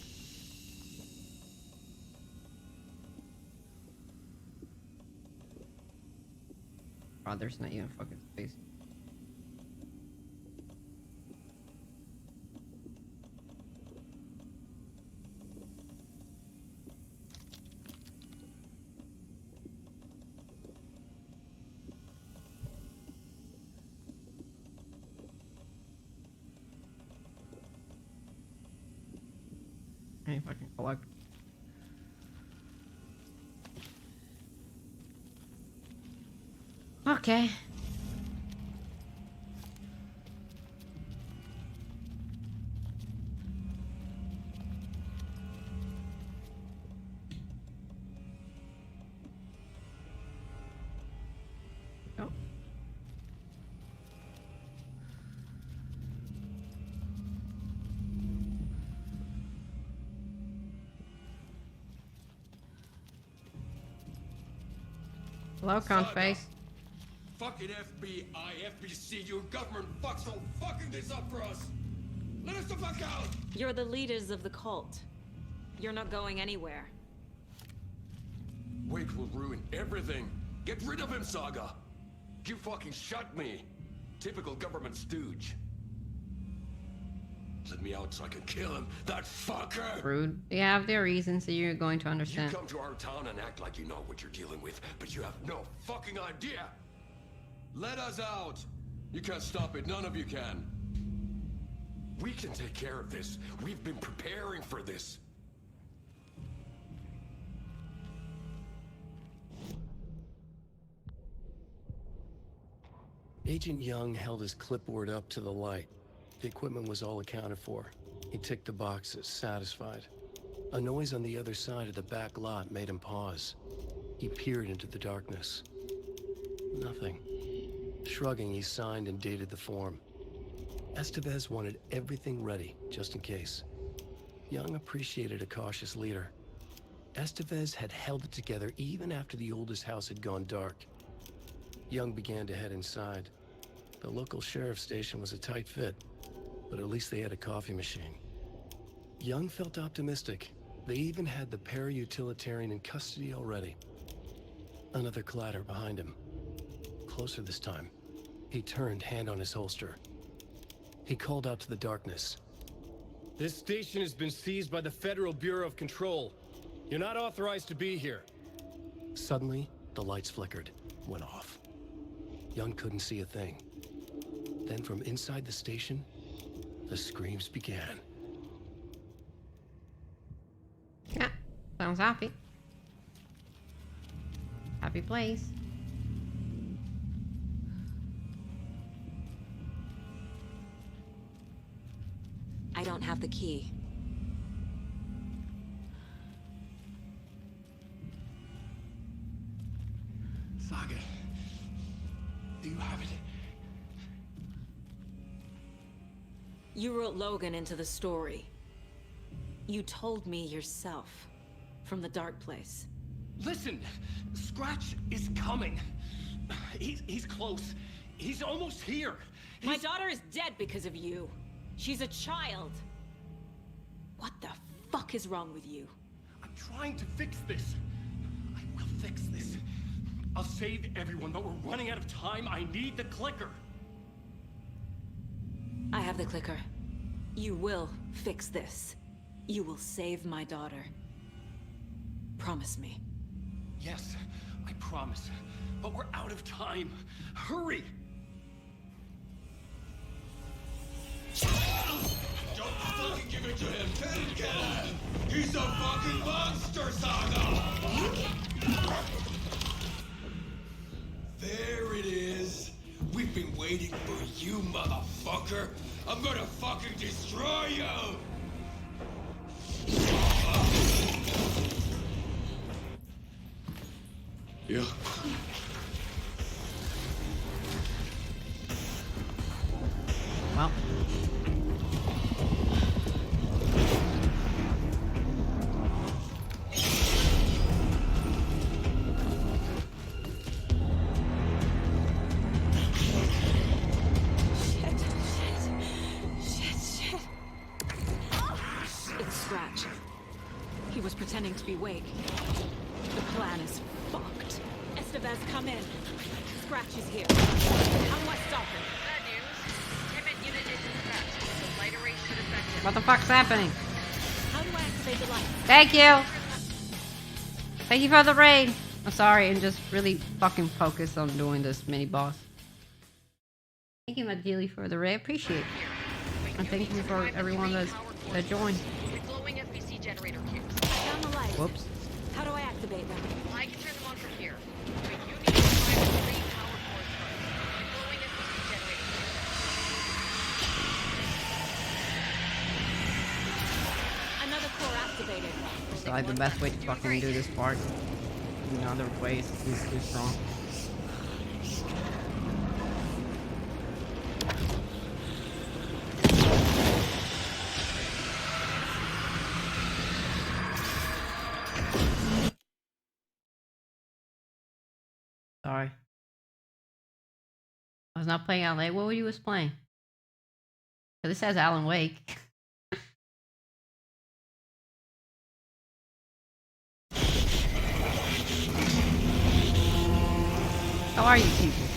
Oh, there's not even fucking space. if I can collect. Okay. Oh. Hello, cunt face. Fucking FBI, FBC, your government fucks all fucking this up for us! Let us the fuck out! You're the leaders of the cult. You're not going anywhere. Wake will ruin everything. Get rid of him, Saga. You fucking shot me. Typical government stooge. Let me out so I can kill him, that fucker! Rude. They have their reasons, so you're going to You understand. come to our town and act like you know what you're dealing with, but you have no fucking idea! Let us out! You can't stop it, none of you can. We can take care of this. We've been preparing for this. Agent Young held his clipboard up to the light. The equipment was all accounted for. He ticked the boxes, satisfied. A noise on the other side of the back lot made him pause. He peered into the darkness. Nothing. Shrugging, he signed and dated the form. Estevez wanted everything ready, just in case. Young appreciated a cautious leader. Estevez had held it together even after the oldest house had gone dark. Young began to head inside. The local sheriff's station was a tight fit, but at least they had a coffee machine. Young felt optimistic. They even had the para-utilitarian in custody already. Another clatter behind him. Closer this time. He turned, hand on his holster. He called out to the darkness. This station has been seized by the Federal Bureau of Control. You're not authorized to be here. Suddenly, the lights flickered, went off. Young couldn't see a thing. Then from inside the station, the screams began. Yeah, sounds happy. Happy place. I don't have the key. Saga, do you have it? You wrote Logan into the story. You told me yourself. From the dark place. Listen, Scratch is coming. He's close. He's almost here. My daughter is dead because of you. She's a child. What the fuck is wrong with you? I'm trying to fix this. I will fix this. I'll save everyone, but we're running out of time. I need the clicker. I have the clicker. You will fix this. You will save my daughter. Promise me. Yes, I promise. But we're out of time. Hurry! Don't fucking give it to him! Get him! He's a fucking monster, Saga! There it is! We've been waiting for you, motherfucker! I'm gonna fucking destroy you! Yeah. Well. It's Scratch. He was pretending to be Wake. The plan is fucked. Estevez, come in. Scratch is here. How do I stop him? Bad news. Timid unit is dispatched. The light array should affect him. What the fuck's happening? How do I activate the light? Thank you. Thank you for the raid. I'm sorry, I'm just really fucking focused on doing this mini boss. Thank you, Majili, for the raid. Appreciate it. And thank you for everyone that joined. The glowing FBC generator Whoops. How do I activate them? I can turn them on from here. But you need to find 3 power cores first. Following this will keep generating power. Another core activated. So like the best way to fucking do this part. In other ways is too strong. Sorry. I was not playing Alan Wake. What were you was playing? This says Alan Wake. How are you people?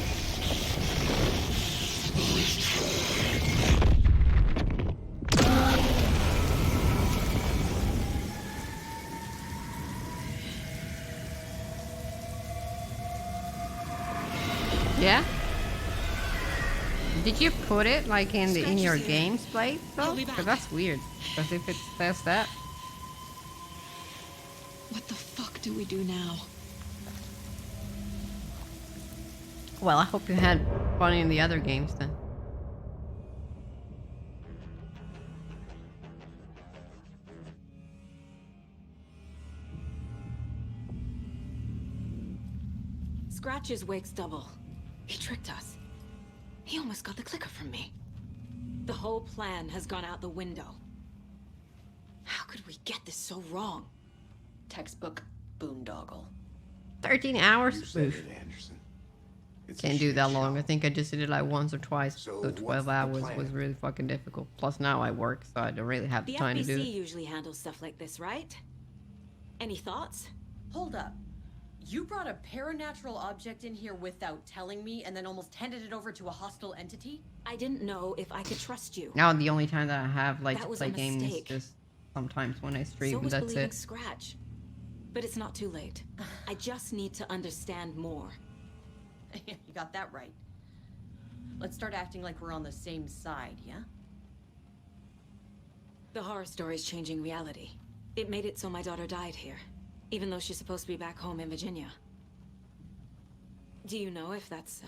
Yeah? Did you put it like in your games play though? Because that's weird. Because if it says that. What the fuck do we do now? Well, I hope you had fun in the other games then. Scratch is Wake's double. He tricked us. He almost got the clicker from me. The whole plan has gone out the window. How could we get this so wrong? Textbook boondoggle. 13 hours? You said Oof. it, Anderson. It's a Can't do shit that long. show. I think I just did it like once or twice. So So what's 12 the hours plan? was really fucking difficult. Plus now I work, so I don't really have the The time to do FBC it. usually handles stuff like this, right? Any thoughts? Hold up. You brought a paranatural object in here without telling me and then almost handed it over to a hostile entity? I didn't know if I could trust you. Now the only time that I have like That to was play a games is mistake. just sometimes when I stream, So and was that's believing it. Scratch. But it's not too late. I just need to understand more. You got that right. Let's start acting like we're on the same side, yeah? The horror story is changing reality. It made it so my daughter died here, even though she's supposed to be back home in Virginia. Do you know if that's...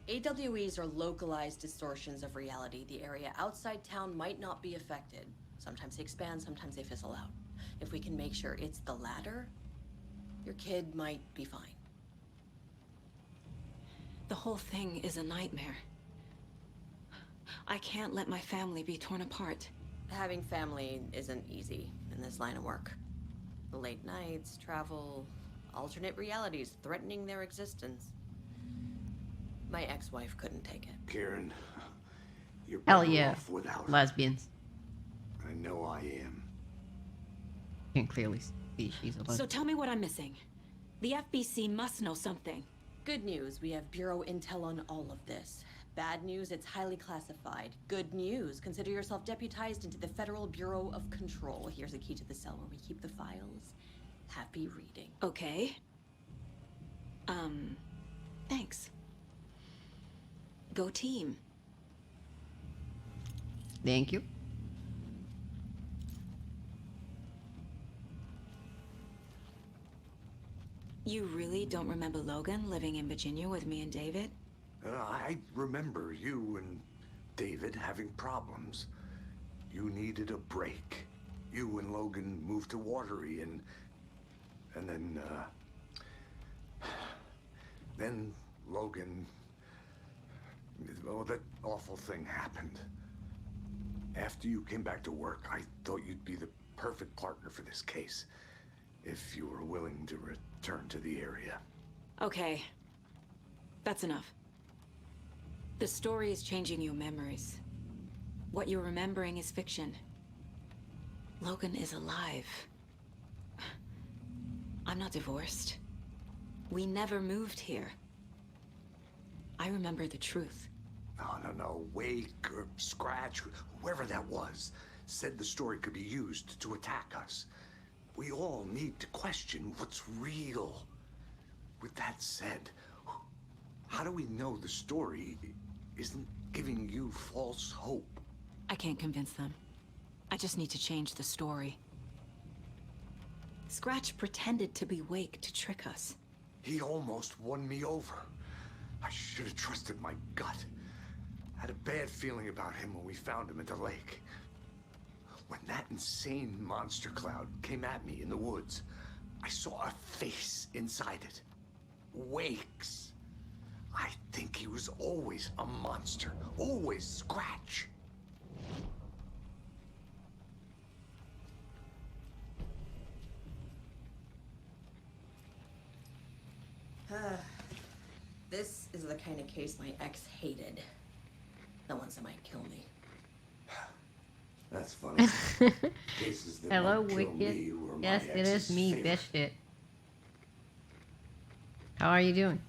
AWEs are localized distortions of reality. The area outside town might not be affected. Sometimes they expand, sometimes they fizzle out. If we can make sure it's the latter, your kid might be fine. The whole thing is a nightmare. I can't let my family be torn apart. Having family isn't easy in this line of work. The late nights, travel, alternate realities threatening their existence. My ex-wife couldn't take it. Karen, you're Hell better yeah. off without her. Lesbians. I know I am. You can clearly see she's a lesbian. So tell me what I'm missing. The FBC must know something. Good news, we have Bureau intel on all of this. Bad news, it's highly classified. Good news, consider yourself deputized into the Federal Bureau of Control. Here's a key to the cell where we keep the files. Happy reading. Okay. Thanks. Go team. Thank you. You really don't remember Logan living in Virginia with me and David? I remember you and David having problems. You needed a break. You and Logan moved to Watery and then Logan, oh, that awful thing happened. After you came back to work, I thought you'd be the perfect partner for this case, if you were willing to return to the area. Okay. That's enough. The story is changing your memories. What you're remembering is fiction. Logan is alive. I'm not divorced. We never moved here. I remember the truth. No. Wake or Scratch, whoever that was, said the story could be used to attack us. We all need to question what's real. With that said, how do we know the story isn't giving you false hope? I can't convince them. I just need to change the story. Scratch pretended to be Wake to trick us. He almost won me over. I should have trusted my gut. I had a bad feeling about him when we found him at the lake. When that insane monster cloud came at me in the woods, I saw a face inside it. Wake's. I think he was always a monster. Always Scratch. This is the kind of case my ex hated. The ones that might kill me. That's funny. Cases that Hello, might kill Wicked. me were Yes, my it is ex's me, favorite. bitch shit. How are you doing?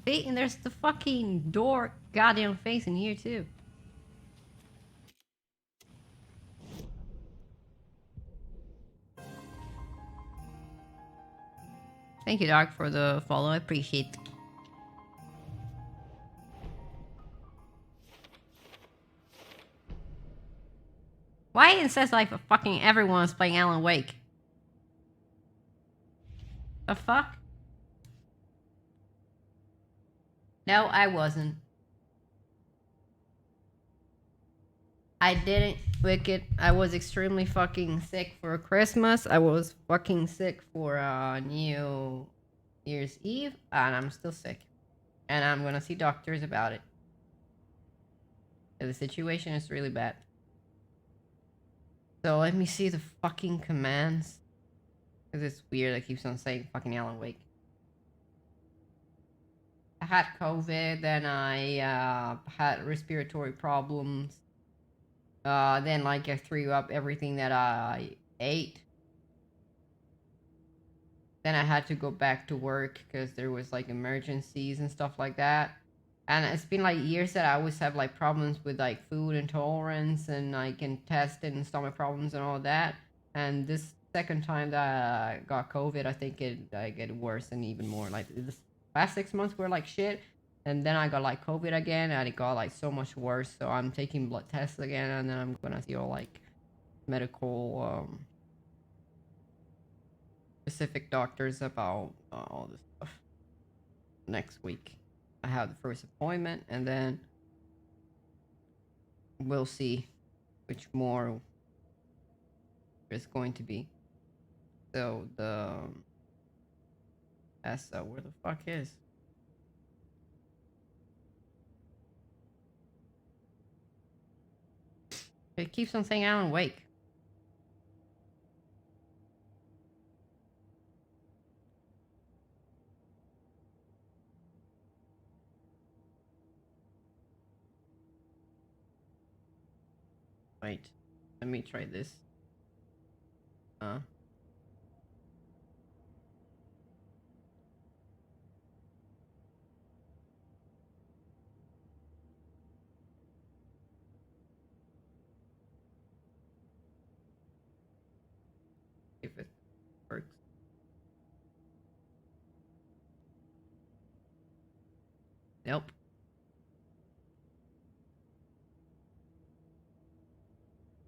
See, and there's the fucking door goddamn face in here too. Thank you, Doc, for the follow. I appreciate it. Why it says like fucking everyone's playing Alan Wake? The fuck? No, I wasn't. I didn't, Wicked. I was extremely fucking sick for Christmas. I was fucking sick for New Year's Eve, and I'm still sick. And I'm gonna see doctors about it. The situation is really bad. So let me see the fucking commands. Because it's weird, it keeps on saying fucking Alan Wake. I had COVID, then I had respiratory problems. Then like I threw up everything that I ate. Then I had to go back to work because there was like emergencies and stuff like that. And it's been like years that I always have like problems with like food intolerance and like intestine and stomach problems and all that. And this second time that I got COVID, I think it get worse and even more. Like this last 6 months were like shit. And then I got like COVID again and it got like so much worse. So I'm taking blood tests again and then I'm gonna see all like medical specific doctors about all this stuff next week. I have the first appointment and then we'll see which more it's going to be. So the ESSA, where the fuck is? It keeps on saying Alan Wake. Wait, let me try this. If it works. Nope.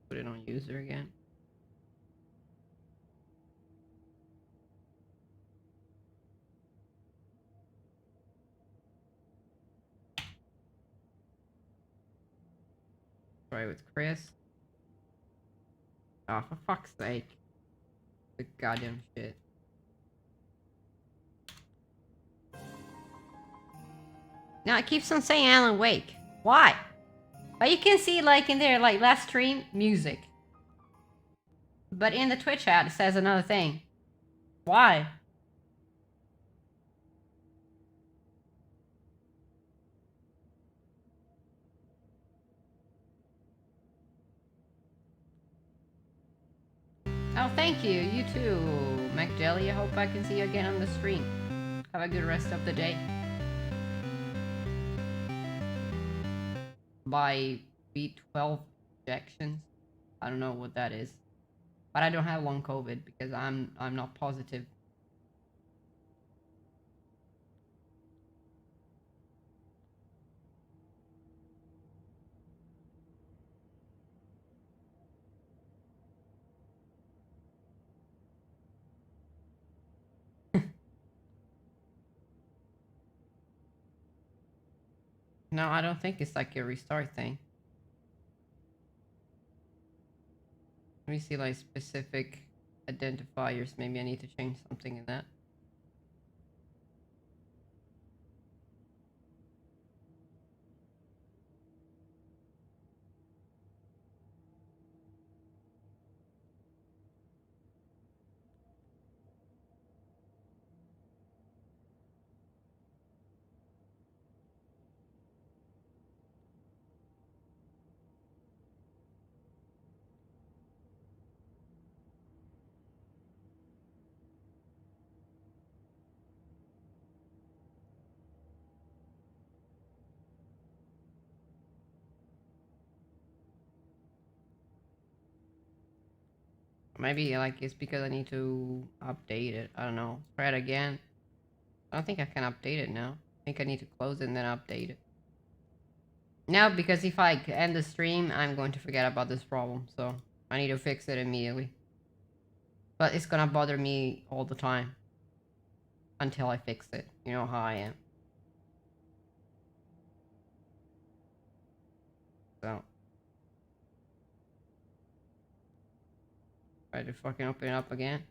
Put it on user again. Try with Chris. Oh, for fuck's sake. The goddamn shit. Now it keeps on saying Alan Wake. Why? But you can see like in there, like last stream, music. But in the Twitch chat, it says another thing. Why? Oh, thank you. You too, MacJelly. I hope I can see you again on the stream. Have a good rest of the day. By B12 injections. I don't know what that is. But I don't have long COVID because I'm not positive. No, I don't think it's like a restart thing. Let me see like specific identifiers. Maybe I need to change something in that. Maybe like it's because I need to update it. I don't know. Try it again. I don't think I can update it now. I think I need to close it and then update it. No, because if I end the stream, I'm going to forget about this problem. So I need to fix it immediately. But it's gonna bother me all the time. Until I fix it. You know how I am. So. Try to fucking open it up again.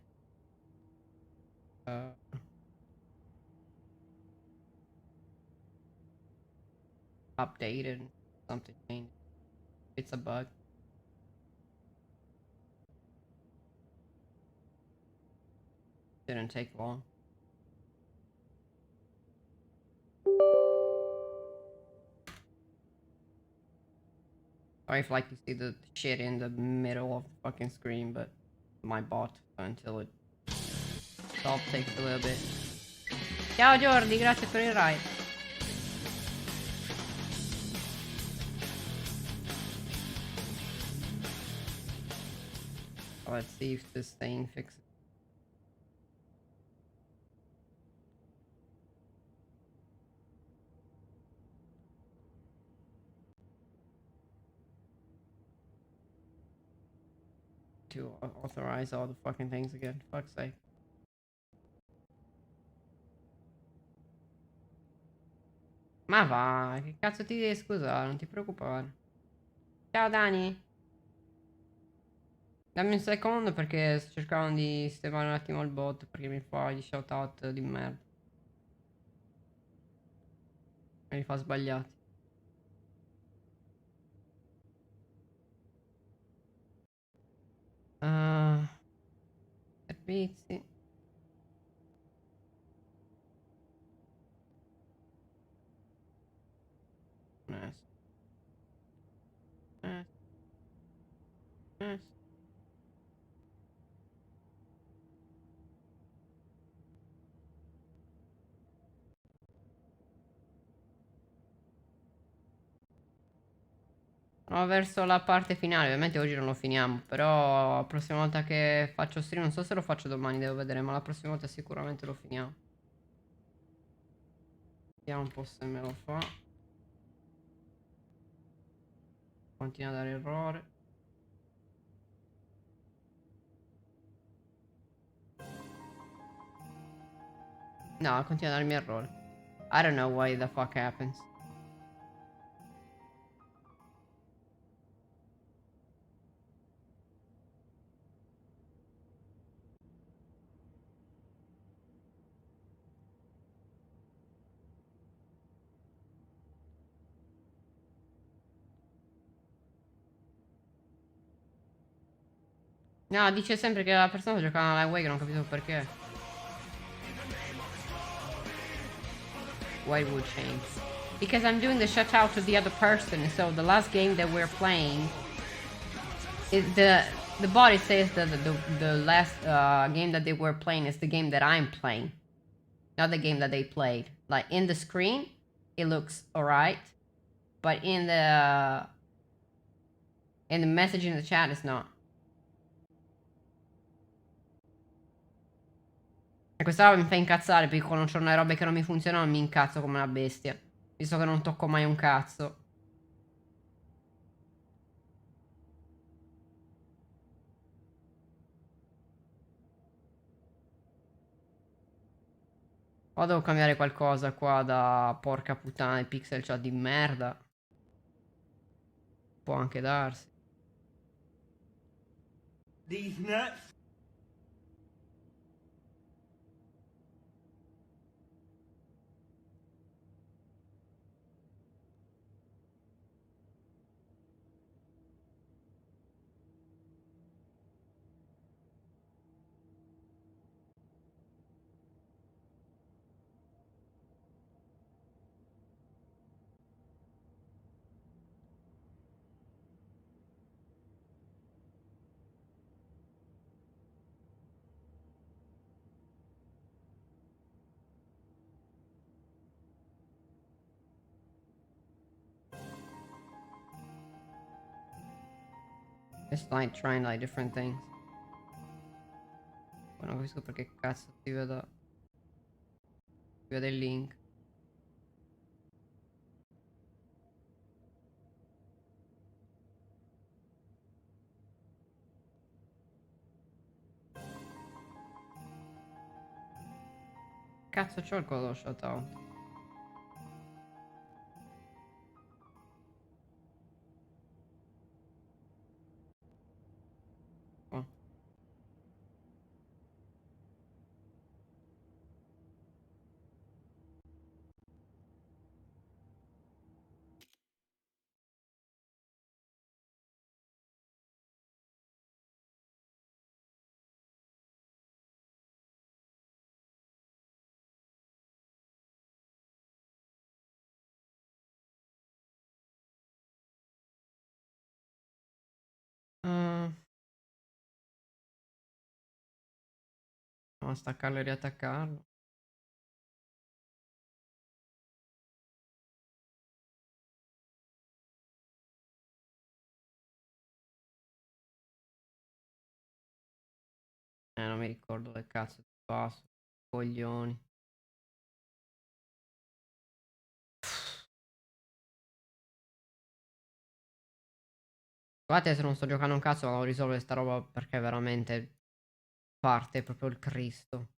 Updated. Something changed. It's a bug. Didn't take long. Sorry if like you see the shit in the middle of the fucking screen, but my bot until it solve takes a little bit. Ciao Jordi, grazie per il ride. Let's see if this thing fixes. To authorize all the fucking things again. Fuck's sake. Ma va, che cazzo ti devi scusare, non ti preoccupare. Ciao Dani. Dammi un secondo perché sto cercando di sistemare un attimo il bot perché mi fa gli shoutout di merda. E mi fa sbagliati. Servizi. Yes. Yes. Yes. No, verso la parte finale, ovviamente oggi non lo finiamo, però la prossima volta che faccio stream, non so se lo faccio domani, devo vedere, ma la prossima volta sicuramente lo finiamo. Vediamo un po' se me lo fa. Continua a dare errore. No, continua a darmi errore. I don't know why the fuck happens. No, dice sempre che la persona sta giocando alla Way, che non capisco perché. Why it would change? Because I'm doing the shout out to the other person, so the last game that we're playing is the body says that the last game that they were playing is the game that I'm playing, not the game that they played. Like in the screen, it looks alright, but in the message in the chat, it's not. E questa roba mi fa incazzare perché quando c'ho le robe che non mi funzionano mi incazzo come una bestia. Visto che non tocco mai un cazzo. O devo cambiare qualcosa qua da porca puttana, il pixel chat di merda. Può anche darsi. These nuts? Just like trying like different things. Poi non capisco perché cazzo si vede il link. Cazzo c'ho il coso shutout. Oh. Uh, no, staccarlo e riattaccarlo. Non mi ricordo del cazzo di passo. Coglioni. Guardate se non sto giocando un cazzo, devo risolvere sta roba perché veramente parte proprio il Cristo.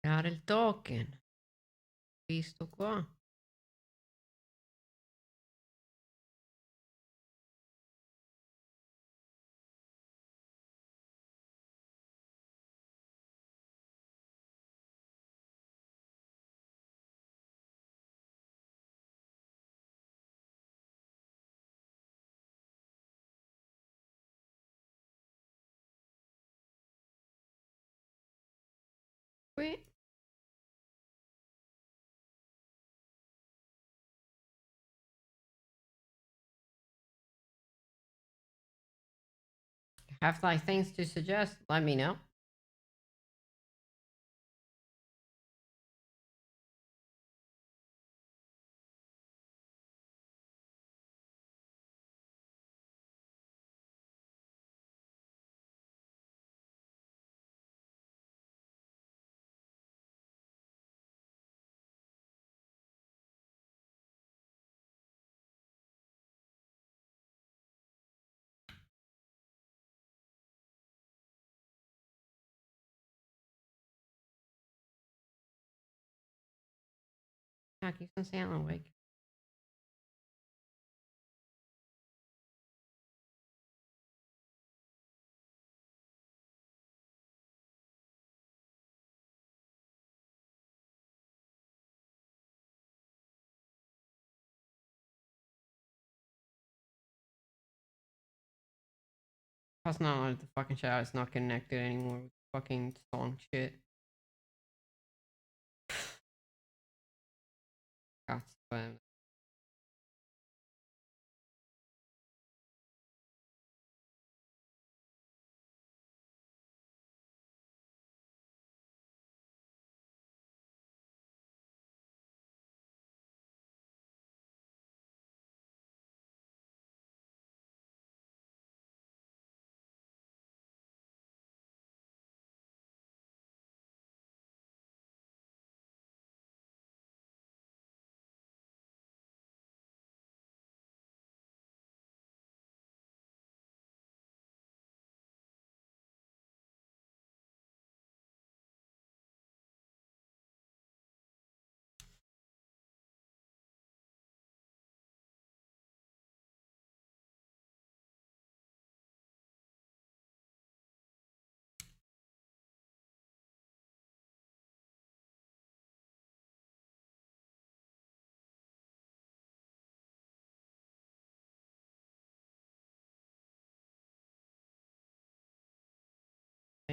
Creare il token. Visto qua. Qui. Have like things to suggest? Let me know. Ah, keeps on saying I'm awake. That's not like the fucking chat is not connected anymore with fucking song shit. Cazzo,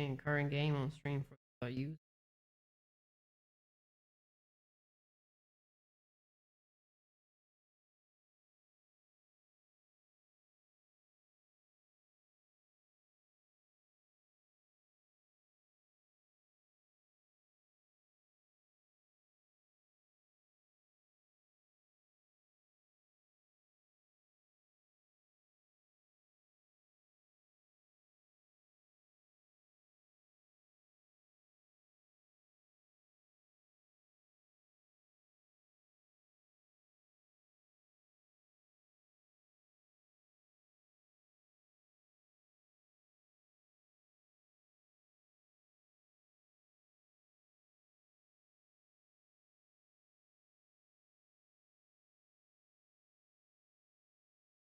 playing current game on stream for the youth.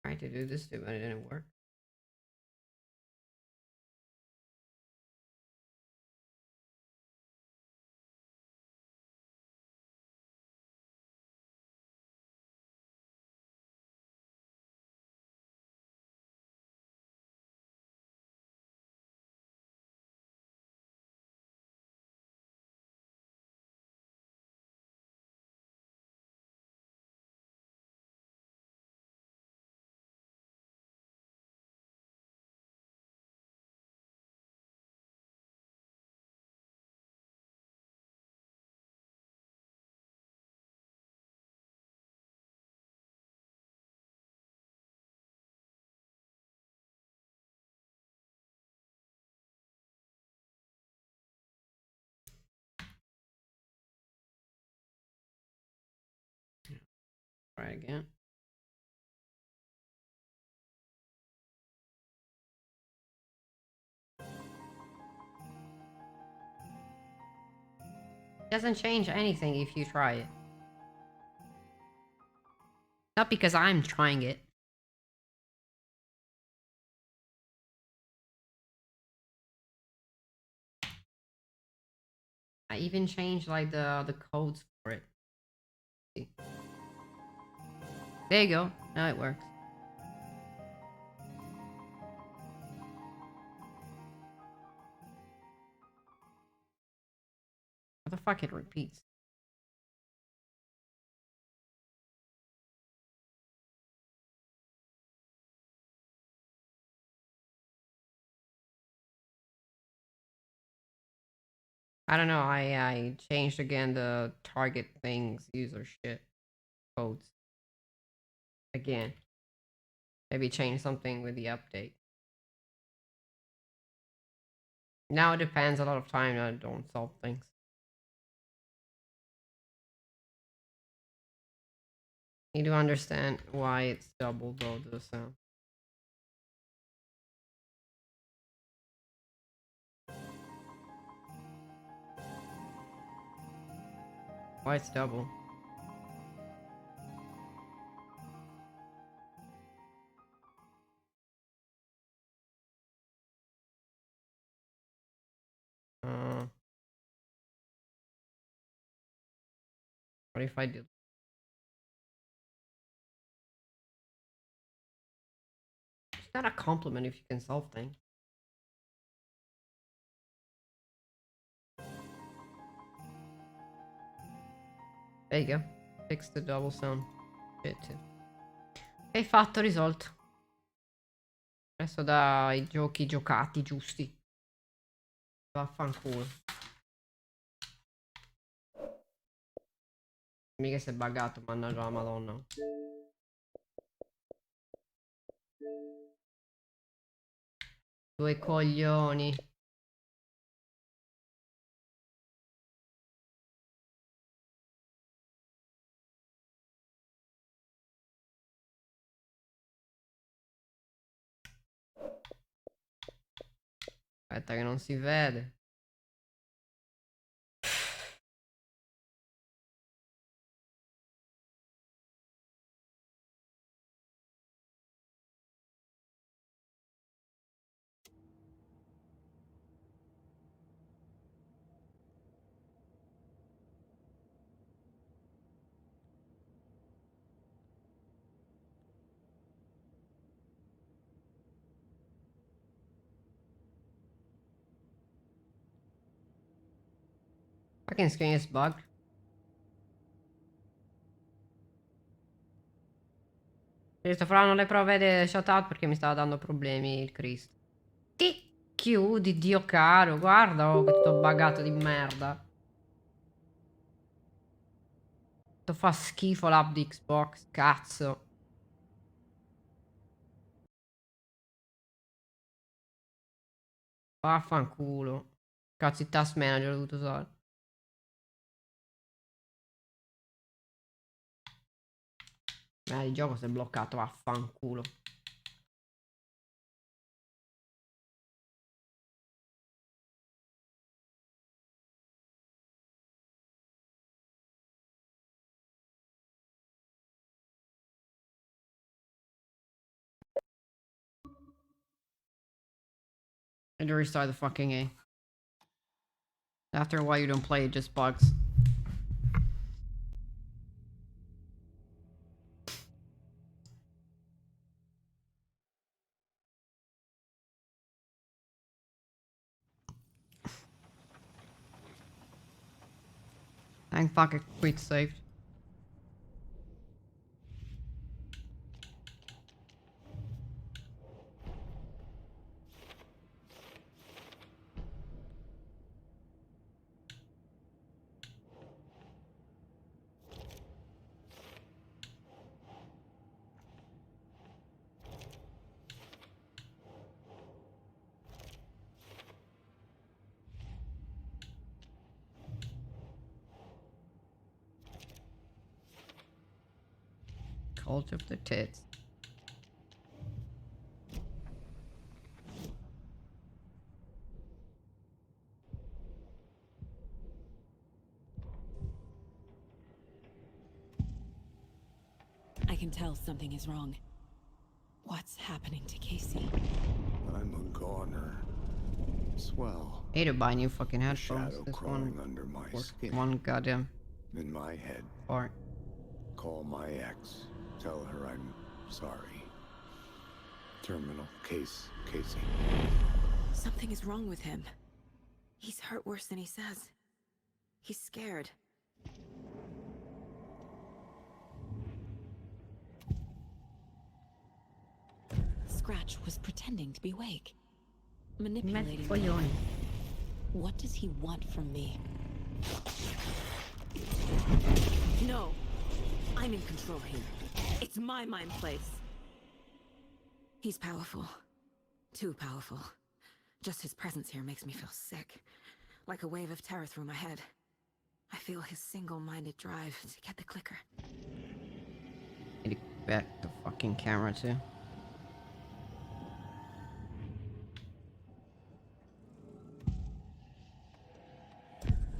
Tried to do this too, but it didn't work. Try again. Doesn't change anything if you try it. Not because I'm trying it. I even changed like the codes for it. See. There you go. Now it works. What the fuck, it repeats. I don't know, I changed again the target things, user shit, codes. Again. Maybe change something with the update. Now it depends a lot of time I don't solve things. Need to understand why it's double though the sound. Why it's double? What if I did? It's not a compliment if you can solve things. There you go. Fix the double sound. Shit too. E fatto, risolto. Adesso dai giochi giocati giusti. Vaffanculo. Mica si è buggato, mannaggia la madonna. Due coglioni. Aspetta che non si vede. Fucking screen is bugged. Sto faranno le prove di shoutout perché mi stava dando problemi il Cristo. Ti chiudi, Dio caro. Guarda, oh, che tutto buggato di merda. Tutto fa schifo l'app di Xbox, cazzo. Vaffanculo. Cazzo, il task manager ho dovuto usare. Il gioco si è bloccato, vaffanculo. I had to restart the fucking game. After a while you don't play, it just bugs. Thank fuck it quit saved. Cult of the tits. I can tell something is wrong. What's happening to Casey? I'm a goner. Swell. I need to buy new fucking A headphones. shadow This crawling one under my works skin. one goddamn In my head. part. Call my ex. Tell her I'm sorry. Terminal case, Casey. Something is wrong with him. He's hurt worse than he says. He's scared. Scratch was pretending to be awake. Manipulating me. What does he want from me? No. I'm in control here. It's my mind place. He's powerful. Too powerful. Just his presence here makes me feel sick. Like a wave of terror through my head. I feel his single-minded drive to get the clicker. Need to back the fucking camera too.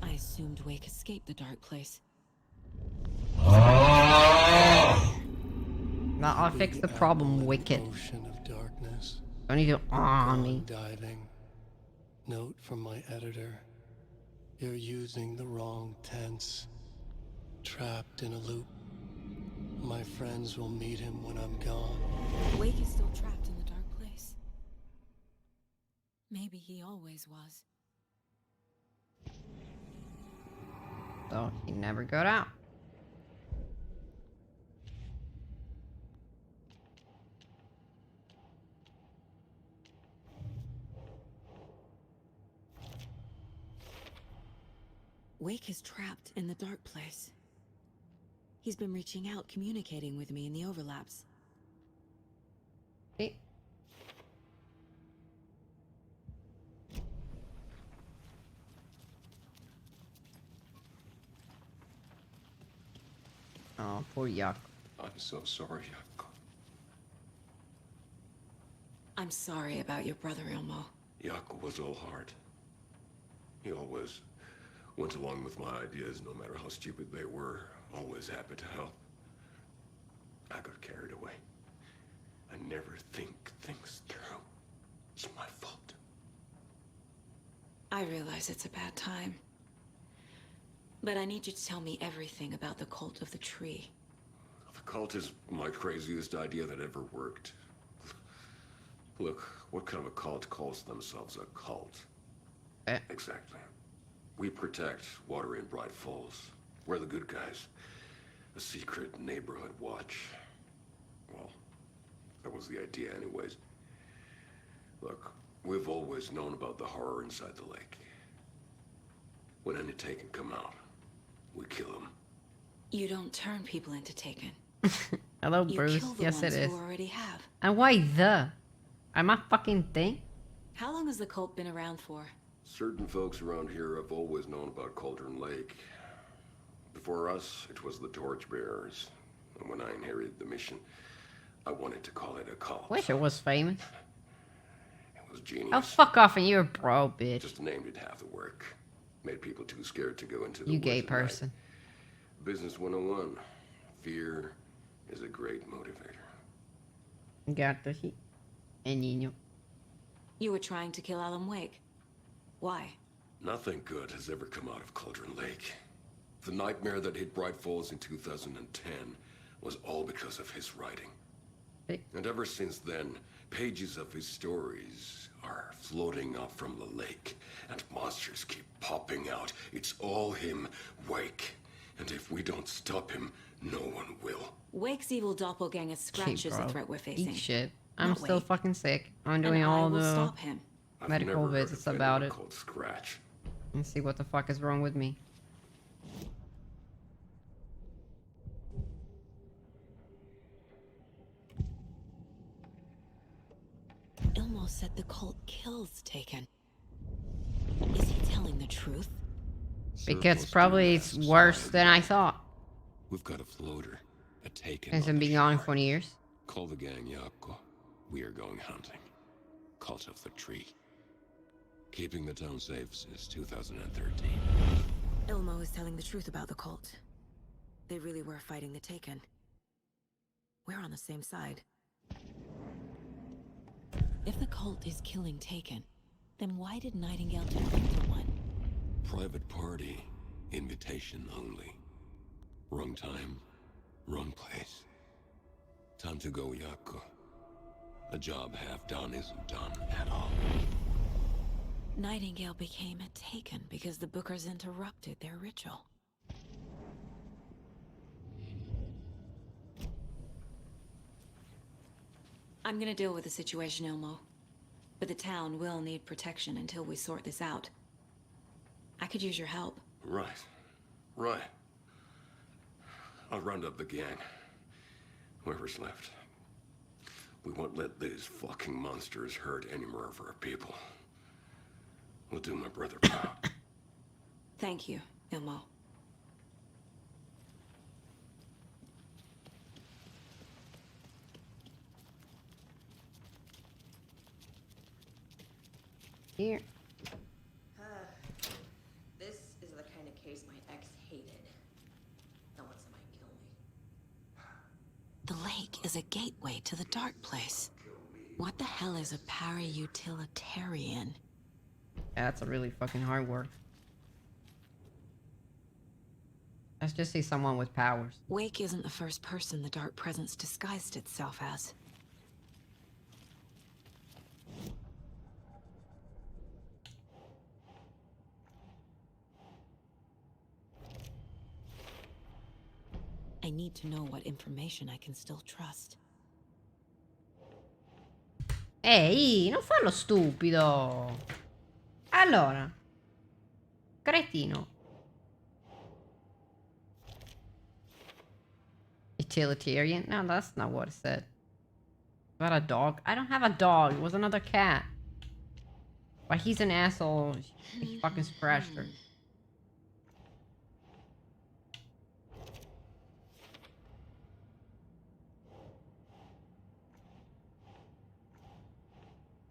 I assumed Wake escaped the dark place. Now I'll fix the problem, Wicked. Ocean of darkness. Don't need to on me. Diving. Note from my editor. You're using the wrong tense. Trapped in a loop. My friends will meet him when I'm gone. Wake is still trapped in the dark place. Maybe he always was. So he never got out. Wake is trapped in the dark place. He's been reaching out, communicating with me in the overlaps. Hey. Oh, poor Yuck. I'm so sorry, Yuck. I'm sorry about your brother, Ilmo. Yuck was all heart. He always went along with my ideas, no matter how stupid they were. Always happy to help. I got carried away. I never think things through. It's my fault. I realize it's a bad time. But I need you to tell me everything about the cult of the tree. The cult is my craziest idea that ever worked. Look, what kind of a cult calls themselves a cult? Exactly. We protect water in Bright Falls. We're the good guys. A secret neighborhood watch. Well, that was the idea anyways. Look, we've always known about the horror inside the lake. When any Taken come out, we kill them. You don't turn people into Taken. Hello, You Bruce. kill the Yes, it ones is. who already have. And why the? Am I fucking thing? How long has the cult been around for? Certain folks around here have always known about Cauldron Lake. Before us, it was the Torchbearers. And when I inherited the mission, I wanted to call it a cult. Wish it was famous. It was genius. Oh, fuck off and you're a bro, bitch. Just named it half the work. Made people too scared to go into the You woods gay at night. person. Business 101. Fear is a great motivator. Gato, sí. El niño. You were trying to kill Alan Wake. Why? Nothing good has ever come out of Cauldron Lake. The nightmare that hit Bright Falls in 2010 was all because of his writing. And ever since then, pages of his stories are floating up from the lake, and monsters keep popping out. It's all him, Wake. And if we don't stop him, no one will. Wake's evil doppelganger Scratch is the threat we're facing. Eat shit. I'm Not still Wake. fucking sick. I'm doing And I all will the stop him. I've medical never heard visits of about anyone it. called Scratch. Let's see what the fuck is wrong with me. Ilmo said the cult kills Taken. Is he telling the truth? Because probably it's worse than I thought. We've got a floater, a Taken. Since I've been gone 20 years. Call the gang, Yako. We are going hunting. Cult of the Tree. Keeping the town safe since 2013. Ilmo is telling the truth about the cult. They really were fighting the Taken. We're on the same side. If the cult is killing Taken, then why did Nightingale turn into one? Private party. Invitation only. Wrong time. Wrong place. Time to go, Yako. A job half done isn't done at all. Nightingale became a Taken because the Bookers interrupted their ritual. I'm gonna deal with the situation, Ilmo. But the town will need protection until we sort this out. I could use your help. Right. Right. I'll round up the gang. Whoever's left. We won't let these fucking monsters hurt any more of our people. We'll do my brother proud. Thank you, Ilmo. Here. This is the kind of case my ex hated. Now let somebody kill me. The lake is a gateway to the dark place. What the hell is a para-utilitarian? That's a really fucking hard word. Let's just say someone with powers. Wake isn't the first person the dark presence disguised itself as. I need to know what information I can still trust. Ehi, non farlo stupido. Allora. Cretino. Utilitarian? No, that's not what it said. Is that a dog? I don't have a dog. It was another cat. But he's an asshole. He fucking scratched her.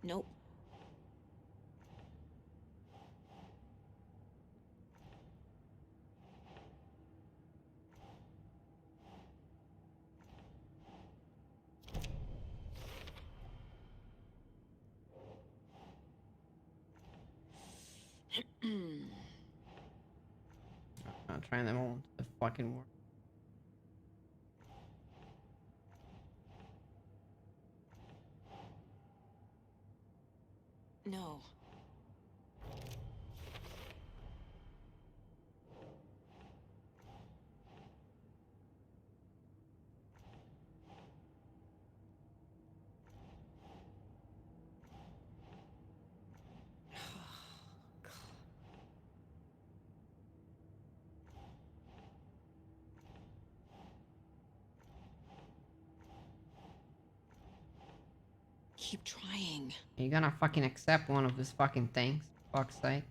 Nope. I'm not trying them all to fucking work. No. keep trying. You're gonna fucking accept one of these fucking things. Fuck's sake.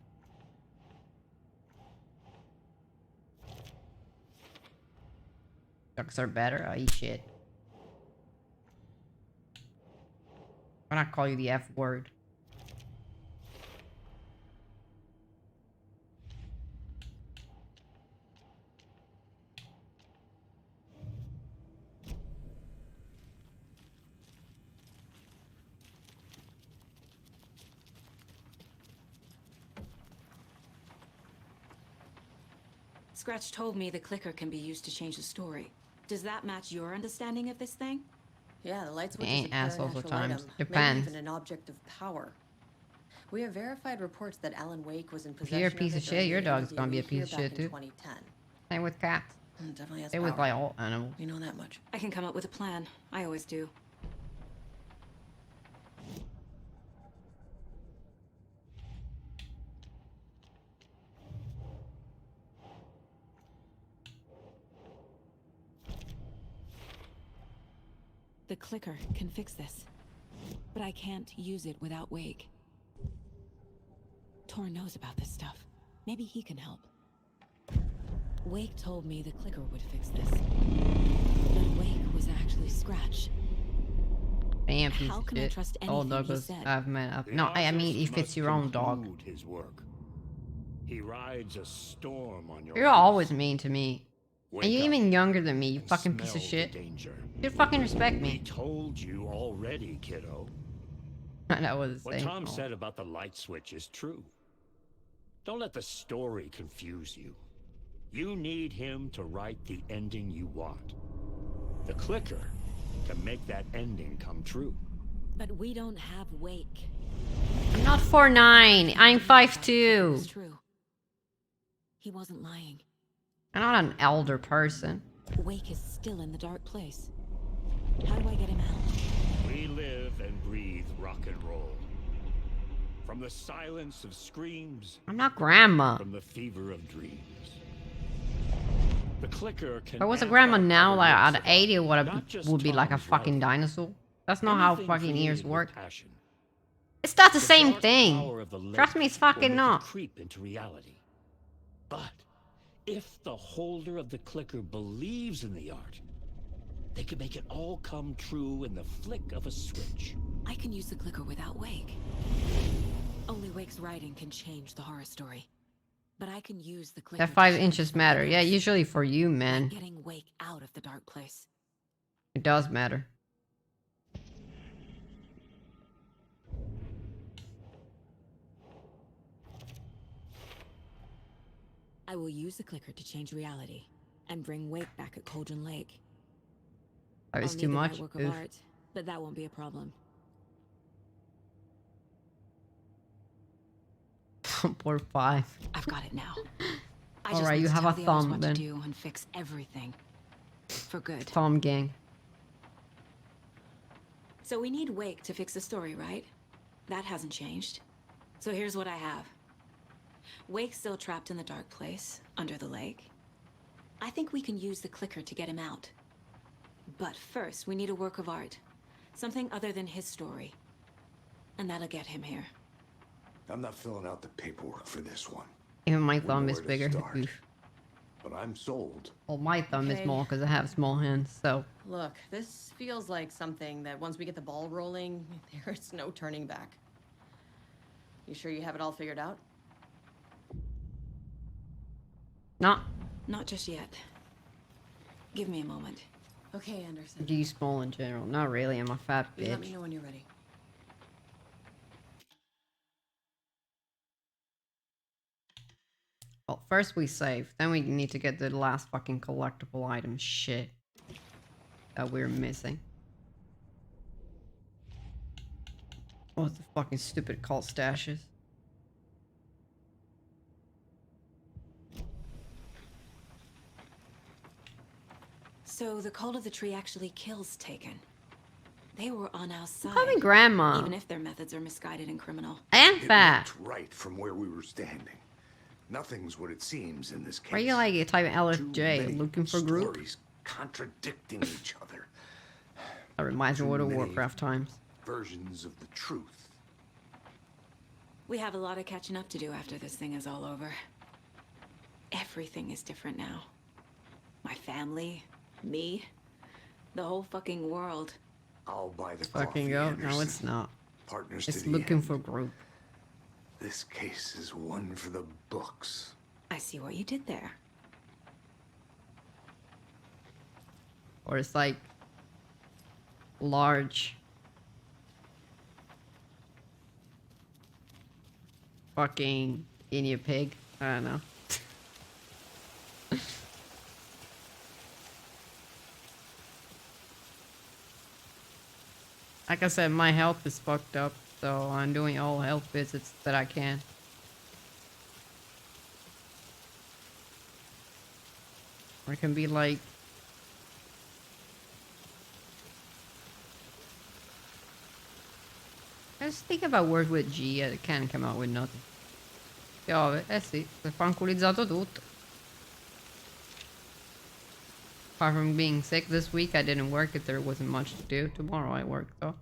Ducks are better? Oh, eat shit. Why not call you the F word? Scratch told me the clicker can be used to change the story. Does that match your understanding of this thing? Yeah, the light switch Ain't is a assholes at supernatural times. item, Depends. maybe even an object of power. We have verified reports that Alan Wake was in If possession you're a piece of of it shit, during your the dog's gonna be a interview piece of here shit back in too. 2010. Same with cats. Definitely has Same with power. like all animals. We know that much. I can come up with a plan. I always do. The clicker can fix this, but I can't use it without Wake. Tor knows about this stuff. Maybe he can help. Wake told me the clicker would fix this, but Wake was actually Scratch. Damn piece How of can I shit. trust All anything he Douglas said? I've met up. The No, I mean artist if it's must your own dog. conclude his work. He rides a storm on your You're face. always mean to me. Wake And you're up even younger than me, you and fucking piece of smell shit. the danger. You fucking respect We me. told you already, kiddo. That was the What same. Tom said about the light switch is true. Don't let the story confuse you. You need him to write the ending you want. The clicker can make that ending come true. But we don't have Wake. I'm not 4'9". I'm 5'2". It's true. He wasn't lying. I'm not an elder person. Wake is still in the dark place. How do I get him out? We live and breathe rock and roll. From the silence of screams. I'm not grandma. From the fever of dreams. The clicker can. If I was a amp grandma up now, other like works at of 80, art, would not just would be like a Tom's fucking writing. dinosaur. That's not how Anything fucking ears created with work. passion. It's not the The same dark thing. power of the Trust me, lake it's will fucking make it not. creep into reality. But if the holder of the clicker believes in the art, they can make it all come true in the flick of a switch. I can use the clicker without Wake. Only Wake's writing can change the horror story. But I can use the clicker. That 5 inches matter. Yeah, usually for you, Like man. getting Wake out of the dark place. It does matter. I will use the clicker to change reality and bring Wake back at Cauldron Lake. That was I'll too need the right much. work of Oof. art, but that won't be a problem. Poor 5. I've got it now. I All just right, need you to have tell a the others thumb what then. to do and fix everything. For good. Thumb gang. So we need Wake to fix the story, right? That hasn't changed. So here's what I have. Wake's still trapped in the dark place, under the lake. I think we can use the clicker to get him out. But first, we need a work of art. Something other than his story. And that'll get him here. I'm not filling out the paperwork for this one. Even my Wouldn't thumb know is where to bigger. start. Oof. But I'm sold. Well, my thumb is Okay. small because I have small hands, so. Look, this feels like something that once we get the ball rolling, there's no turning back. You sure you have it all figured out? No. Not just yet. Give me a moment. Okay, Anderson. Do you small in general? Not really. I'm a fat You let me bitch. know when you're ready. Well, first we save. Then we need to get the last fucking collectible item shit that we're missing. What the fucking stupid cult stashes? So the cult of the tree actually kills Taken. They were on our side. Call me grandma. Even if their methods are misguided and criminal. And It fat. looked right from where we were standing. Nothing's what it seems in this case. Why are you like a type of Too LFJ many looking for group? stories contradicting each other. That reminds me of Too World of many Warcraft times. versions of the truth. We have a lot of catching up to do after this thing is all over. Everything is different now. My family, me, the whole fucking world. I'll buy the Fucking coffee, go. Anderson. No, it's not. Partners It's to the looking end. for group. This case is one for the books. I see what you did there. Or it's like large fucking guinea pig. I don't know. Like I said, my health is fucked up, so I'm doing all health visits that I can. Or it can be like I was thinking about words with G, I can't come out with nothing. Piove, eh sì, si è fanculizzato tutto. Apart from being sick this week, I didn't work if there wasn't much to do. Tomorrow I work though.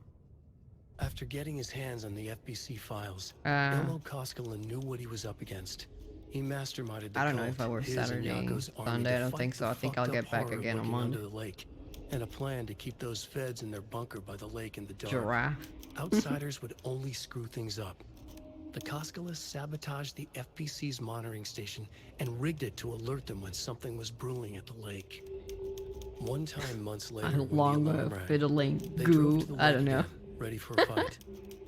After getting his hands on the FBC files, Ilmo Koskela knew what he was up against. He masterminded the I don't know if cult, I work his and Saturday, Yako's army Sunday, to I don't fight think so. the I think I'll fucked get up back horror again on lurking Monday. under the lake, and a plan to keep those feds in their bunker by the lake in the dark. Giraffe. Outsiders would only screw things up. The Koskelas sabotaged the FBC's monitoring station and rigged it to alert them when something was brewing at the lake. One time, months later, when the Long alarm rang, fiddling they goo. drove to the I lake don't know. again, ready for a fight.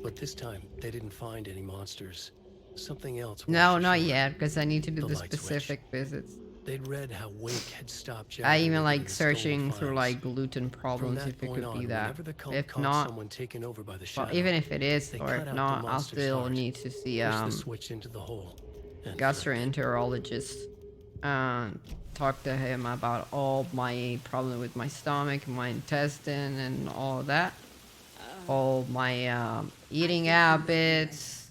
But this time, they didn't find any monsters. Something else. No, not yet, because I need to do The the light switch. specific visits. They'd read how Wake had stopped Jack I and even River in like the stolen searching through files. like gluten From problems that if it point could be on, that. whenever the cult If caught not, someone taken over by the well, shadow, even if it is, they or cut if out the not, I'll monster's still heart, need to see push the switch into the hole, and gastroenterologist. Talk to him about all my problem with my stomach, my intestine, and all of that. All my eating habits,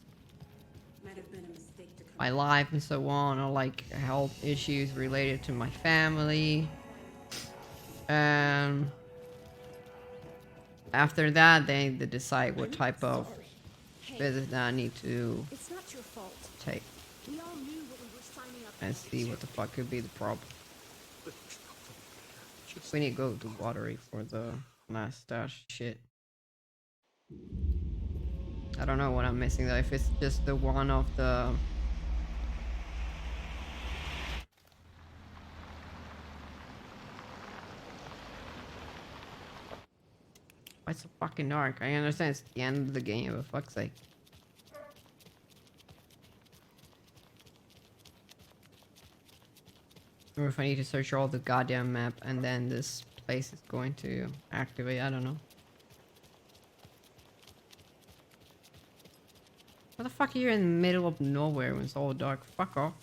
my life, and so on, or like health issues related to my family. And after that, they decide what type of visit that I need to It's not your fault. take We all knew what we were signing up and see what the fuck could be the problem. We need to go to Watery for the last stash shit. I don't know what I'm missing though. If it's just the one of the why it's so fucking dark? I understand it's the end of the game, but fuck's sake. Or if I need to search all the goddamn map and then this place is going to activate, I don't know. What the fuck are you in the middle of nowhere when it's all dark? Fuck off.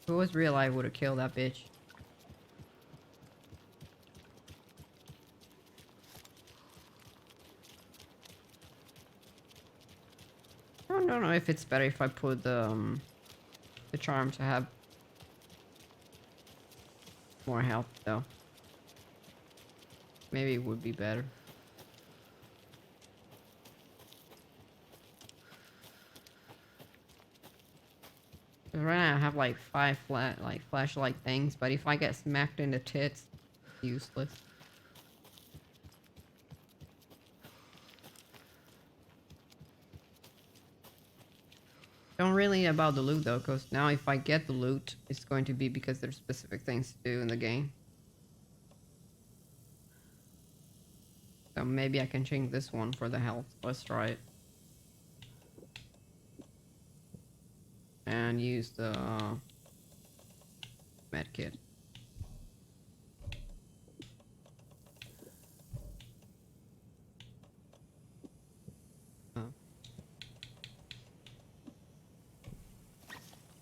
If it was real, I would have killed that bitch. I don't know if it's better if I put the charm to have more health though. Maybe it would be better. Right now I have like 5 flashlight things, but if I get smacked in the tits, it's useless. Don't really about the loot though, because now if I get the loot, it's going to be because there's specific things to do in the game. So maybe I can change this one for the health. Let's try it. And use the med kit.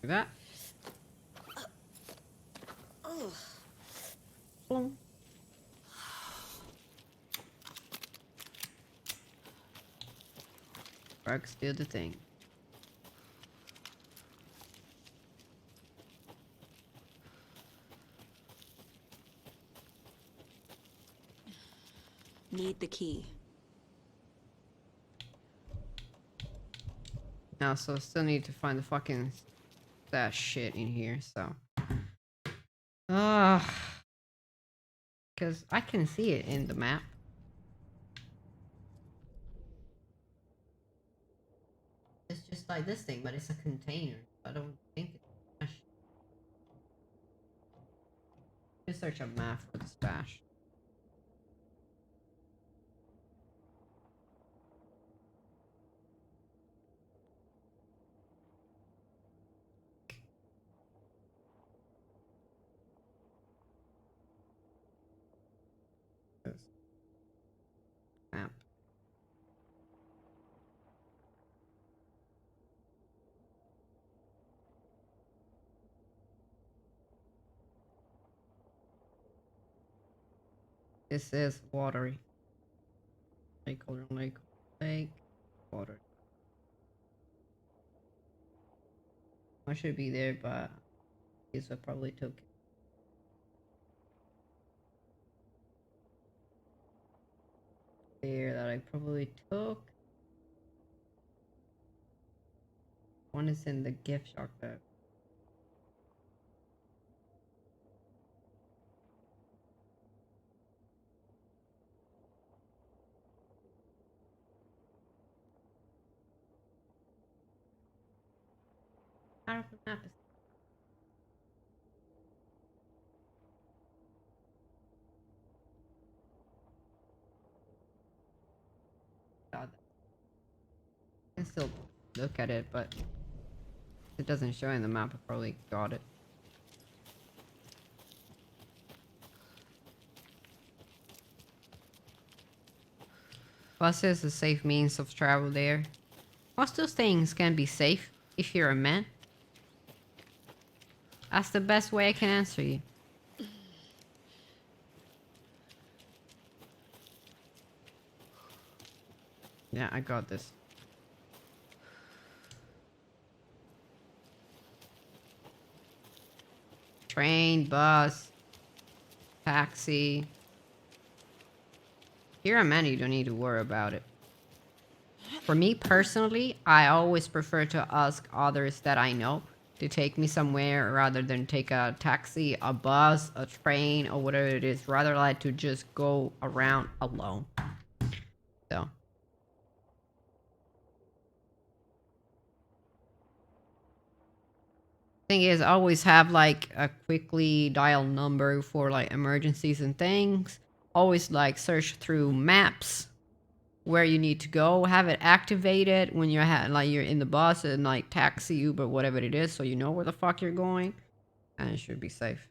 Do that. Boom. Drugs do the thing. Need the key. Now, so still need to find the fucking that shit in here, so. Because I can see it in the map. It's just like this thing, but it's a container. I don't think it's a stash. Just search a map for the stash. Map. This is watery. Lake, water. I should be there, but these I probably took it. There that I probably took. One is in the gift shop though. Out of the map is God. I can still look at it, but it doesn't show in the map. I probably got it. Bus is a safe means of travel there. Most those things can be safe if you're a man. That's the best way I can answer you. Yeah, I got this. Train, bus, taxi. Here a man, you don't need to worry about it. For me personally, I always prefer to ask others that I know to take me somewhere rather than take a taxi, a bus, a train, or whatever it is. Rather like to just go around alone. So. Thing is, always have like a quickly dial number for like emergencies and things. Always like search through maps where you need to go. Have it activated when you're like you're in the bus and like taxi, Uber, whatever it is, so you know where the fuck you're going, and it should be safe.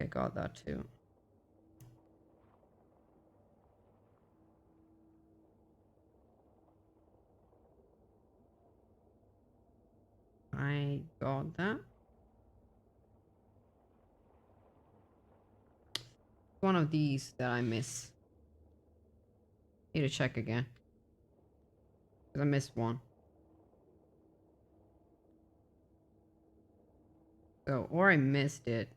I got that too. I got that. One of these that I miss. Need to check again. Because I missed one. So, or I missed it.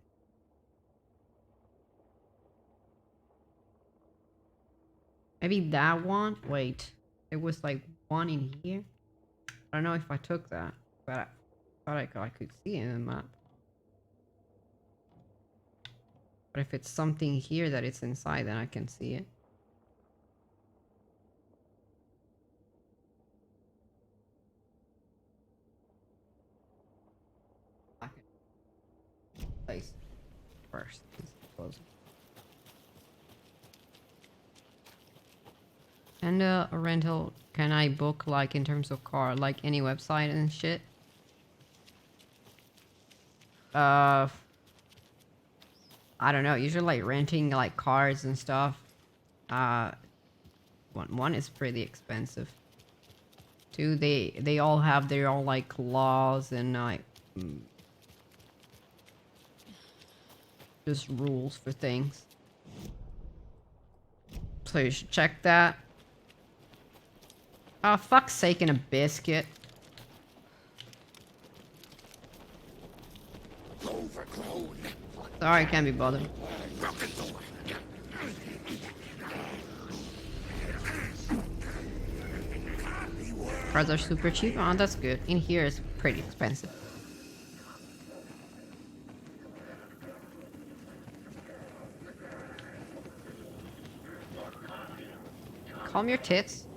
Maybe that one? Wait. It was like one in here? I don't know if I took that. But I thought I could see it in the map. But if it's something here that it's inside, then I can see it. Place first. And a rental, can I book like in terms of car, like any website and shit? I don't know. Usually like renting like cars and stuff. One is pretty expensive. Two, they all have their own like laws and like just rules for things. So you should check that. Oh, fuck's sake, in a biscuit. Sorry, I can't be bothered. cards are super cheap. Oh, that's good. In here, it's pretty expensive. Calm your tits.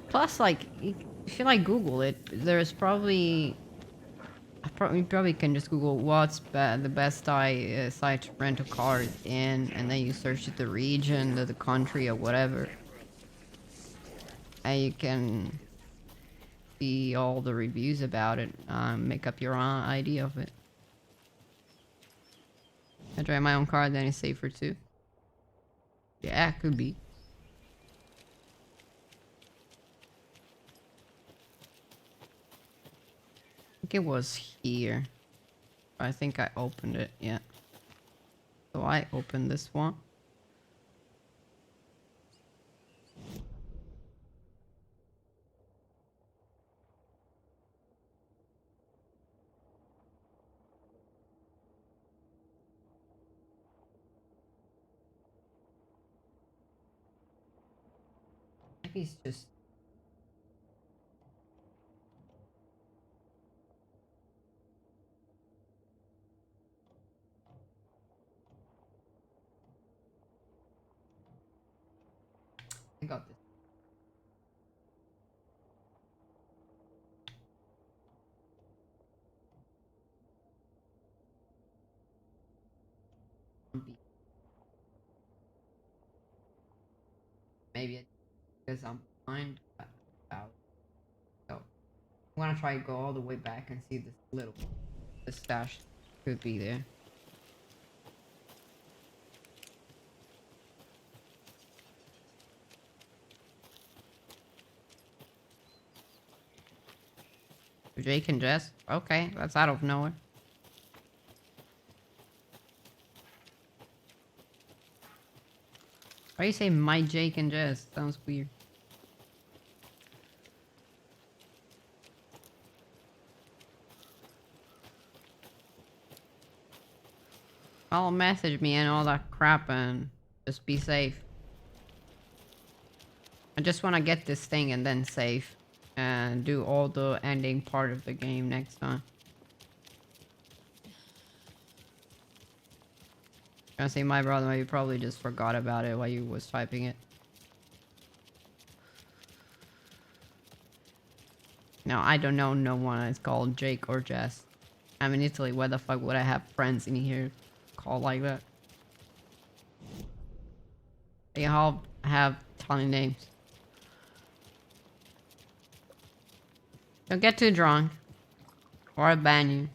Plus, like, if you like Google it, there's probably you probably can just Google what's the best site to rent a car in, and then you search the region, the country, or whatever, and you can see all the reviews about it. Make up your own idea of it. I drive my own car, then it's safer too. Yeah, could be. I think it was here. I think I opened it, yeah. So I opened this one. Maybe it's just... I got this. Maybe it's because I'm blind. Out. So I'm gonna try to go all the way back and see this little the stash could be there. Jake and Jess? Okay, that's out of nowhere. Why do you say my Jake and Jess? Sounds weird. I'll message me and all that crap and just be safe. I just want to get this thing and then save. And do all the ending part of the game next time. I say my brother, you probably just forgot about it while you was typing it. No, I don't know no one that's called Jake or Jess. I'm in Italy, why the fuck would I have friends in here called like that? They all have tiny names. Don't get too drunk. Or I'll ban you.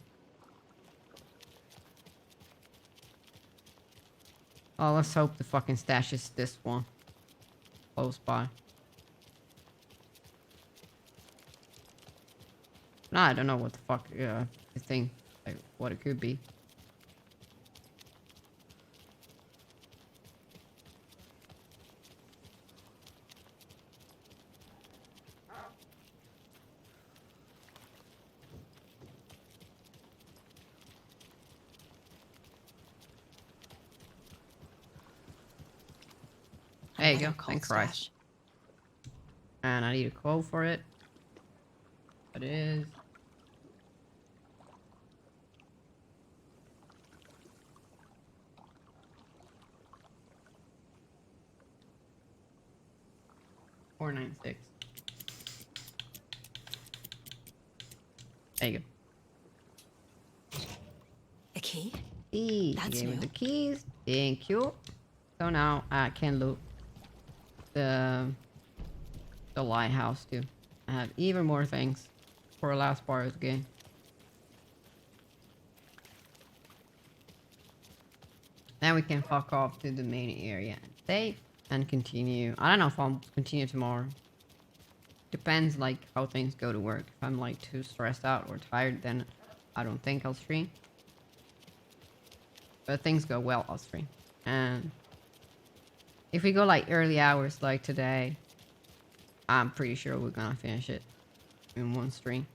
Oh, let's hope the fucking stash is this one. Close by. No, I don't know what the fuck, the thing, like, what it could be. There you go, thank Christ. And I need a quote for it. It is... $496. There you go. A key? That's That's new. new. The keys. Thank you. So now I can loot the lighthouse too. I have even more things for the last part of the game. Then we can fuck off to the main area and save and continue. I don't know if I'll continue tomorrow. Depends like how things go to work. If I'm like too stressed out or tired, then I don't think I'll stream. But if things go well, I'll stream. And if we go like early hours like today, I'm pretty sure we're gonna finish it in one stream.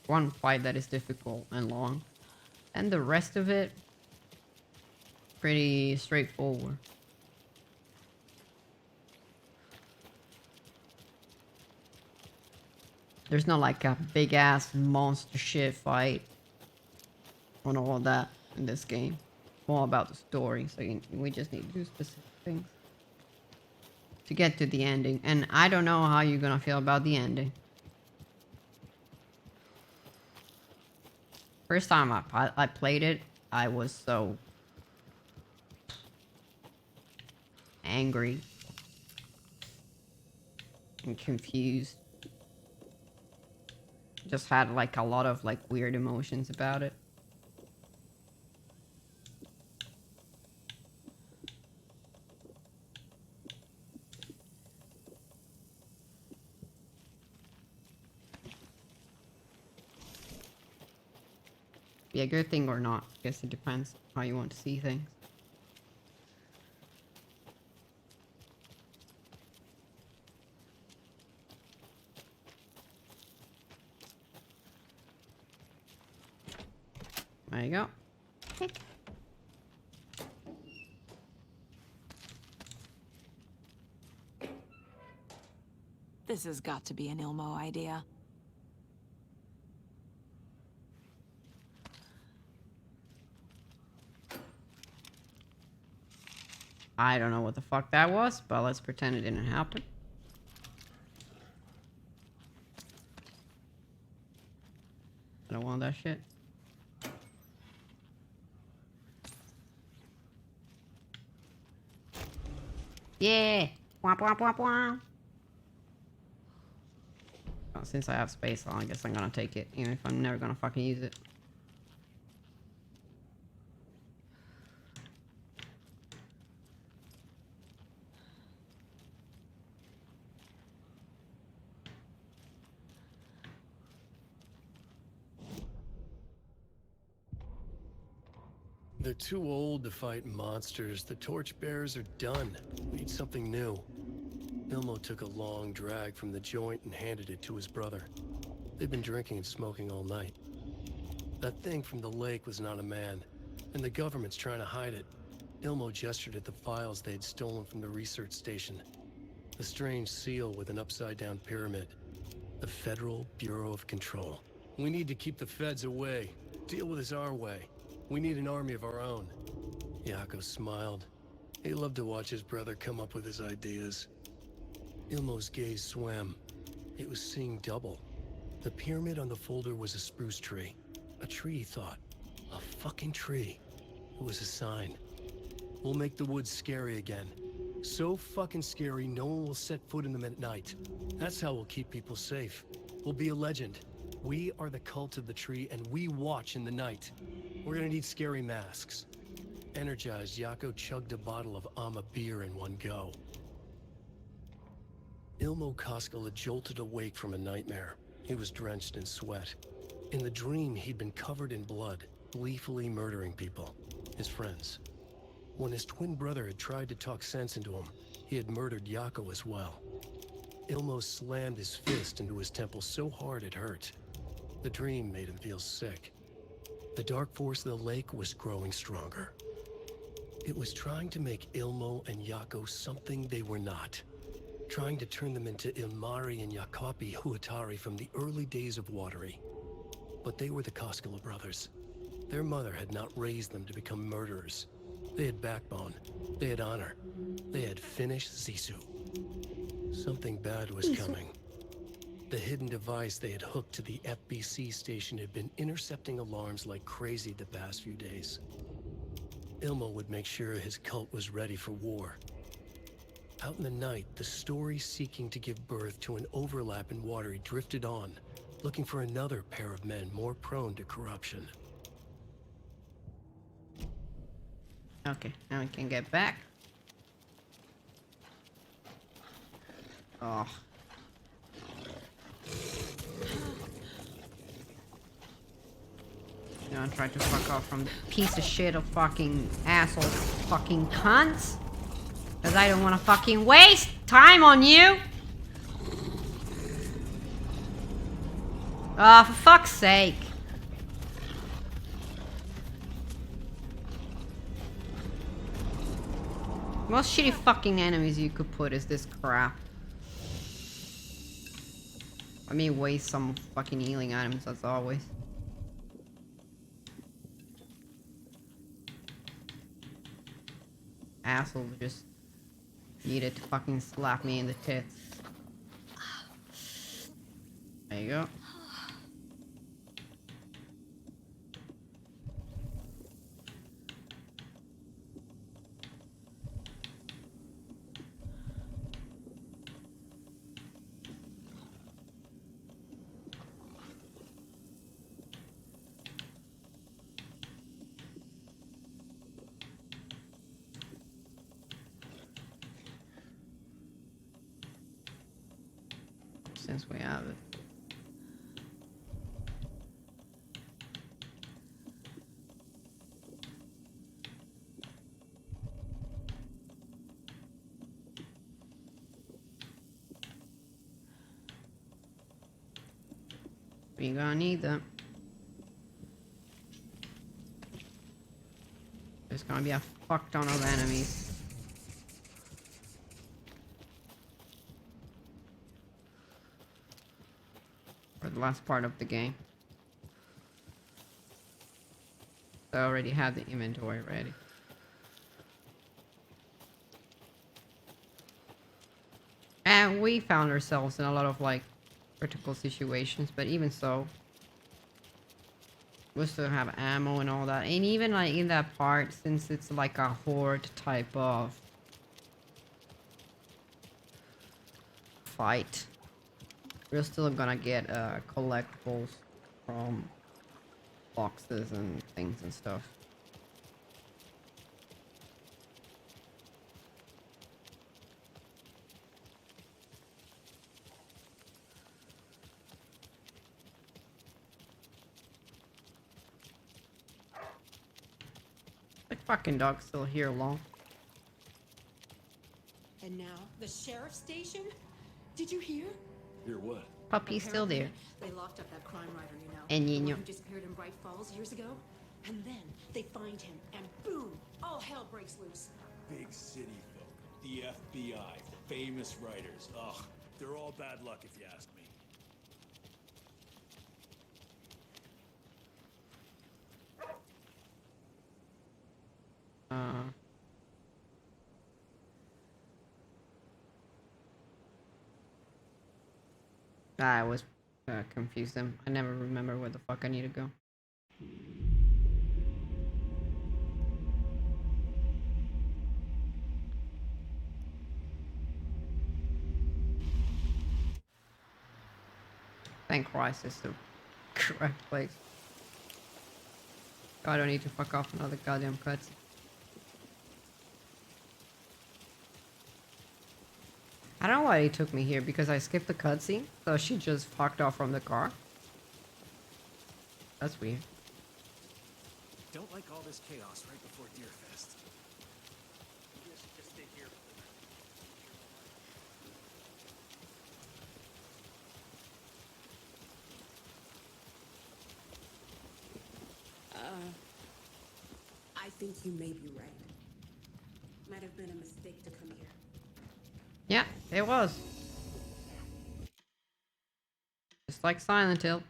one fight that is difficult and long. And the rest of it, pretty straightforward. There's not like a big ass monster shit fight on all of that in this game. More about the story, so we just need to do specific things to get to the ending. And I don't know how you're gonna feel about the ending. First time I played it, I was so angry and confused. Just had like a lot of like weird emotions about it. Be a good thing or not. I guess it depends how you want to see things. There you go. This has got to be an Ilmo idea. I don't know what the fuck that was, but let's pretend it didn't happen. I don't want that shit. Yeah! Womp womp womp womp! Oh, since I have space, I guess I'm gonna take it, even if I'm never gonna fucking use it. They're too old to fight monsters. The torchbearers are done. We need something new. Ilmo took a long drag from the joint and handed it to his brother. They've been drinking and smoking all night. That thing from the lake was not a man, and the government's trying to hide it. Ilmo gestured at the files they had stolen from the research station. A strange seal with an upside-down pyramid. The Federal Bureau of Control. We need to keep the feds away. Deal with this our way. We need an army of our own. Yako smiled. He loved to watch his brother come up with his ideas. Ilmo's gaze swam. It was seeing double. The pyramid on the folder was a spruce tree. A tree, he thought. A fucking tree. It was a sign. We'll make the woods scary again. So fucking scary, no one will set foot in them at night. That's how we'll keep people safe. We'll be a legend. We are the cult of the tree, and we watch in the night. We're gonna need scary masks. Energized, Yako chugged a bottle of Ama beer in one go. Ilmo Koskela had jolted awake from a nightmare. He was drenched in sweat. In the dream, he'd been covered in blood, gleefully murdering people, his friends. When his twin brother had tried to talk sense into him, he had murdered Yako as well. Ilmo slammed his fist into his temple so hard it hurt. The dream made him feel sick. The dark force of the lake was growing stronger. It was trying to make Ilmo and Yako something they were not. Trying to turn them into Ilmari and Yakapi Huatari from the early days of Watery. But they were the Koskela brothers. Their mother had not raised them to become murderers. They had backbone. They had honor. They had finished Sisu. Something bad was coming. The hidden device they had hooked to the FBC station had been intercepting alarms like crazy the past few days. Ilmo would make sure his cult was ready for war. Out in the night, the story seeking to give birth to an overlap in Watery drifted on, looking for another pair of men more prone to corruption. Okay, now we can get back. Oh. You know, try to fuck off from the piece of shit of fucking asshole fucking cunts. Because I don't want to fucking waste time on you. Ah, for fuck's sake. Most shitty fucking enemies you could put is this crap. I mean, waste some fucking healing items as always. Asshole just needed to fucking slap me in the tits. There you go. Since we have it. We're gonna need them. There's gonna be a fuck ton of enemies. For the last part of the game. I already have the inventory ready. And we found ourselves in a lot of like critical situations, but even so, we still have ammo and all that. And even like in that part, since it's like a horde type of fight, we're still gonna get collectibles from boxes and things and stuff. The fucking dog's still here long. And now, the sheriff's station? Did you hear? Hear what? Puppy's still there. They locked up that crime writer, you know. And the Niño. one who disappeared in Bright Falls years ago. And then they find him, and boom, all hell breaks loose. Big city folk, the FBI, famous writers. Ugh, they're all bad luck if you ask me. I was confused them. I never remember where the fuck I need to go. Thank Christ it's the correct place. I don't need to fuck off another goddamn cutscene. I don't know why he took me here, because I skipped the cutscene, so she just fucked off from the car. That's weird. Don't like all this chaos right before Deerfest. Just stay here. I think you may be right. Might have been a mistake to come here. Yeah, it was. Just like Silent Hill.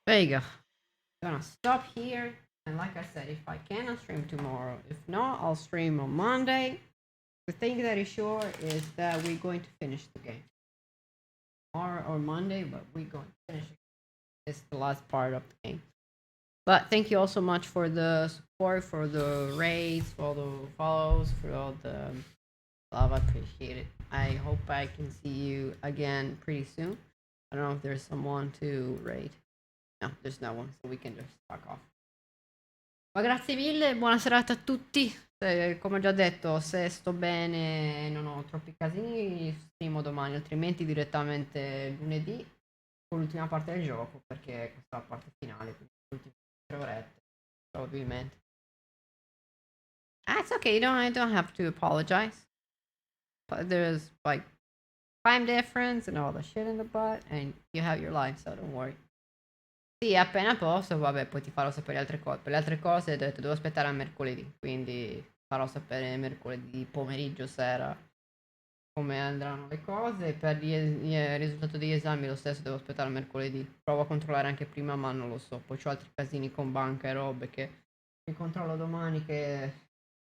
There you go. Gonna stop here. And like I said, if I can, I'll stream tomorrow. If not, I'll stream on Monday. The thing that is sure is that we're going to finish the game. Tomorrow or Monday, but we're going to finish it. It's the last part of the game. But thank you all so much for the support, for the raids, for the follows, for all the love. I appreciate it. I hope I can see you again pretty soon. I don't know if there's someone to raid. No, there's no one, so we can just fuck off. Ma grazie mille, buona serata a tutti. Come ho già detto, se sto bene e non ho troppi casini, streamo domani, altrimenti direttamente lunedì con l'ultima parte del gioco, perché questa è la parte finale, quindi le ultime 3 orette, probabilmente. Ah, it's okay, I don't have to apologize. there's like time difference and all the shit in the butt, and you have your life, so don't worry. Sì, appena posso, vabbè, poi ti farò sapere altre cose. Per le altre cose ho detto, devo aspettare a mercoledì, quindi farò sapere mercoledì pomeriggio, sera, come andranno le cose. Per il risultato degli esami lo stesso devo aspettare mercoledì. Provo a controllare anche prima, ma non lo so. Poi ho altri casini con banca e robe che controllo domani, che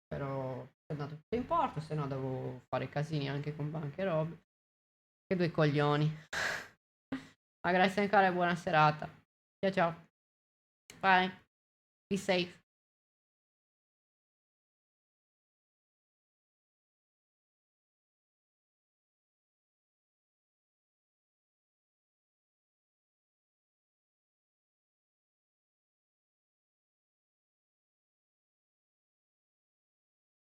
però è andato tutto in porto, se no devo fare casini anche con banca e robe. Che due coglioni. Ma grazie ancora e buona serata. Ciao ciao. Bye. Be safe.